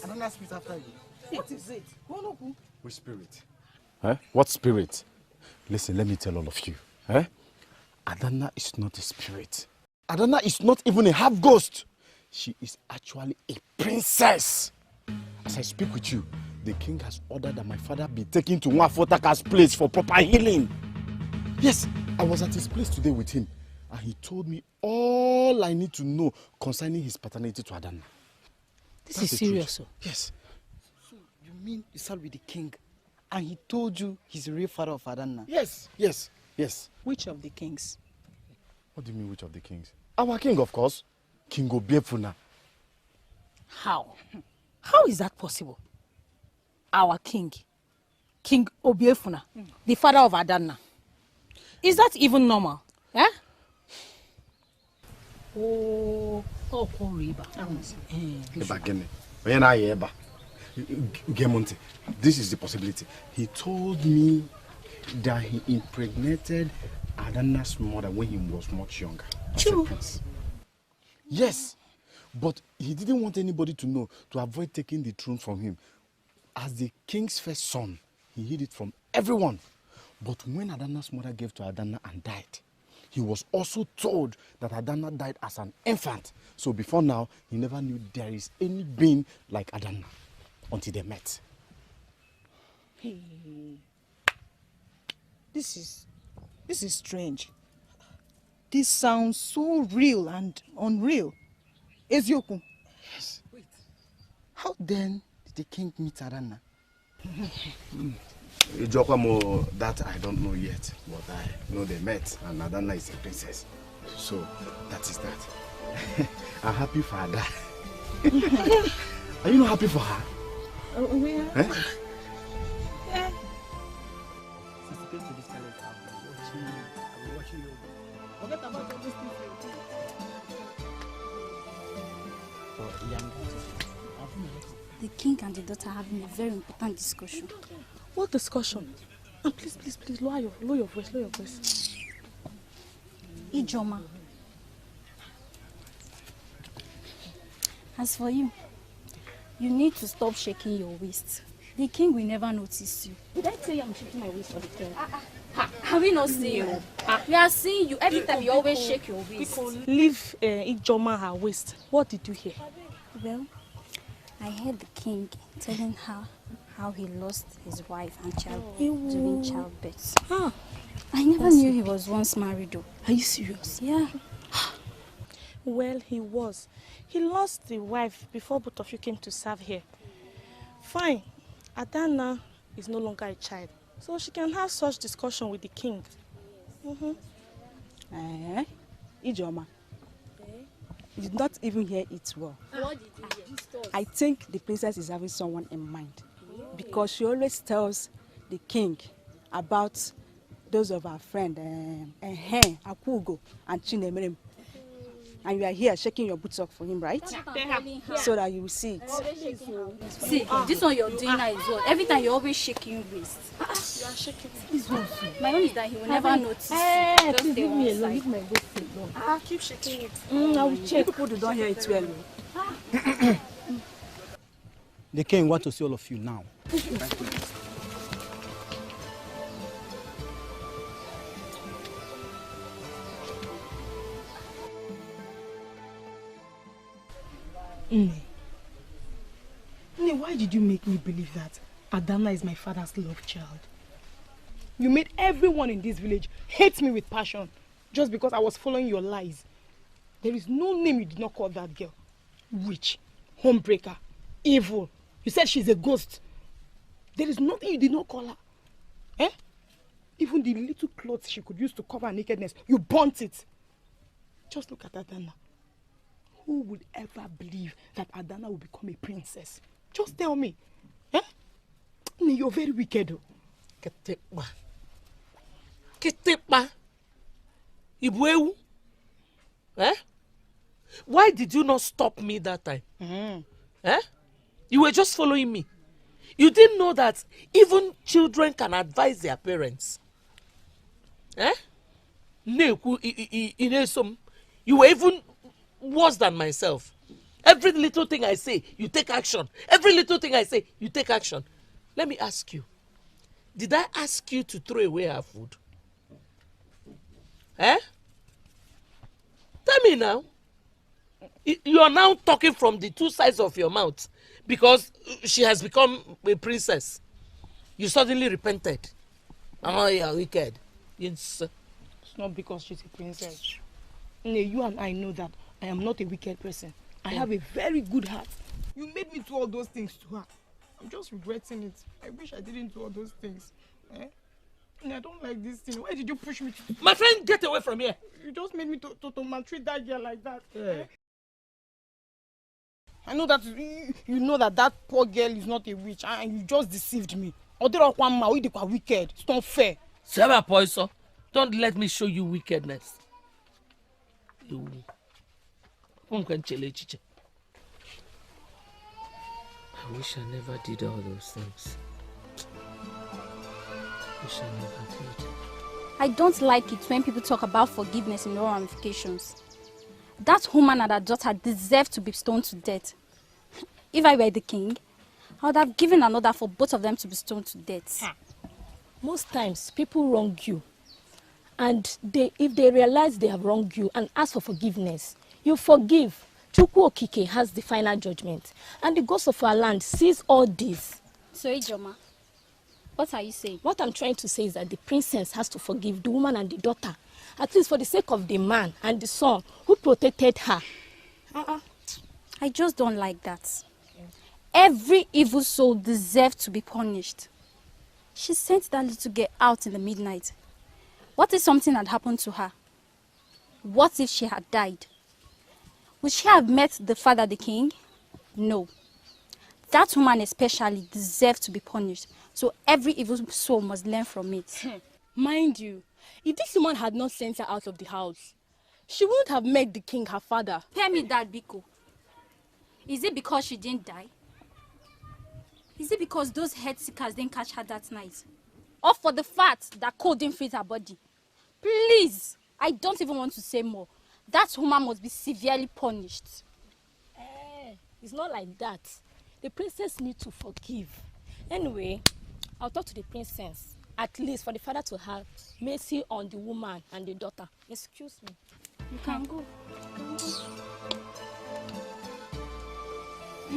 Another spirit after you. What is it? Which spirit? Huh? What spirit? Listen, let me tell all of you. Huh? Adana is not a spirit. Adana is not even a half ghost. She is actually a princess. As I speak with you, the king has ordered that my father be taken to Nwafotaka's place for proper healing. Yes, I was at his place today with him, and he told me all I need to know concerning his paternity to Adana. This is serious. Yes. So you mean you sat with the king and he told you he's the real father of Adana? Yes, yes, yes. Which of the kings? What do you mean, which of the kings? Our king, of course. King Obiefuna. How? How is that possible? Our king, King Obiefuna, the father of Adana. Is that even normal? Eh? Oh, Koriba. This is the possibility. He told me that he impregnated Adana's mother when he was much younger. True. Yes, but he didn't want anybody to know to avoid taking the throne from him. As the king's first son, he hid it from everyone. But when Adana's mother gave to Adana and died, he was also told that Adana died as an infant. So before now, he never knew there is any being like Adana until they met. Hey. This is strange. This sounds so real and unreal. Ezioku. Yes. Wait. How then did the king meet Adana? That I don't know yet, but I know they met and Adana is a princess. So that is that. I'm happy for Ada. Are you not happy for her? We are. Eh? you. Forget about all these things. The king and the daughter are having a very important discussion. What discussion? And please, lower your voice, Ijoma. As for you, you need to stop shaking your waist. The king will never notice you. Did I tell you I'm shaking my waist for the king? Have we not seen you? We are seeing you every time you always shake your waist. Leave Ijoma her waist. What did you hear? Well, I heard the king telling her how he lost his wife and child during childbirth. I never knew he was once married though. Are you serious? Yeah. Well, he was. He lost the wife before both of you came to serve here. Fine. Adana is no longer a child, so she can have such discussion with the king. Ijoma, you did not even hear it well. What did you hear? I think the princess is having someone in mind because she always tells the king about those of our friend Akugo and Chinemerem. And you are here shaking your boots up for him, right? So that you will see it. See, this one you're doing now is what? Every time you're always shaking your waist. You are shaking. My own is that he will never notice. Please leave me alone. Leave my waist alone. Keep shaking it. I will check. People who don't hear it well. The king wants to see all of you now. Nne, why did you make me believe that Adana is my father's love child? You made everyone in this village hate me with passion just because I was following your lies. There is no name you did not call that girl. Witch, homebreaker, evil. You said she's a ghost. There is nothing you did not call her. Eh? Even the little clothes she could use to cover her nakedness, you burnt it. Just look at Adana. Who would ever believe that Adana will become a princess? Just tell me. Eh? You're very wicked. Ketepa. Ketepa. Ibuewu. Eh? Why did you not stop me that time? Eh? You were just following me. You didn't know that even children can advise their parents. Eh? You were even worse than myself. Every little thing I say, you take action. Every little thing I say, you take action. Let me ask you. Did I ask you to throw away our food? Eh? Tell me now. You are now talking from the two sides of your mouth because she has become a princess. You suddenly repented. Oh, you are wicked. Yes. It's not because she's a princess. You and I know that I am not a wicked person. I have a very good heart. You made me do all those things to her. I'm just regretting it. I wish I didn't do all those things. Eh? I don't like this thing. Why did you push me to... My friend, get away from here. You just made me to maltreat that girl like that. Yeah. Eh? I know that you know that poor girl is not a witch and you just deceived me. Wicked. It's not fair. Sarah Poiso, don't let me show you wickedness. You. I wish I never did all those things. Wish I never did. I don't like it when people talk about forgiveness in all ramifications. That woman and her daughter deserve to be stoned to death. If I were the king, I would have given an order for both of them to be stoned to death. Most times, people wrong you. And if they realize they have wronged you and ask for forgiveness, you forgive. Chukwu Okike has the final judgment. And the ghost of our land sees all this. So, Ijoma, what are you saying? What I'm trying to say is that the princess has to forgive the woman and the daughter. At least for the sake of the man and the son who protected her. I just don't like that. Every evil soul deserves to be punished. She sent that little girl out in the midnight. What if something had happened to her? What if she had died? Would she have met the father, the king? No. That woman especially deserves to be punished. So every evil soul must learn from it. Mind you, If this woman had not sent her out of the house, she wouldn't have met the king, her father. Tell me that, Biko. Is it because she didn't die? Is it because those head seekers didn't catch her that night? Or for the fact that cold didn't fit her body? Please, I don't even want to say more. That woman must be severely punished. It's not like that. The princess needs to forgive. Anyway, I'll talk to the princess. At least for the father to have mercy on the woman and the daughter. Excuse me. You can go. How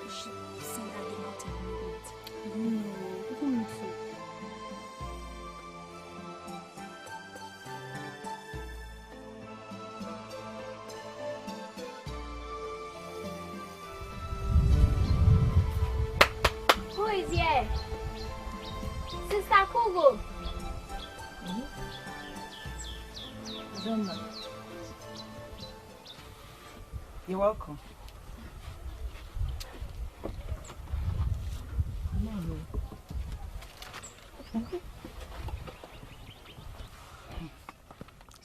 we should send her the out in a minute? No, who needs to? Who is here? Sister Kugo. You're welcome.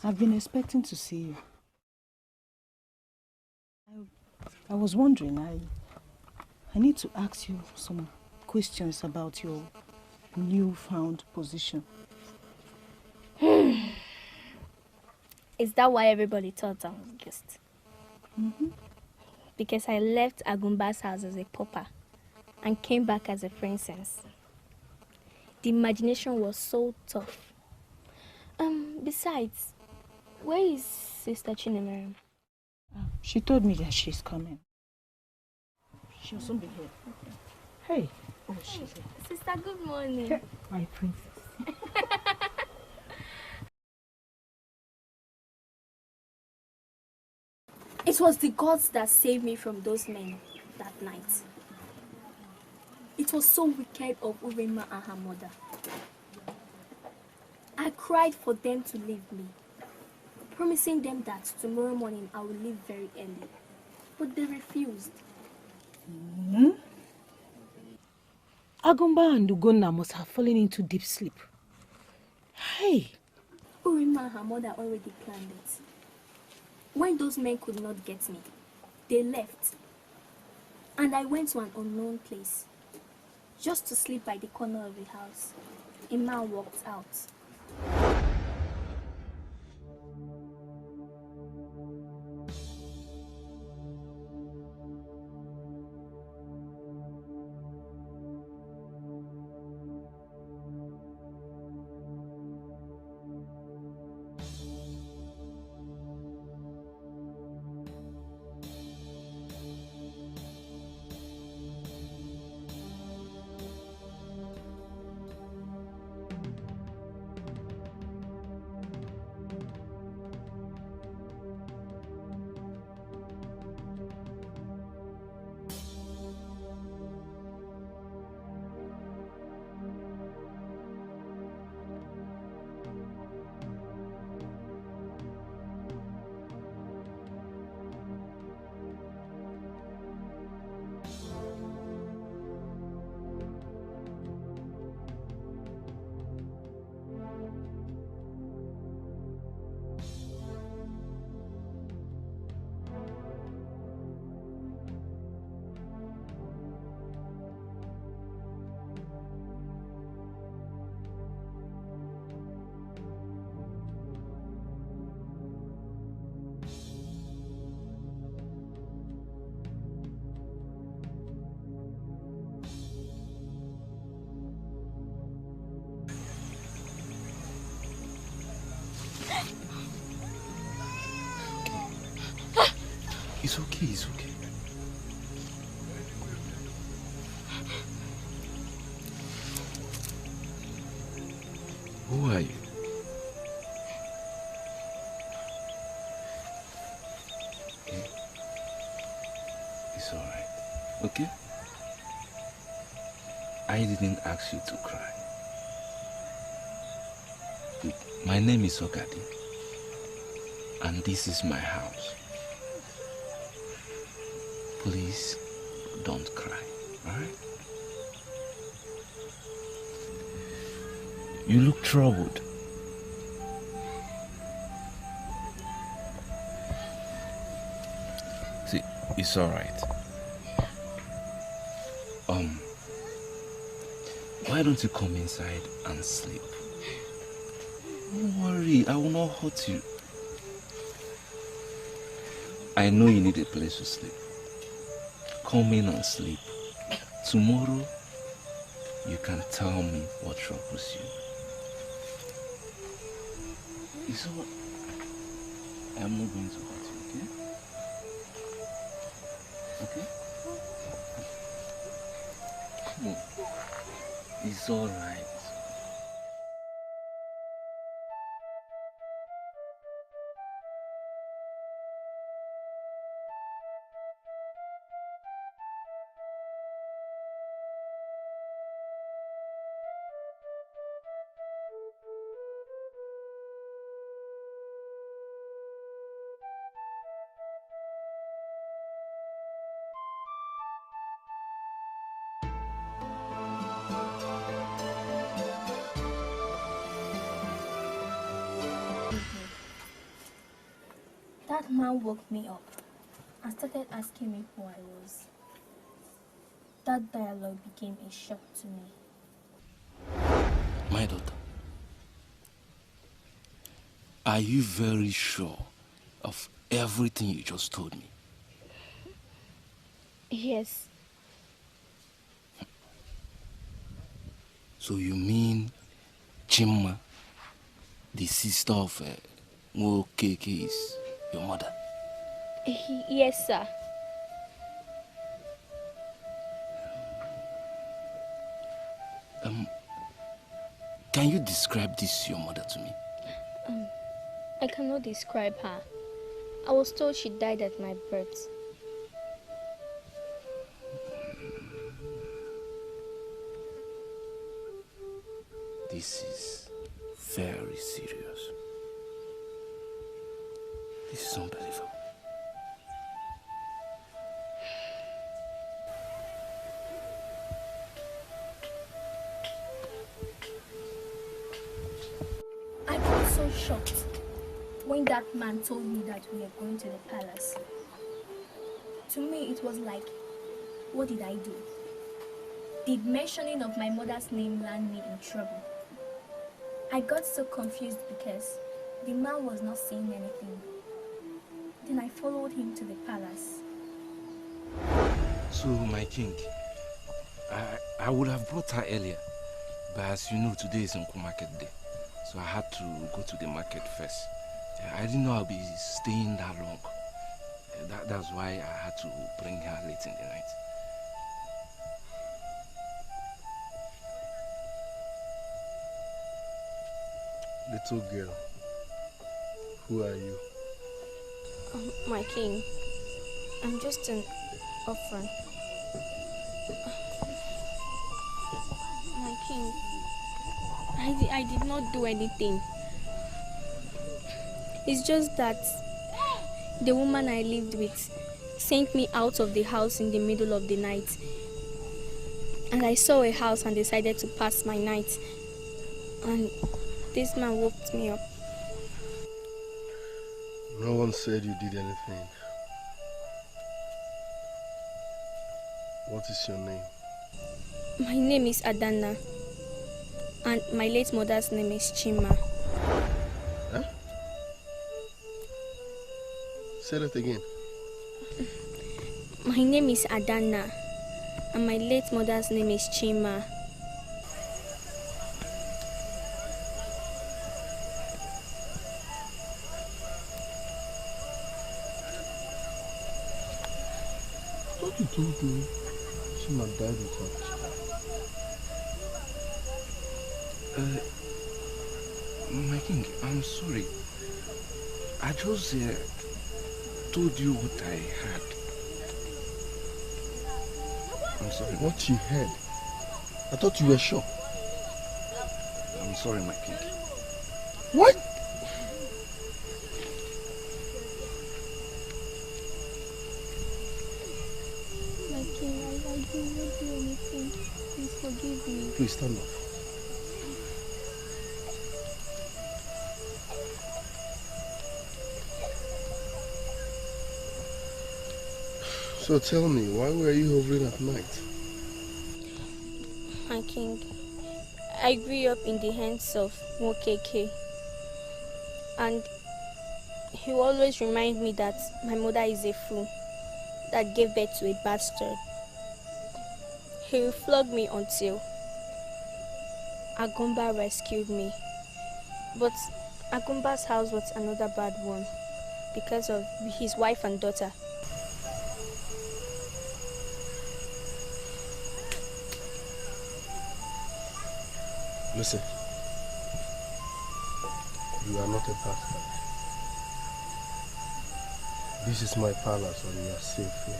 I've been expecting to see you. I was wondering, I need to ask you some questions about your newfound position. Is that why everybody thought I was a guest? Because I left Agumba's house as a pauper and came back as a princess. The imagination was so tough. Besides, where is Sister Chinemere? She told me that she's coming. She'll soon be here. Hey. Oh, she's here. Sister, good morning. My princess. It was the gods that saved me from those men that night. It was so wicked of Urema and her mother. I cried for them to leave me, promising them that tomorrow morning I will leave very early. But they refused. Agumba and Ugonna must have fallen into deep sleep. Hey! Urema and her mother already planned it. When those men could not get me, they left. And I went to an unknown place, just to sleep by the corner of the house. A man walked out. It's okay, it's okay. Who are you? Okay. It's alright. Okay? I didn't ask you to cry. My name is Ogadi, and this is my house. Please don't cry, alright? You look troubled. It's alright. Why don't you come inside and sleep? Don't worry, I will not hurt you. I know you need a place to sleep. Come in and sleep. Tomorrow, you can tell me what troubles you. It's all. I'm not going to hurt you, okay? Okay? Come on. It's all right. That man woke me up and started asking me who I was. That dialogue became a shock to me. My daughter, are you very sure of everything you just told me? Yes. So you mean Chima, the sister of Nwokeke, is your mother? Yes, sir. Can you describe this your mother to me? I cannot describe her. I was told she died at my birth. This is very serious. This is unbelievable. I was so shocked when that man told me that we are going to the palace. To me, it was like, what did I do? Did mentioning of my mother's name land me in trouble? I got so confused because the man was not saying anything. Then I followed him to the palace. So, my king, I would have brought her earlier, but as you know, today is Uncle Market Day, so I had to go to the market first. I didn't know I'll be staying that long. That's why I had to bring her late in the night. Little girl, who are you? My king, I'm just an orphan. My king, I did not do anything. It's just that the woman I lived with sent me out of the house in the middle of the night. And I saw a house and decided to pass my night. And this man woke me up. No one said you did anything. What is your name? My name is Adana. And my late mother's name is Chima. Huh? Say that again. My name is Adana. And my late mother's name is Chima. What you told me? Chima died with My king, I'm sorry. I just told you what I heard. I'm sorry. What you heard? I thought you were sure. I'm sorry, my king. What? My king, I did not do anything. Please forgive me. Please stand up. So tell me, why were you hovering at night? My king, I grew up in the hands of Mokeke, and he will always remind me that my mother is a fool that gave birth to a bastard. He will flog me until Agumba rescued me. But Agumba's house was another bad one because of his wife and daughter. Listen, you are not a bastard. This is my palace and you are safe here.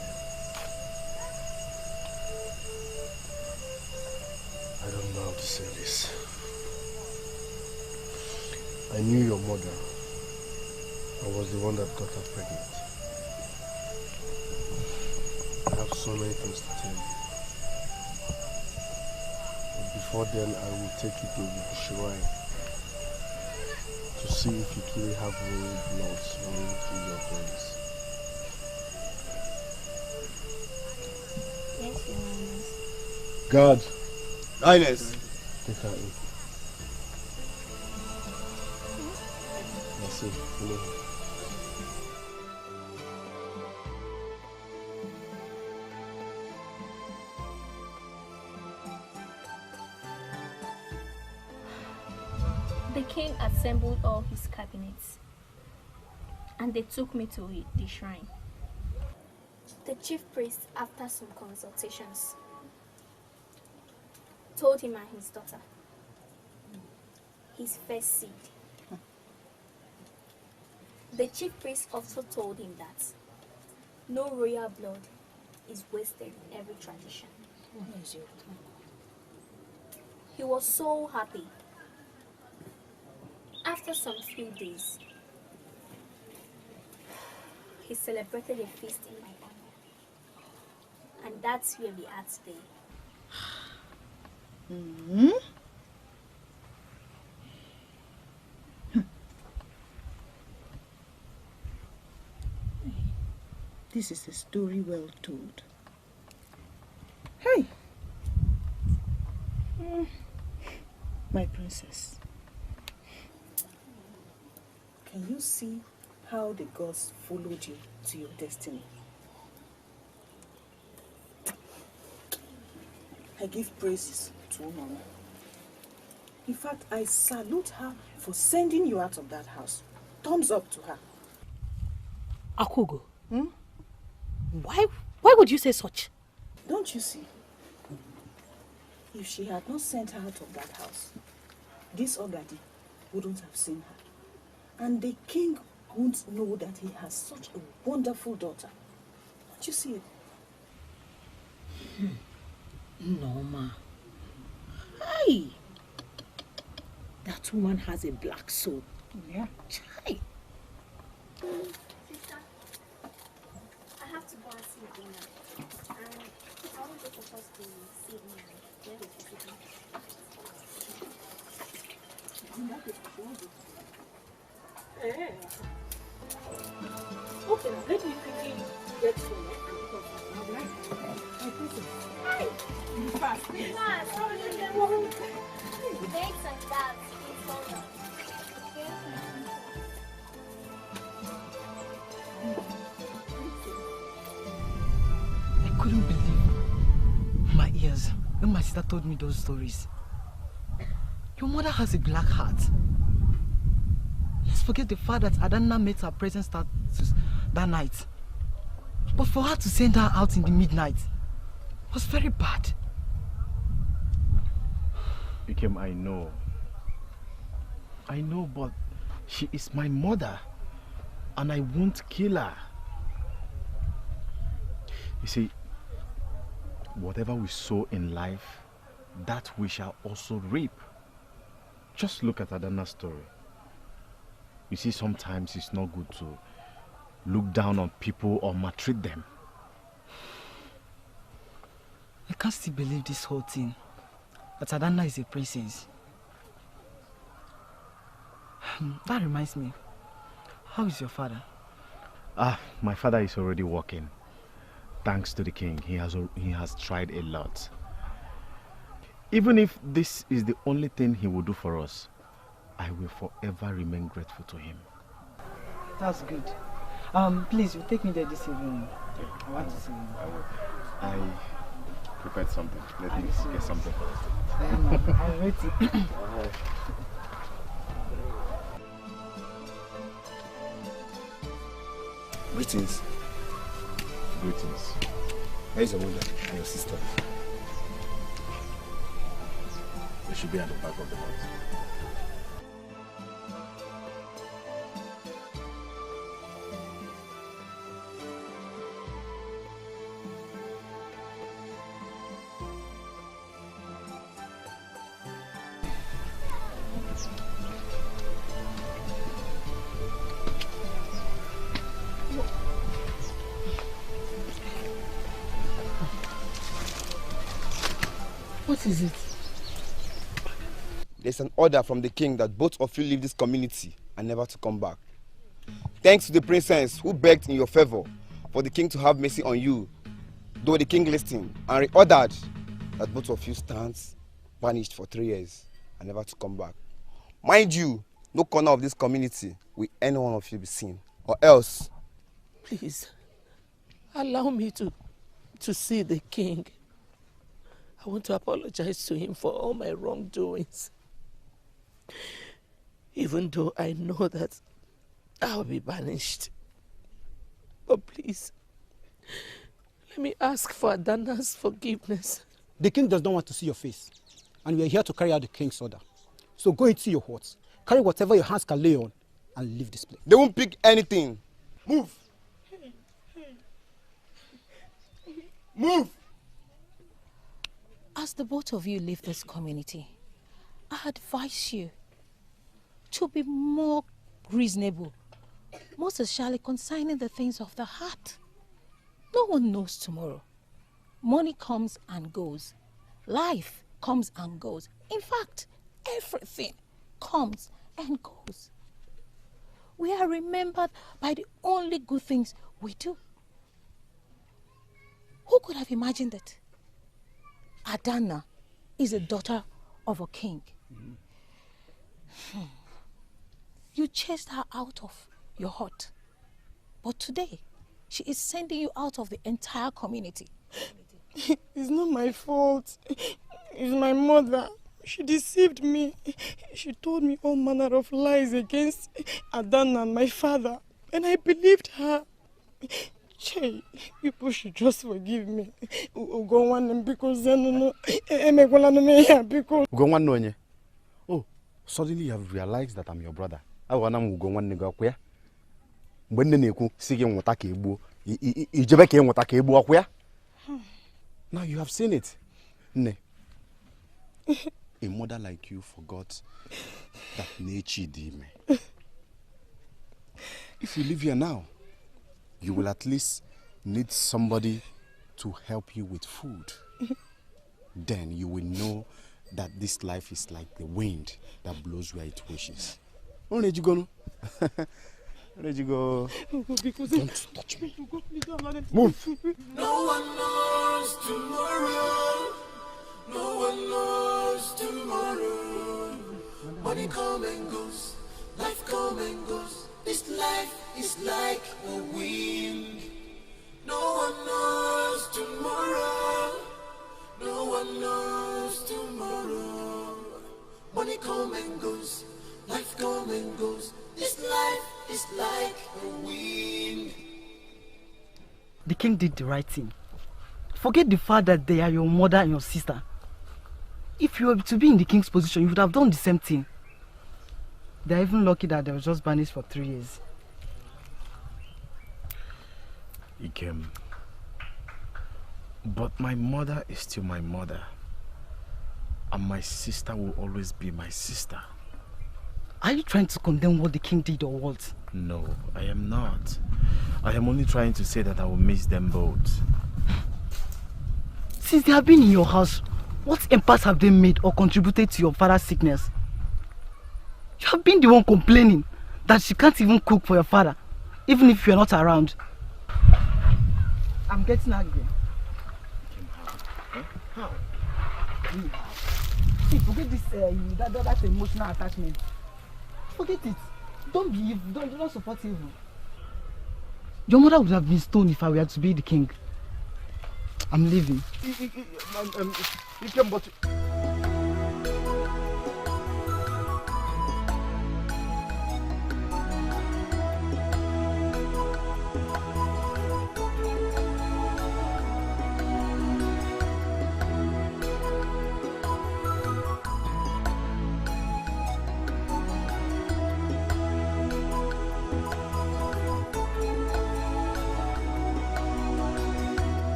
I don't know how to say this. I knew your mother. I was the one that got her pregnant. I have so many things to tell you. But before then, I will take you to the shrine to see if you truly have royal blood running through your veins. Yes, Your Highness. God! Highness! Take her in. That's it. Follow her. The king assembled all his cabinets, and they took me to the shrine. The chief priest, after some consultations, told him and his daughter, his first seed. The chief priest also told him that no royal blood is wasted in every tradition. He was so happy. After some few days, he celebrated a feast in my honor. And that's where we are today. This is a story well told. Hey! My princess. Can you see how the gods followed you to your destiny? I give praises to Mama. In fact, I salute her for sending you out of that house. Thumbs up to her. Akugo, why would you say such? Don't you see? If she had not sent her out of that house, this Ogadi wouldn't have seen her. And the king won't know that he has such a wonderful daughter. Don't you see it? No, ma. Hey! That woman has a black soul. Yeah. Chai. Sister, I have to go and see dinner. And I want both of us to see me and where we're visiting. Okay, now let me quickly get to it and pick up my blind. My princess. Hi! You fast. Fast. Thanks and that. Please hold on. I couldn't believe my ears when my sister told me those stories. Your mother has a black heart. Let's forget the fact that Adana met her present status that night. But for her to send her out in the midnight was very bad. Ikem, I know, but she is my mother, and I won't kill her. You see, whatever we sow in life, that we shall also reap. Just look at Adana's story. You see, sometimes it's not good to look down on people or maltreat them. I can't still believe this whole thing. That Adana is a princess. That reminds me. How is your father? My father is already working. thanks to the king, he has tried a lot. Even if this is the only thing he will do for us, I will forever remain grateful to him. That's good. Please, you take me there this evening. I want to see you. I prepared something. Let me get something first. I'm ready. Greetings. Greetings. Where's your mother and your sister? They should be at the back of the house. What is it? There's an order from the king that both of you leave this community and never to come back. Thanks to the princess who begged in your favor for the king to have mercy on you, though the king listened and reordered that both of you stand banished for 3 years and never to come back. Mind you, no corner of this community will any one of you be seen, or else. Please, allow me to see the king. I want to apologize to him for all my wrongdoings. Even though I know that I'll be banished. But please, let me ask for Adanna's forgiveness. The king does not want to see your face, and we are here to carry out the king's order. So go into your hut, carry whatever your hands can lay on, and leave this place. They won't pick anything. Move! Move! As the both of you leave this community, I advise you to be more reasonable, most especially concerning the things of the heart. No one knows tomorrow. Money comes and goes. Life comes and goes. In fact, everything comes and goes. We are remembered by the only good things we do. Who could have imagined it? Adanna is a daughter of a king. You chased her out of your hut. But today, she is sending you out of the entire community. It's not my fault. It's my mother. She deceived me. She told me all manner of lies against Adanna and my father. And I believed her. Che, people should just forgive me. Go on because oh, suddenly you have realized that I'm your brother. Now you have seen it. Ne. A mother like you forgot that nature did me. If you live here now, you will at least need somebody to help you with food. Then you will know that this life is like the wind that blows where it wishes. Where did you go? Where did you go? Don't touch me. Move. No one knows tomorrow. No one knows tomorrow. Money come and goes. Life come and goes. This life is like a wind. No one knows tomorrow. No one knows tomorrow. Money come and goes. Life come and goes. This life is like a wind. The king did the right thing. Forget the fact that they are your mother and your sister. If you were to be in the king's position, you would have done the same thing. They are even lucky that they were just banished for 3 years. Ikem. But my mother is still my mother. And my sister will always be my sister. Are you trying to condemn what the king did or what? No, I am not. I am only trying to say that I will miss them both. Since they have been in your house, what impact have they made or contributed to your father's sickness? You have been the one complaining that she can't even cook for your father, even if you're not around. I'm getting angry. How? See, forget this, that emotional attachment. Forget it. Don't be evil. Do not support evil. Your mother would have been stoned if I were to be the king. I'm leaving. But...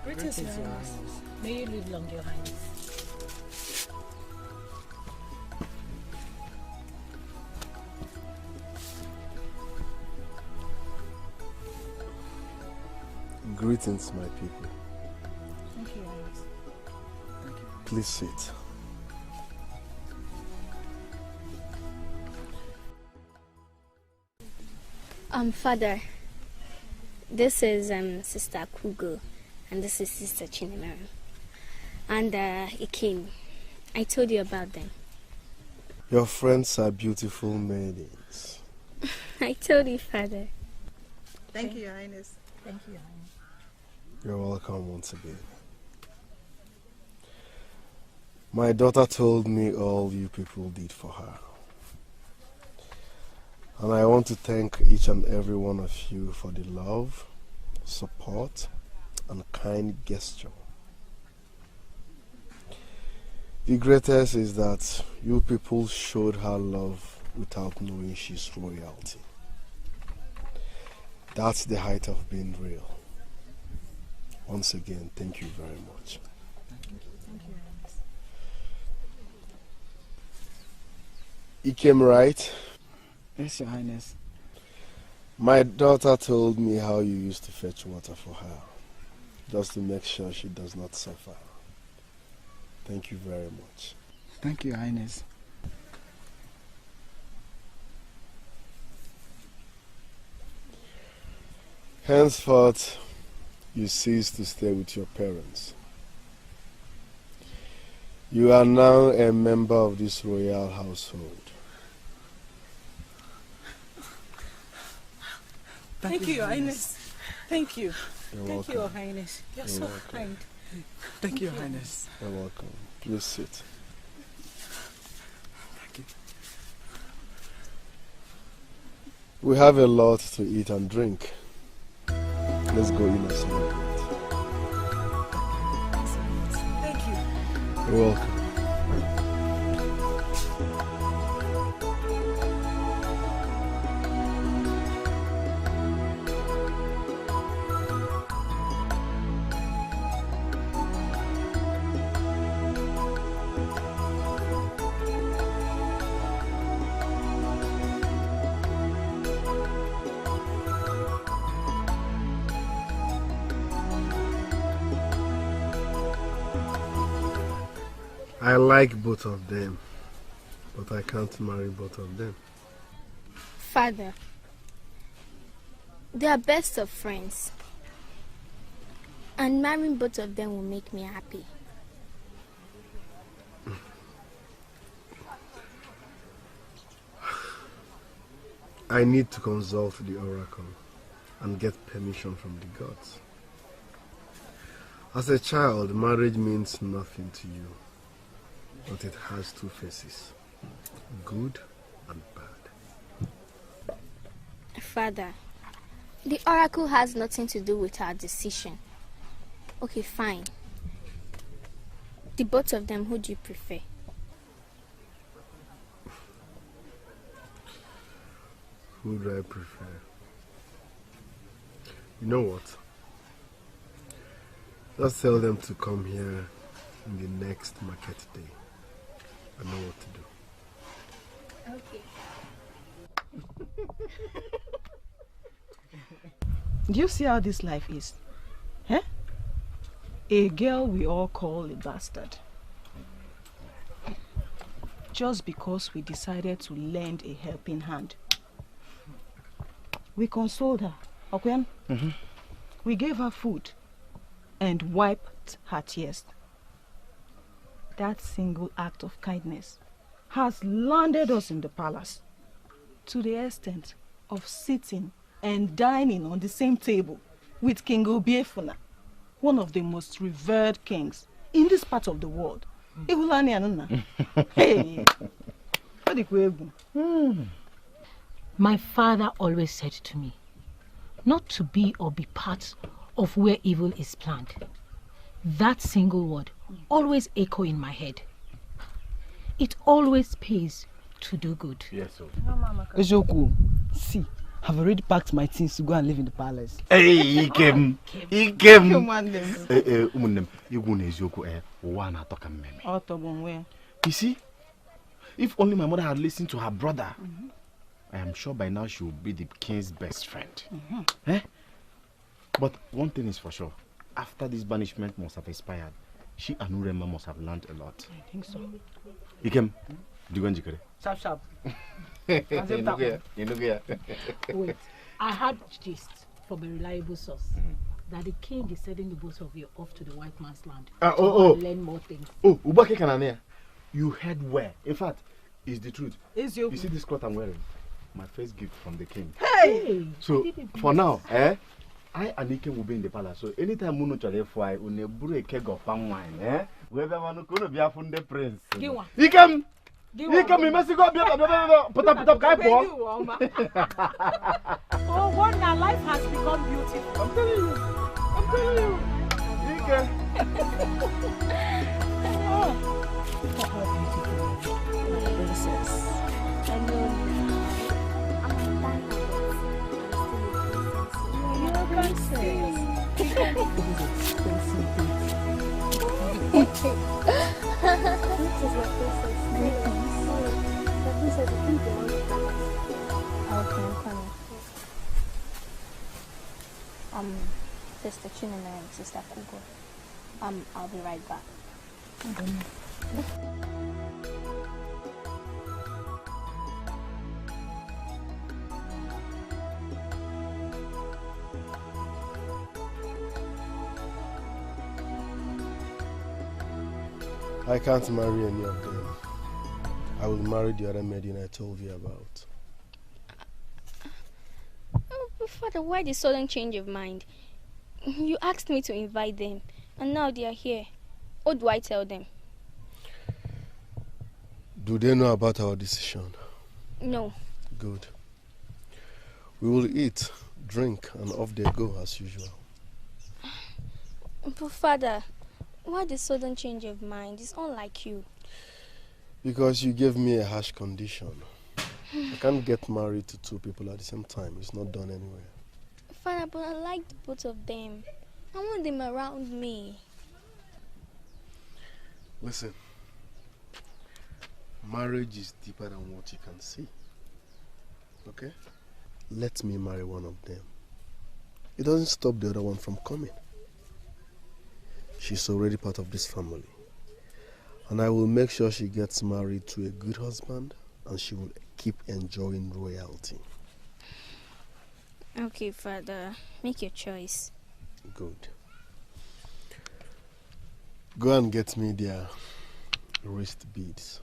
Greetings, Your Highness. May you live long, Your Highness. Greetings, my people. Thank you, Your Highness. Thank you. Please sit. Father, this is Sister Kugo, and this is Sister Chinemere. And Ikim, I told you about them. Your friends are beautiful maidens. I told you, Father. Thank you, Your Highness. Thank you, Your Highness. You're welcome once again. My daughter told me all you people did for her. And I want to thank each and every one of you for the love, support, and kind gesture. The greatest is that you people showed her love without knowing she's royalty. That's the height of being real. Once again, thank you very much. Thank you, Your Highness. Ikem, right? Yes, Your Highness. My daughter told me how you used to fetch water for her, just to make sure she does not suffer. Thank you very much. Thank you, Your Highness. Henceforth, you cease to stay with your parents. You are now a member of this royal household. Thank you, Your Highness. Thank you. You're Thank welcome. you, Your Highness. You're so welcome. kind. Thank you, Your Highness. You're welcome. Please sit. Thank you. We have a lot to eat and drink. Let's go in and celebrate. Thank you. You're welcome. I like both of them, but I can't marry both of them. Father, they are best of friends. And marrying both of them will make me happy. I need to consult the oracle and get permission from the gods. As a child, marriage means nothing to you, but it has two faces, good and bad. Father, the oracle has nothing to do with our decision. Okay, fine. The both of them, who do you prefer? Who do I prefer? You know what? Just tell them to come here in the next market day. I know what to do. Do you see how this life is? Eh? A girl we all call a bastard. Just because we decided to lend a helping hand. We consoled her, okay? We gave her food and wiped her tears. That single act of kindness has landed us in the palace to the extent of sitting and dining on the same table with King Obiefuna, one of the most revered kings in this part of the world. Hey. My father always said to me, not to be or be part of where evil is planned. That single word always echo in my head. It always pays to do good. Yes, sir. Ejoku, see, I've already packed my things to go and live in the palace. Hey, he came. You see, if only my mother had listened to her brother, I am sure by now she would be the king's best friend. Eh? But one thing is for sure, after this banishment must have expired, she and Urema must have learned a lot. I think so. Ikem, do you go and Sharp, sharp. Wait, I had gist from a reliable source that the king is sending the both of you off to the white man's land to learn more things. Oh, Ubake Kanania, you heard where? In fact, it's the truth. You see this cloth I'm wearing? My first gift from the king. Hey! So, for now, I and Ikem will be in the palace. So, anytime Muno Chalefwai, we will brew a keg of palm wine. Wherever one could be a the prince. Ikem! Ikem, you must go. Put up, guy, Oh, wonder, life has become beautiful. I'm telling you. Ikem. I know. Sister Chinina and Sister Kugo. I'll be right back. I can't marry any of them. I will marry the other maiden I told you about. Father, why the sudden change of mind? You asked me to invite them, and now they are here. What do I tell them? Do they know about our decision? No. Good. We will eat, drink, and off they go as usual. But Father, why the sudden change of mind? It's unlike you. Because you gave me a harsh condition. I can't get married to two people at the same time. It's not done anywhere. Father, but I liked both of them. I want them around me. Listen. Marriage is deeper than what you can see. Okay? Let me marry one of them. It doesn't stop the other one from coming. She's already part of this family. And I will make sure she gets married to a good husband and she will keep enjoying royalty. Okay, Father. Make your choice. Good. Go and get me their wrist beads.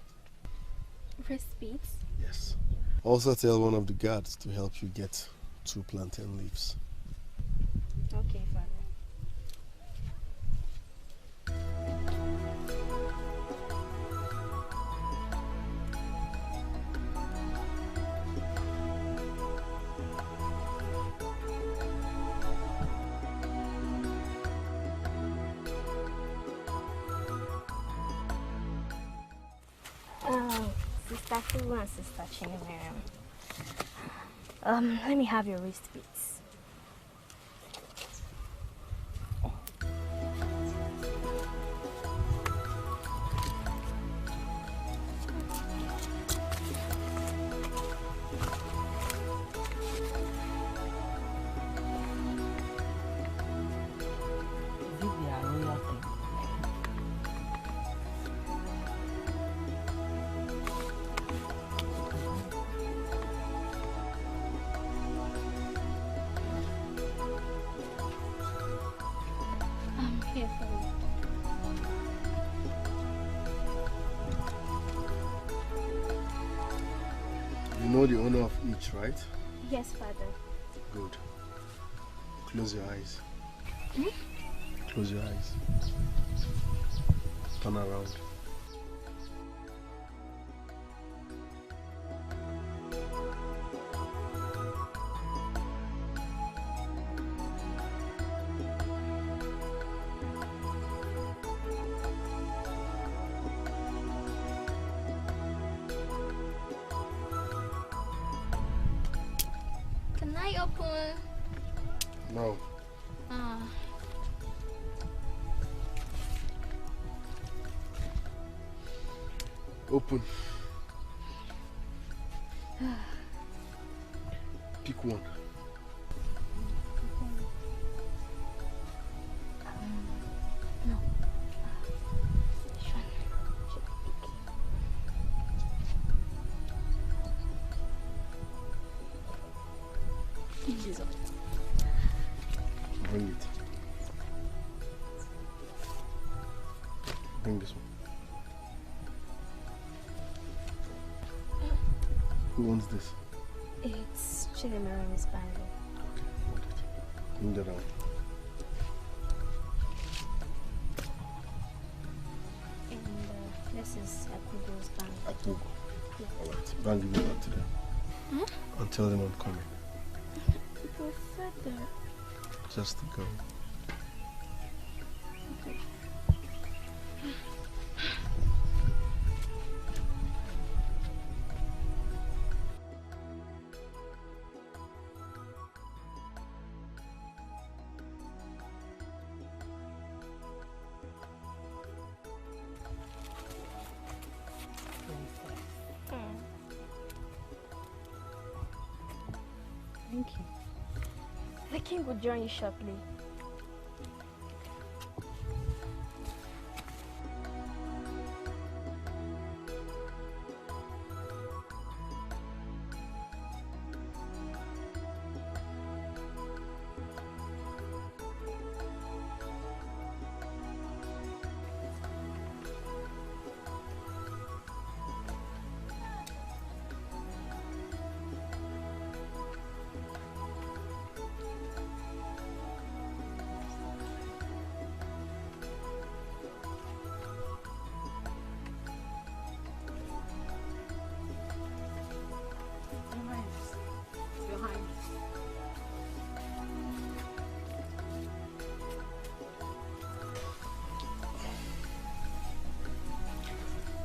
Wrist beads? Yes. Also tell one of the guards to help you get 2 plantain leaves. Okay, Father. Sister Fugu and Sister Chinemere. Let me have your wrist beads. Here for you. You know the owner of each, right? Yes, Father. Good. Close your eyes. Hmm? Close your eyes. Turn around. Can I open? No. Open. Pick one. No. Jesus. Bring it. Bring this one. Who owns this? It's Chinemere bangle. Okay, hold it. Bring that out. And this is Akugo's bangle. Akugo. Yeah. Alright, go and give it back to them. Huh? And tell them I'm coming. But Father. Just go. Okay. Thank you. The king will join you shortly.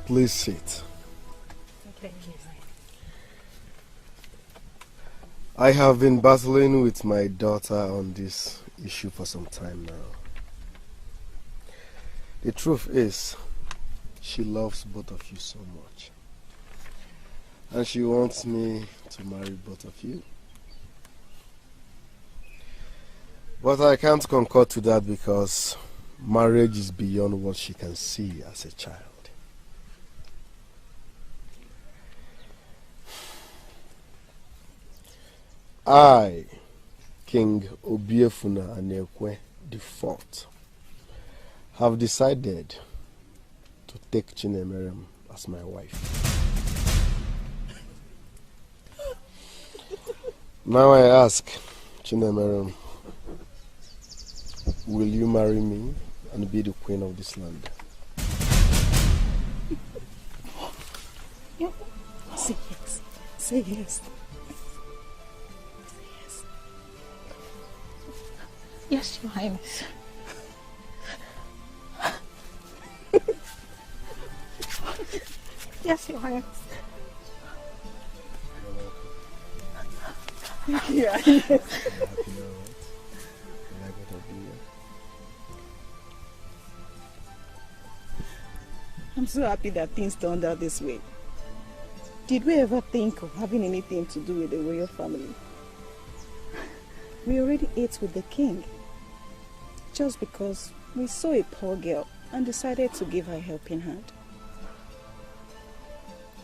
Please sit. Thank you. I have been battling with my daughter on this issue for some time now. The truth is, she loves both of you so much. And she wants me to marry both of you. But I can't concur to that because marriage is beyond what she can see as a child. I, King Obiefuna Anekwe IV, have decided to take Chinemerem as my wife. Now I ask, Chinemerem, will you marry me and be the queen of this land? Say yes. Say yes. Yes, Your Highness. Yes, Your Highness. Thank you, Your Highness. I'm so happy that things turned out this way. Did we ever think of having anything to do with the royal family? We already ate with the king, just because we saw a poor girl and decided to give her a helping hand.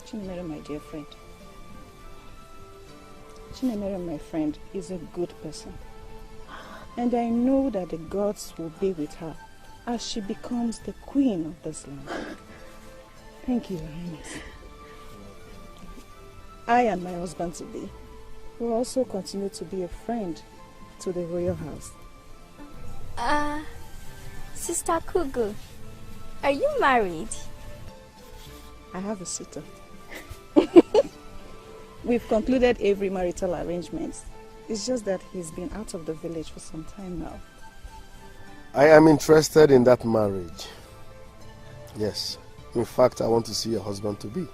Chinemere, my dear friend. Chinemere, my friend, is a good person. And I know that the gods will be with her as she becomes the queen of this land. Thank you, Your Highness. I and my husband today will also continue to be a friend to the royal house. Sister Kugu, are you married? I have a suitor. We've concluded every marital arrangements. It's just that he's been out of the village for some time now. I am interested in that marriage. Yes. In fact, I want to see your husband-to-be.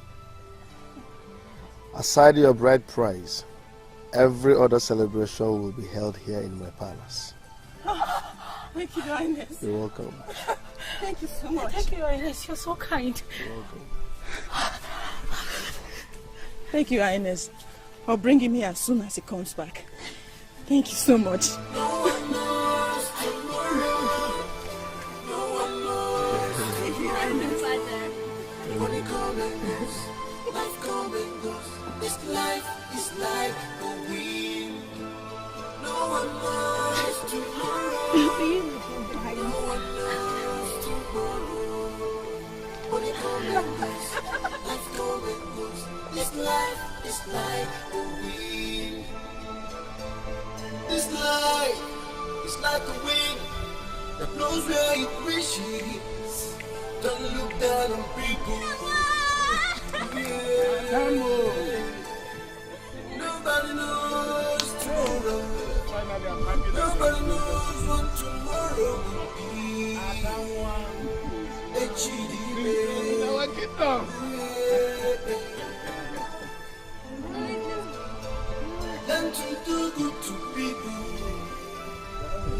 Aside your bride price, every other celebration will be held here in my palace. Thank you, Your Highness. You're welcome. Thank you so much. Thank you, Your Highness. You're so kind. You're welcome. Thank you, Your Highness. I'll bring him here as soon as he comes back. Thank you so much. Money come and goes, life come and goes. This life is like a wind. No one knows tomorrow. No one knows tomorrow. Money come and goes, life come and goes. This life is like a wind. This life is like a wind that blows where it wishes. Don't look down on people. Yeah. Nobody knows tomorrow. Nobody knows what tomorrow will be. Learn to do good to people.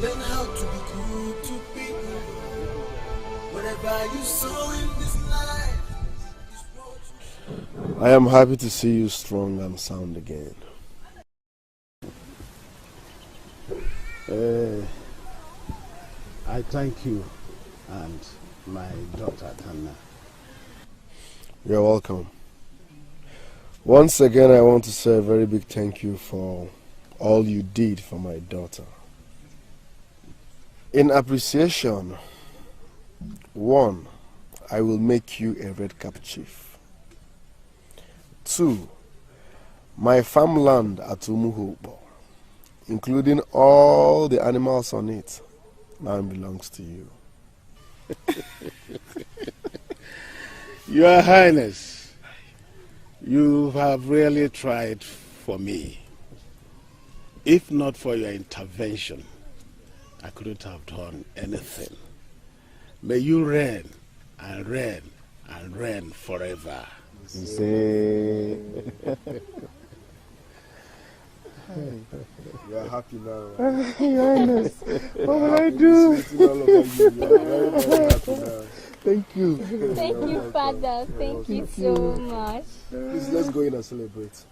Learn how to be good to people. Whatever you sow in this life. I am happy to see you strong and sound again. I thank you and my daughter Tanna. You're welcome. Once again, I want to say a very big thank you for all you did for my daughter. In appreciation, 1, I will make you a red cap chief. 2, my farmland at Umuhubo, including all the animals on it, now belongs to you. Your Highness, you have really tried for me. If not for your intervention, I couldn't have done anything. May you reign and reign and reign forever. Say. You're happy now, right? Your Highness, what will I do? Thank you. Thank you, Father. Thank you so much. Please, let's go in and celebrate.